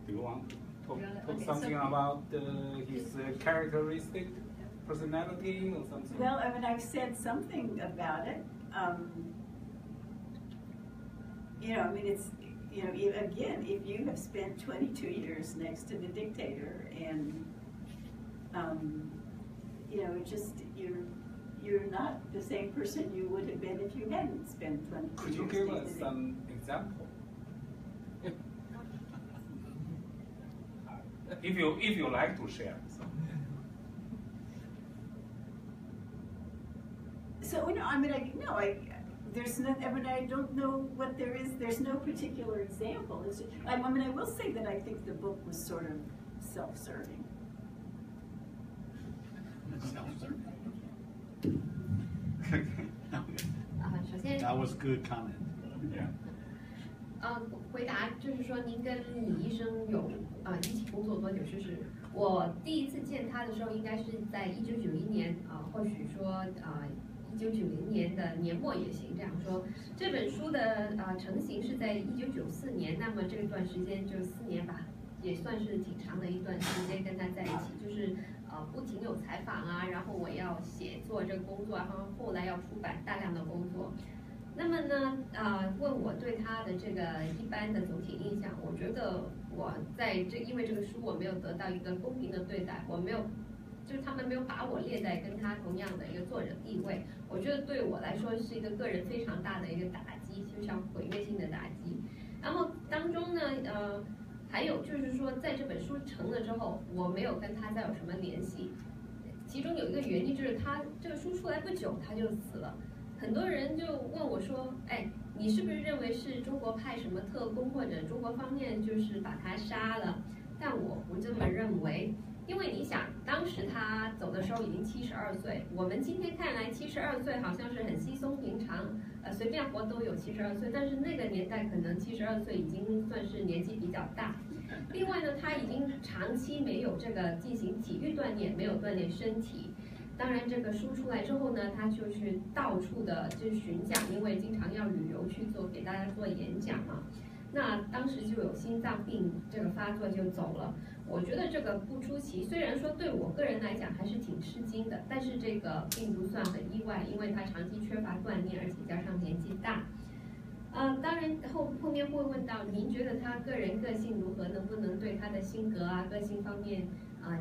Do you want to talk something about his characteristic, personality, or something? Well, I mean, I've said something about it. You know, I mean, it's, you know, again, if you have spent 22 years next to the dictator, and you know, it just you're not the same person you would have been if you hadn't spent 22 years. Could you give us some example? If you like to share. So no, I mean, there's no. I mean, I don't know what there is. There's no particular example. I mean, I will say that I think the book was sort of self-serving. Self-serving. 首先 That was good comment. Yeah. 回答就是说，您跟李医生有一起工作多久？就是我第一次见他的时候，应该是在1991年或许说1990年的年末也行。这样说，这本书的成型是在1994年，那么这段时间就4年吧，也算是挺长的一段时间跟他在一起，就是不停有采访啊，然后我要写作这个工作，然后后来要出版大量的工作。那么呢，问我对他的这个一般的总体印象，我觉得我因为这个书我没有得到一个公平的对待，我没有，就是他们没有把我列在跟他同样的一个作者地位，我觉得对我来说是一个个人非常大的一个打击，就像毁灭性的打击。然后当中呢，还有就是说，在这本书成了之后，我没有跟他再有什么联系。其中有一个原因就是他这个书出来不久他就死了。很多人就问我说：“哎，你是不是认为是中国派什么特工或者中国方面就是把他杀了？”但我不这么认为，因为你想，当时他走的时候已经72岁，我们今天看来72岁好像是很稀松平常，随便活都有72岁，但是那个年代可能72岁已经算是年纪比较大。另外呢，他已经长期没有这个进行体育锻炼，没有锻炼身体。当然，这个书出来之后呢，他就去到处的就巡讲，因为经常要旅游去给大家做演讲嘛。那当时就有心脏病这个发作就走了。我觉得这个不出奇，虽然说对我个人来讲还是挺吃惊的，但是这个并不算很意外，因为他长期缺乏锻炼，而且加上年纪大。当然后面会问到您觉得他个人个性如何，能不能对他的性格啊、个性方面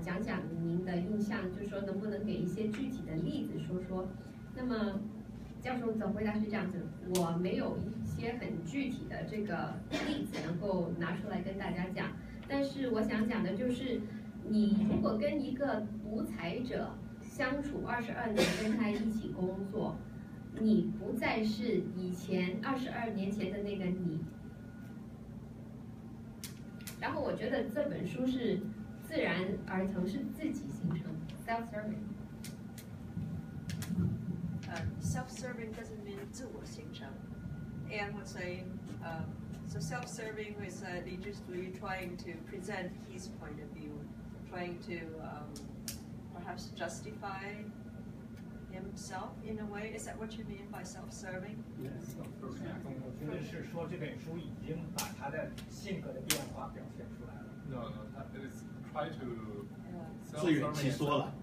讲讲您的印象，就是说能不能给一些具体的例子说说。那么教授的回答是这样子，我没有一些很具体的这个例子能够拿出来跟大家讲，但是我想讲的就是，你如果跟一个独裁者相处22年，跟他一起工作，你不再是以前22年前的那个你。然后我觉得这本书是自然而成，是自己形成 self-serving。Self-serving doesn't mean 自我形成。Anne was saying, so self-serving is Li志绥trying to present his point of view, trying to perhaps justify himself in a way. Is that what you mean by self-serving? Yes, self-serving. 我觉得是说这本书已经把他的性格的变化表现出来了。No, no, it is try to 自圆其说了。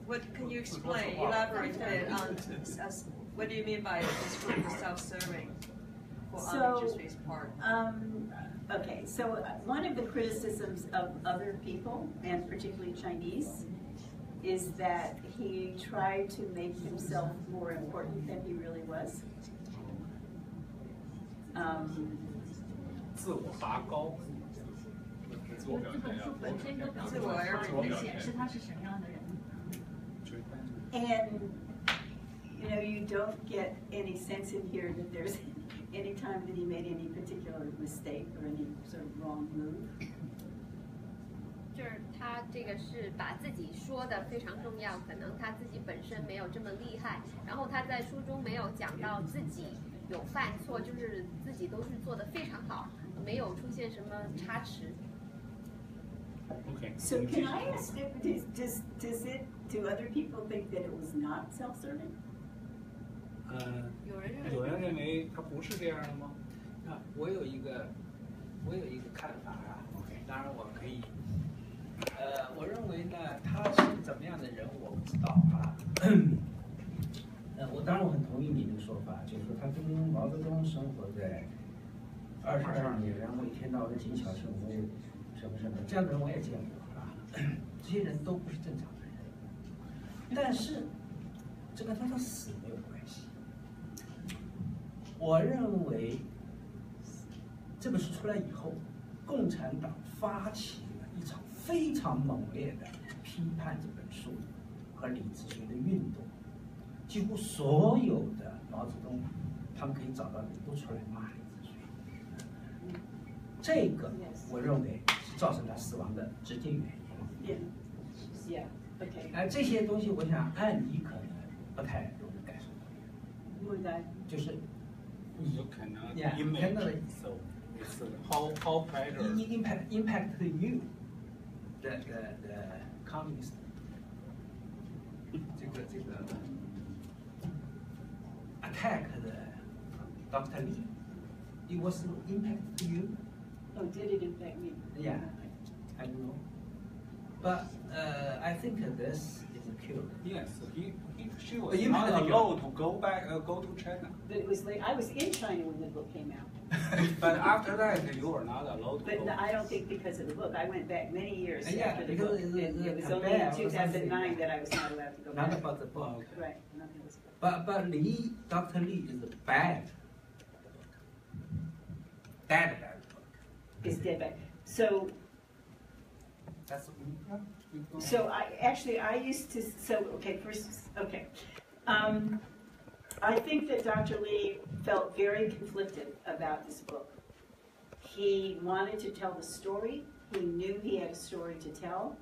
What can you explain? Elaborate a bit on what do you mean by this group of self-serving for Li志绥part? Okay, so one of the criticisms of other people, and particularly Chinese, is that he tried to make himself more important than he really was. 自我拔高，自我表现要自我表现是他是什么样的人。And you don't get any sense in here that there's any time that he made any particular mistake or any sort of wrong move. 就是他这个是把自己说的非常重要，可能他自己本身没有这么厉害，然后他在书中没有讲到自己有犯错，就是自己都是做得非常好，没有出现什么差池。Okay. So can I ask, do other people think that it was not self-serving? 有人认为他不是这样的吗？我有一个看法啊。OK， 当然我可以。我认为呢，他是怎么样的人我不知道啊。当然我很同意你的说法，就是说他跟毛泽东生活在22年，然后一天到晚谨小慎微，什么，这样的人我也见过啊。这些人都不是正常的人，但是这跟他的死没有关系。我认为这本书出来以后，共产党发起了一场非常猛烈的批判这本书和李志绥的运动，几乎所有的毛泽东，他们可以找到人都出来骂李志绥。这个我认为是造成他死亡的直接原因。Okay. 这些东西我想按你可能不太容易感受到，就是有可能 image so it's how pressure impact you the communist 这个 attack the Dr. Lee, it was impact to you. Oh, did it impact me? Yeah, I don't know. But I think this is killed. Yes, she was not allowed to go to China. But it was late. I was in China when the book came out. But after that, you were not allowed to But go. no, I don't think because of the book. I went back many years after the because book. And it was only in 2009 that I was not allowed to go back. Not about the book. Right. Nothing was. But Dr. Lee is bad. Bad book. Is dead back. So I used to, I think that Dr. Lee felt very conflicted about this book. He wanted to tell the story. He knew he had a story to tell,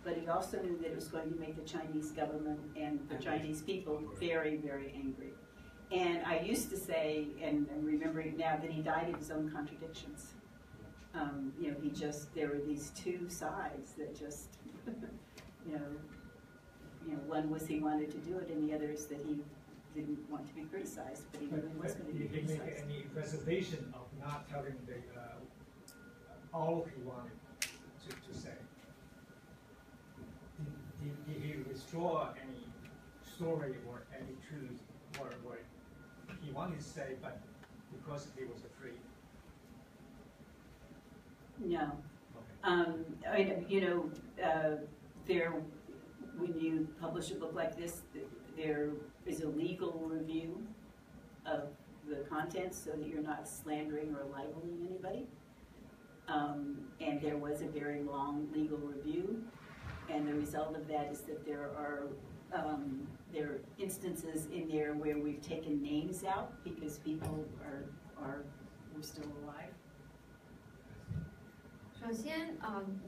but he also knew that it was going to make the Chinese government and the Chinese people very, very angry. And I used to say, and I'm remembering now, that he died of his own contradictions. There were these two sides that just, one was he wanted to do it, and the other is that he didn't want to be criticized, but he really was going to be criticized. Did he make any reservation of not telling all he wanted to say? Did he withdraw any story or any truth or what he wanted to say, but because he was afraid? No. When you publish a book like this, there is a legal review of the contents so that you're not slandering or libeling anybody. And there was a very long legal review, and the result of that is that there are instances in there where we've taken names out because people were still alive. 首先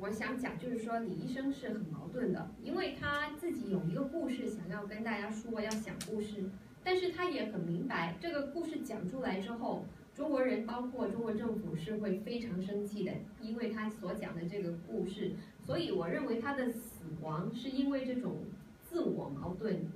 我想讲就是说李医生是很矛盾的，因为他自己有一个故事想要跟大家说，要讲故事，但是他也很明白这个故事讲出来之后，中国人包括中国政府是会非常生气的，因为他所讲的这个故事，所以我认为他的死亡是因为这种自我矛盾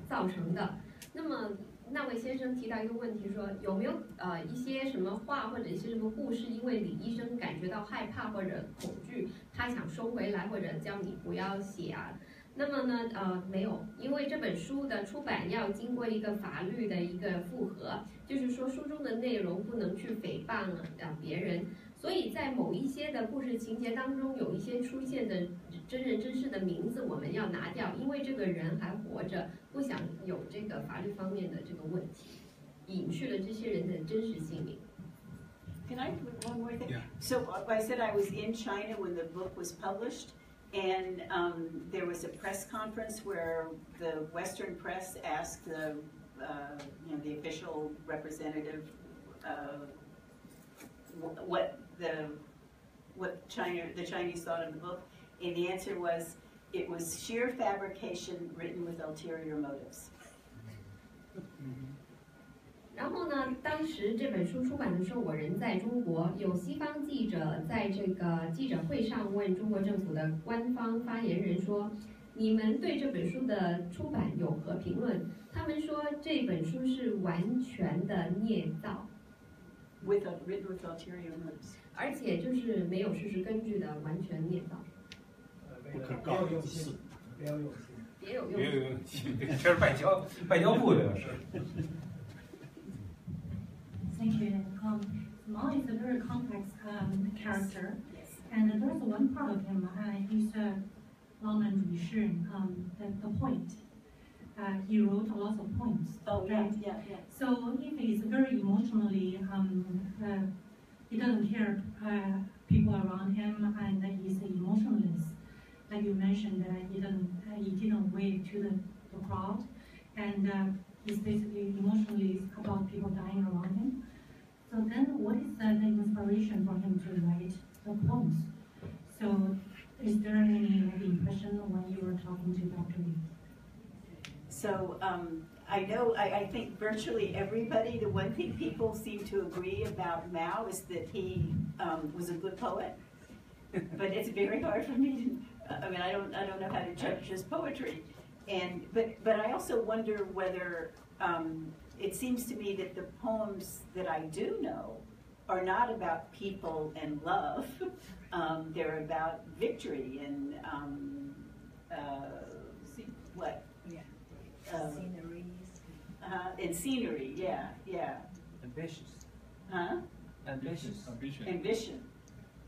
造成的。那么那位先生提到一个问题说，有没有一些什么话或者一些什么故事，因为李医生感觉到害怕或者恐惧，他想收回来或者叫你不要写啊？那么呢没有，因为这本书的出版要经过一个法律的一个复核，就是说书中的内容不能去诽谤别人，所以在某一些的故事情节当中，有一些出现的真人真事的名字我们要拿掉，因为这个人还活着，不想有这个法律方面的这个问题，隐去了这些人的真实姓名。Can I put one more thing? Yeah. So I said I was in China when the book was published, and there was a press conference where the Western press asked the official representative what the Chinese thought of the book, and the answer was it was sheer fabrication written with ulterior motives. 然后呢，当时这本书出版的时候，我人在中国，有西方记者在这个记者会上问中国政府的官方发言人说：“你们对这本书的出版有何评论？”他们说这本书是完全的捏造 written with ulterior motives， 而且就是没有事实根据的完全捏造。不可告人心，别有用心，别有用心，这是外交部的事。Thank you. Mao is a very complex character, and there's one part of him. He's a 浪漫主义诗人. The poet. He wrote a lot of poems. Oh, right? Yeah. So if he's very emotionally, he doesn't care people around him, and he's emotionless. Like you mentioned, he didn't wave to the crowd, and he's basically emotionally about people dying around him. So then what is the inspiration for him to write the poems? So is there any impression when you were talking to Dr. Lee? So I think virtually everybody, the one thing people seem to agree about Mao is that he was a good poet. But it's very hard for me to, I don't know how to judge his poetry. But I also wonder whether, it seems to me that the poems that I do know are not about people and love. They're about victory and and scenery, yeah. Ambitious. Huh? Ambitious. Ambition.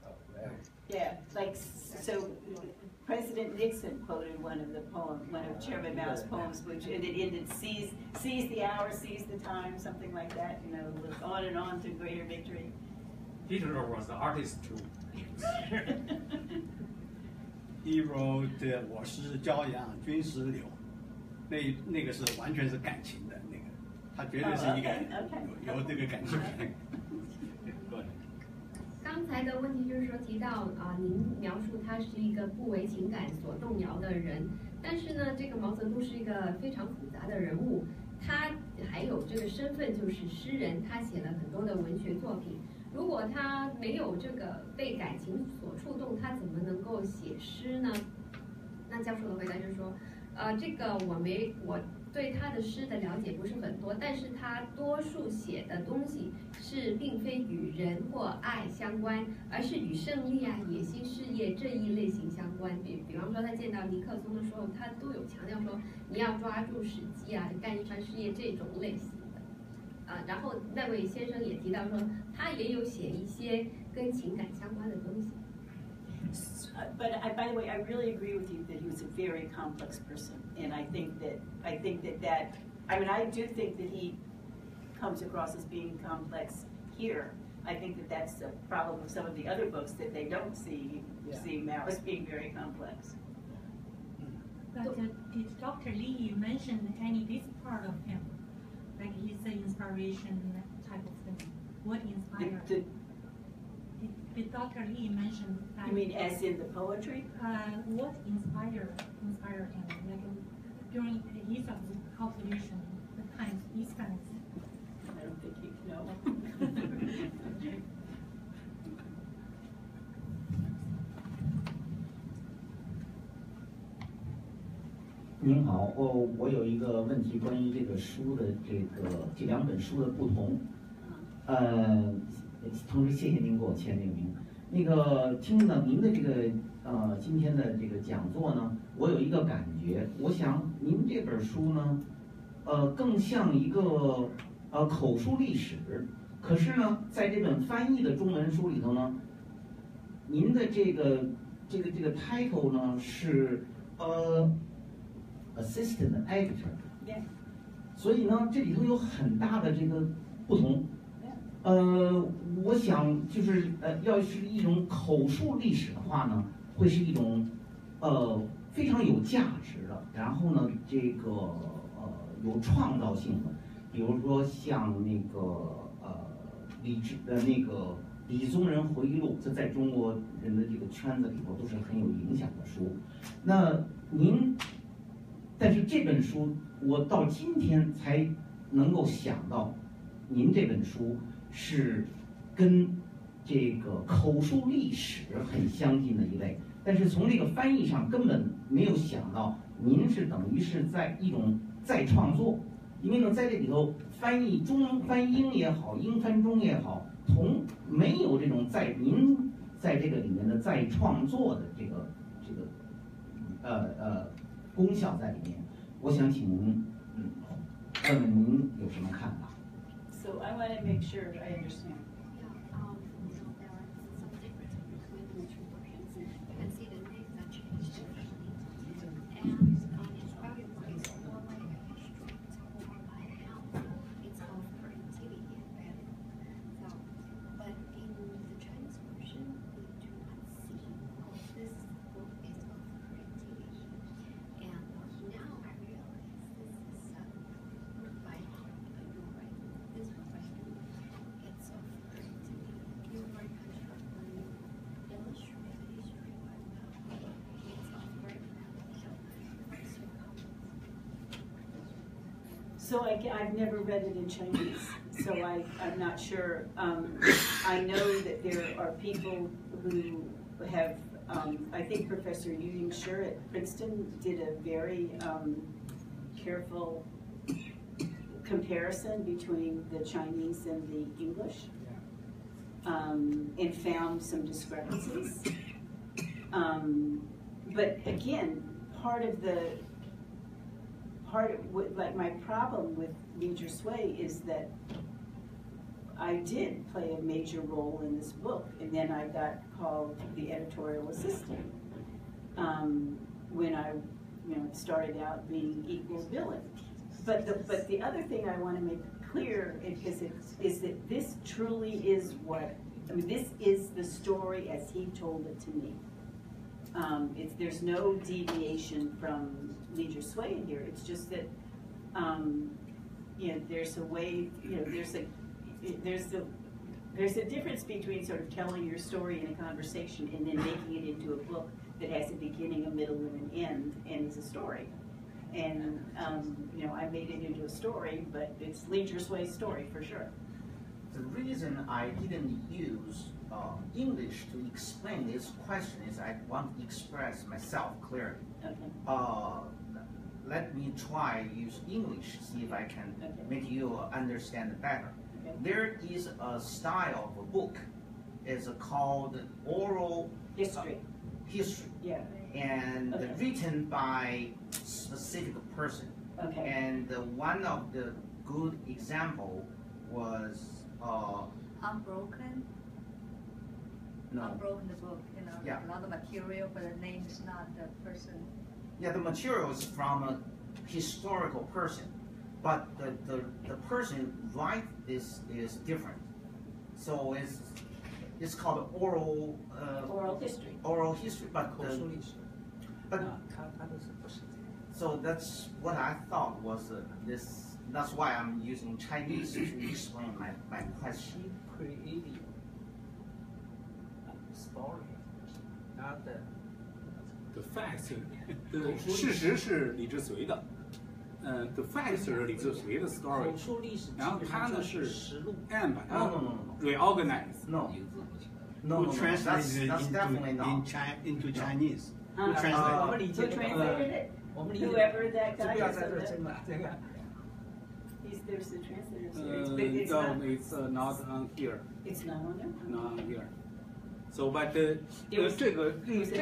Oh, very. Yeah, like, so President Nixon quoted one of Chairman Mao's poems, which it ended, seize the hour, seize the time, something like that, you know, on and on to greater victory. Hitler was an artist too. He wrote 我是骄阳军师柳，那个是完全是感情的那个，他绝对是一个有这个感情的。刚才的问题就是说提到您描述他是一个不为情感所动摇的人，但是呢，这个毛泽东是一个非常复杂的人物，他还有这个身份就是诗人，他写了很多的文学作品。如果他没有这个被感情所触动，他怎么能够写诗呢？那教授的回答就是说，这个我对他的诗的了解不是很多，但是他多数写的东西是并非与人或爱相关，而是与胜利啊、野心、事业这一类型相关。比方说他见到尼克松的时候，他都有强调说你要抓住时机啊，干一番事业这种类型的。然后那位先生也提到说，他也有写一些跟情感相关的东西。But by the way, I really agree with you that he was a very complex person, and I think that I mean I do think that he comes across as being complex here. I think that that's the problem with some of the other books that they don't see Mao as being very complex. But did Dr. Lee mention any this part of him, like his inspiration type of thing? What inspired? Did Dr. Lee mention that? You mean as in the poetry? What inspired him, like during his observation, the times he spent? I don't think you know. 您好，我有一个问题，关于这个书的这两本书的不同。同时谢谢您给我签这个名。那个听了您的这个今天的这个讲座呢，我有一个感觉，我想您这本书呢，更像一个口述历史。可是呢，在这本翻译的中文书里头呢，您的这个 title 呢是assistant editor， 所以呢，这里头有很大的这个不同。我想就是要是一种口述历史的话呢，会是一种非常有价值的，然后呢，这个有创造性的，比如说像那个李宗仁回忆录，这在中国人的这个圈子里头都是很有影响的书。那但是这本书我到今天才能够想到，您这本书是跟这个口述历史很相近的一类，但是从这个翻译上根本没有想到，您是等于是在一种再创作，因为呢，在这里头翻译中翻英也好，英翻中也好，没有这种您在这个里面的再创作的这个功效在里面。我想请您问问您有什么看法？ So I want to make sure I understand. So I've never read it in Chinese, so I'm not sure. I know that there are people who have, I think Professor Yu Yingshi at Princeton did a very careful comparison between the Chinese and the English, and found some discrepancies. But again, part of part of what, like my problem with Li志绥is that I did play a major role in this book, and then I got called the editorial assistant when I, started out being equal billing. But the other thing I want to make clear is that this truly is this is the story as he told it to me. There's no deviation from Li志绥in here. It's just that there's a way, there's a difference between sort of telling your story in a conversation and then making it into a book that has a beginning, a middle, and an end, and is a story. And I made it into a story, but it's Li志绥story for sure. The reason I didn't use English to explain this question is I want to express myself clearly. Okay. Let me try use English, see if I can make you understand it better. Okay. There is a style of a book, it's called oral history. History. Yeah. And written by specific person. Okay. And one of the good example was Unbroken. No. Unbroken the book, Yeah. a lot of material, but the name is not the person. Yeah, the material is from a historical person, but the person write this is different. So it's called oral history. Oral history, but so that's what I thought was this. That's why I'm using Chinese to explain my question. He created a story, not The facts， 事实是李志绥的，the facts 是李志绥的 story， 然后他呢是 Anne 把它 reorganize。No, translated into Chinese. Who translated it? Whoever that guy is. There's the translator. No, it's not on here. It's not on there. Not on here. So, but 这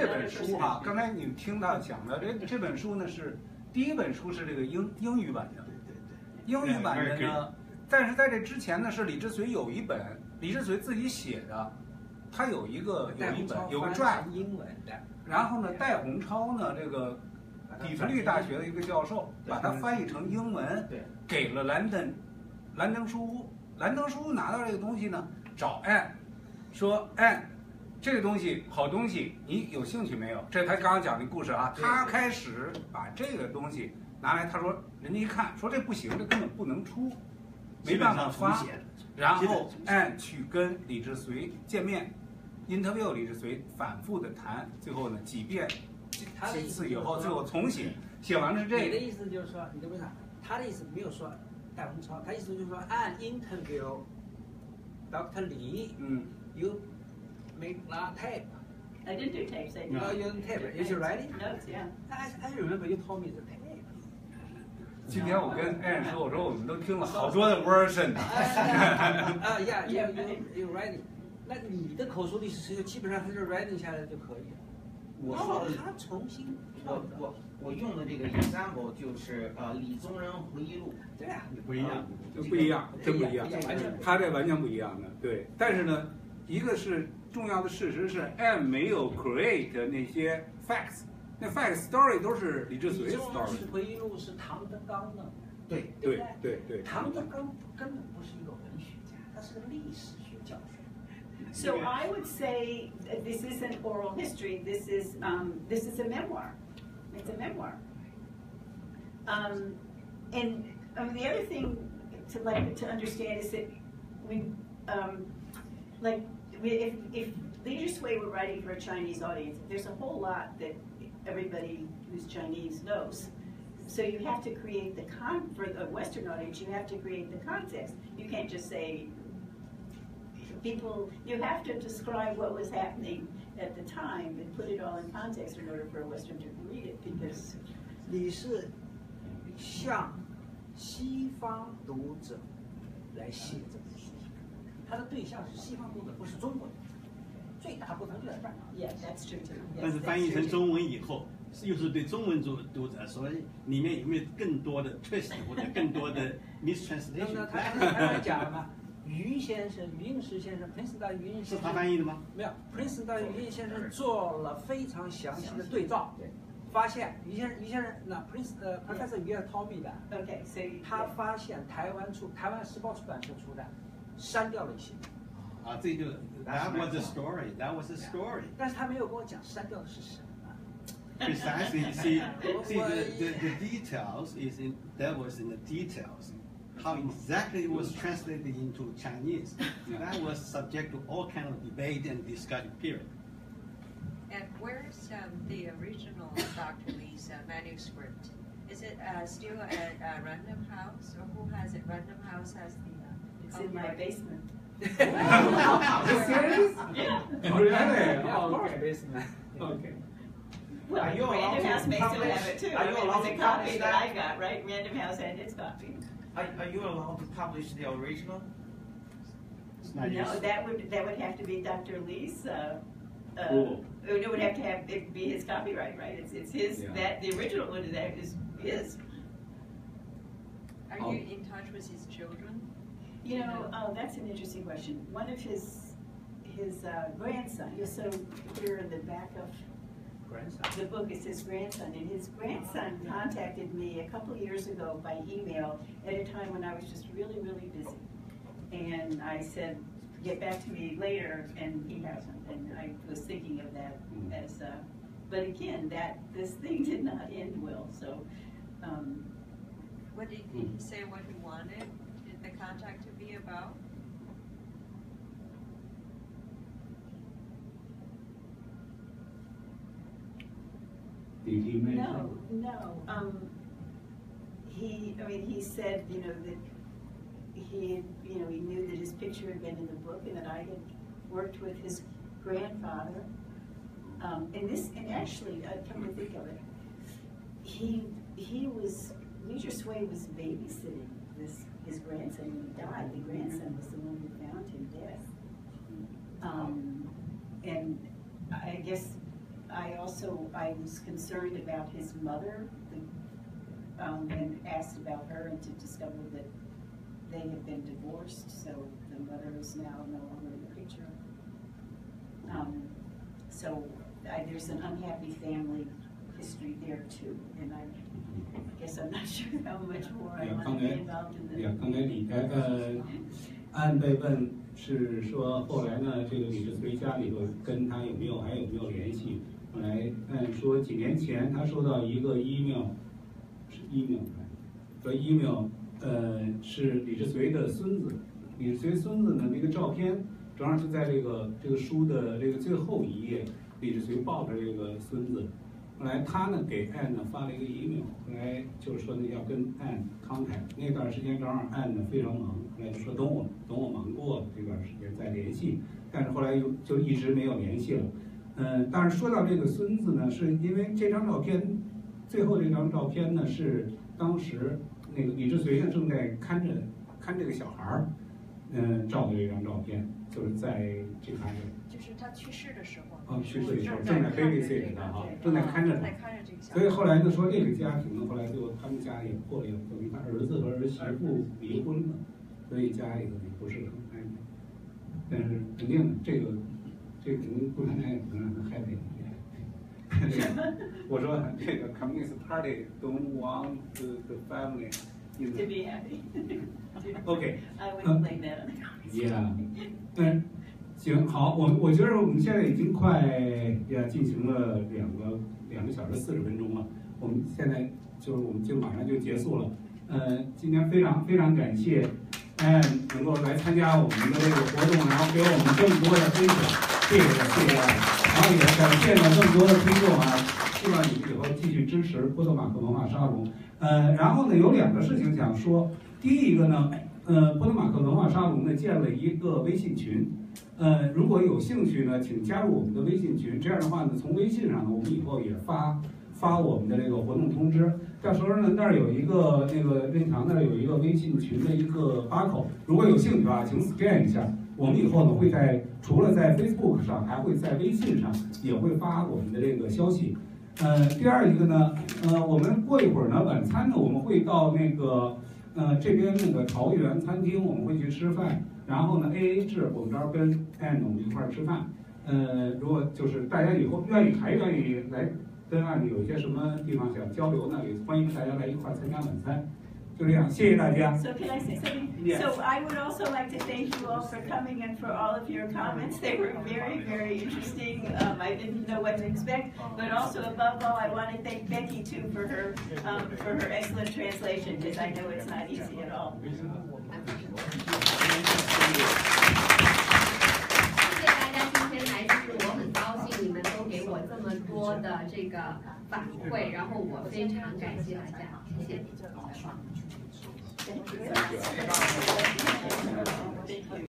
本书哈，刚才你们听到讲的这本书呢是第一本书是这个英语版的，英语版的呢，但是在这之前呢是李志绥有一本李志绥自己写的，他有一本有个传英文的，然后呢戴鸿超呢这个底特律大学的一个教授把它翻译成英文，给了兰登书屋，兰登书屋拿到这个东西呢找Anne说Anne。这个东西好东西，你有兴趣没有？这是他刚刚讲的故事啊。他开始把这个东西拿来，他说人家一看说这不行，这根本不能出，没办法发。然后Anne去跟李志绥见面 ，interview 李志绥，反复的谈，最后呢几次以后，最后重写，写完了是这个。你的意思就是说，你的为啥？他的意思没有说戴鸿超，他意思就是说按 interview Dr. Li， you make a tape. I didn't do tapes. I did. No, you didn't tape. Is you ready? Notes, yeah. I remember you told me the tape. 今天我跟Anne说，我说我们都听了好多的 version。Yeah, you ready? 那你的口述历史就基本上他就 ready 下来就可以了。我说他重新，我用的这个 example 就是李宗仁回忆录。对啊，不一样，不一样，真不一样，他这完全不一样的。对，但是呢，一个是重要的事实是 Anne 没有 create 那些 facts， 那 facts story 都是李志绥的 story。回忆录是唐德刚的。对对。唐德刚根本不是一个文学家，他是个历史学教授。So I would say this isn't oral history. This is a memoir. It's a memoir. And the other thing to understand is that if Li志绥were writing for a Chinese audience, there's a whole lot that everybody who's Chinese knows. So you have to create for the Western audience, you have to create the context. You can't just say. You have to describe what was happening at the time and put it all in context in order for a Westerner to read it. Because 你是向西方读者来写这本书，他的对象是西方读者，不是中国人，最大不同就在这儿。Yes, that's true too. 但是翻译成中文以后，又是对中文读者，所以里面有没有更多的 twist 或者更多的 mistranslation？ 那他讲了嘛，余先生、余应时先生，普林斯顿大学余应先生是他翻译的吗？没有，普林斯顿大学余应先生做了非常详细的对照，发现余先生那Professor 余也 told me 的 ，OK， 所以他发现台湾时报出版社出的删掉了一些。啊，这就 that was a story。但是他没有跟我讲删掉的是什么。Precisely. See, the details that was in the details. How exactly it was translated into Chinese. That was subject to all kind of debate and discussion. Period. And where's the original Dr. Lee's manuscript? Is it still at Random House, or who has it? Random House has the. It's in my basement. Serious? Really? Yeah, of course, basement. Okay. Well, Random House may still have it too. It was a copy that I got, right? Random House had its copy. Are you allowed to publish the original? No, that would have to be Dr. Lee's. Cool. It would have to be his copyright, right? It's his. Yeah. That the original one of that is his. Are you in touch with his children? You know, that's an interesting question. One of his grandson. So here in the back of the book, it says grandson, and his grandson contacted me a couple of years ago by email at a time when I was just really, really busy. And I said, get back to me later, and he hasn't. And I was thinking of that as, but again, this thing did not end well. So, what did he say? What he wanted the contact to be about? Did he mention? No. He said, that he knew that his picture had been in the book, and that I had worked with his grandfather. And actually, come to think of it, Leisure Sway was babysitting his grandson when he died. The grandson was the one who found him dead. And I guess I was concerned about his mother, and asked about her, and to discover that they had been divorced, so the mother is now no longer in the picture. So there's an unhappy family history there too, and I guess I'm not sure how much more I want to be involved in this. 刚才按被问是说后来呢，这个李志绥家里头跟他还有没有联系？后来按说几年前他收到一个 email， 说 email 是李志绥的孙子，李志绥孙子呢那个照片正好是在这个书的这个最后一页，李志绥抱着这个孙子。后来他呢给 Anne 呢发了一个 email， 后来就是说呢要跟 Anne contact， 那段时间正好 Anne 呢非常忙，后来就说等我忙过这段时间再联系，但是后来就一直没有联系了。但是说到这个孙子呢，是因为这张照片，最后这张照片呢是当时那个李志绥呢正在看这个小孩儿，照的这张照片，就是在这看着。就是他去世的时候。去世的时候正在 babysit 他哈，正在看着他。所以后来呢说这个家庭呢，后来最后他们家也破裂了，等于他儿子和儿媳妇离婚了，所以家里头也不是很安宁。但是肯定这个肯定不能很 happy。我说这个 Communist Party don't want the family to be happy. Okay. I wouldn't blame that. Yeah. 行，好，我觉得我们现在已经快进行了2个小时40分钟了，我们现在我们就马上就结束了。今天非常感谢能够来参加我们的这个活动，然后给我们更多的分享，谢谢，然后也感谢呢更多的听众啊，希望你们以后继续支持波托马克文化沙龙。然后呢有2个事情想说，第一个呢，波托马克文化沙龙呢建了一个微信群。如果有兴趣呢，请加入我们的微信群。这样的话呢，从微信上呢，我们以后也发我们的这个活动通知。到时候呢，那儿有一个任堂那儿有一个微信群的一个barcode，如果有兴趣啊，请 scan 一下。我们以后呢会除了在 Facebook 上，还会在微信上也会发我们的这个消息。第二一个呢，我们过一会儿呢，晚餐呢我们会到那个这边那个桃园餐厅，我们会去吃饭。然后呢 AA 制，我们这儿跟 Anne 我们一块儿吃饭。如果就是大家以后愿意来跟Anne有些什么地方想交流呢，也欢迎大家来一块儿参加晚餐。就这样，谢谢大家。So can I say something? Yes. So I would also like to thank you all for coming and for all of your comments. They were very, very interesting. I didn't know what to expect, but also above all, I want to thank Becky too for her excellent translation, because I know it's not easy at all. 谢谢大家今天来，就是我很高兴你们都给我这么多的这个反馈，然后我非常感谢大家，谢谢。Thank you.